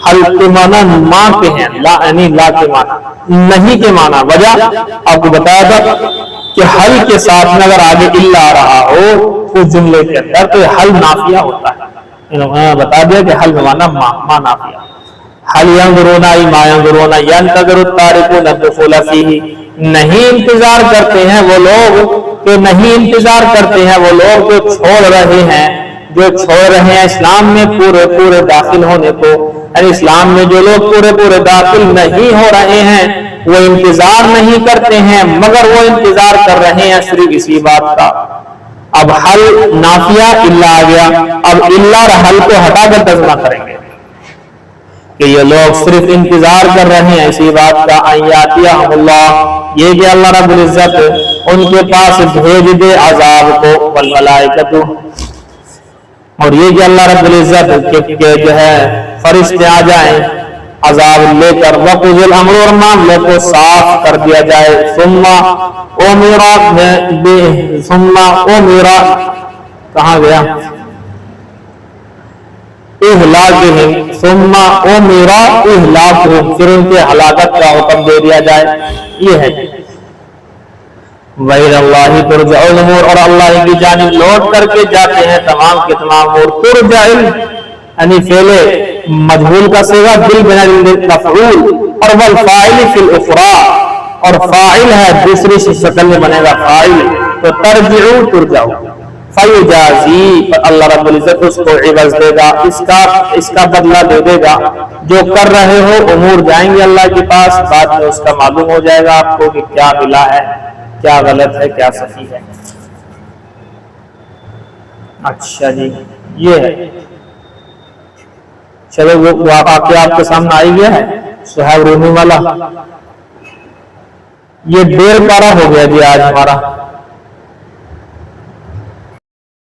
حل کے معنی ماں کے ہیں، لا یعنی لا کے معنی نہیں کے معنی، وجہ آپ کو بتایا تھا کہ حل کے ساتھ میں اگر آگے الا آ رہا ہو اس جملے کے اندر تو حل نافیہ ہوتا ہے، انہوں نے بتا دیا کہ حل بمانا ما نافیہ. حل ینظرون ای ما ینظرون ینتظر التارکون الدخول فیہ، نہیں انتظار کرتے ہیں وہ لوگ کہ نہیں انتظار کرتے ہیں وہ لوگ جو چھوڑ رہے ہیں اسلام میں پورے داخل ہونے کو. یعنی اسلام میں جو لوگ پورے داخل نہیں ہو رہے ہیں وہ انتظار نہیں کرتے ہیں، مگر وہ انتظار کر رہے ہیں صرف اسی بات کا. اب حل نافیہ الا آ گیا. اب الا اور حل کو ہٹا کر ترجمہ کریں گے کہ یہ لوگ صرف انتظار کر رہے ہیں اسی بات کا ان یاتیہم اللہ، یہ کہ اللہ رب العزت ان کے پاس بھیج دے عذاب کو، والملائکۃ، اور یہ کہ اللہ رب العزت کے جو ہے فرشتے آ جائیں عذاب لے کر، وقضی الامر، اور معاملے کو صاف کر دیا جائے. ثم کہاں گیا اہلاکہم، ثم امر اہلاکہم، پھر ان کے ہلاکت کا حکم دے دیا جائے. یہ ہے وَإِلَى اللَّهِ تُرْجَعُ الْأُمُورُ، اور اللہ کی جانب لوٹ کر کے جاتے ہیں تمام کے تمام امور. ترجع یعنی فعل مجہول کا صیغہ بالبناء للمفعول، اور والفاعل فی الاخری، اور فاعل ہے دوسری شکل میں بنے گا فاعل، تو ترجعو ترجعو. فیجازی، پر اللہ رب العزت اس کو عوض دے گا، اس کا بدلہ دے دے گا. جو کر رہے ہو امور جائیں گے اللہ کے پاس، بعد میں اس کا معلوم ہو جائے گا آپ کو کہ کیا ملا ہے، کیا غلط ہے، کیا صحیح ہے. اچھا جی یہ ہے. چلو وہ واقعہ آپ کے سامنے آئی گیا ہے صہیب رومی والا. یہ 1.5 پارہ ہو گیا جی آج ہمارا.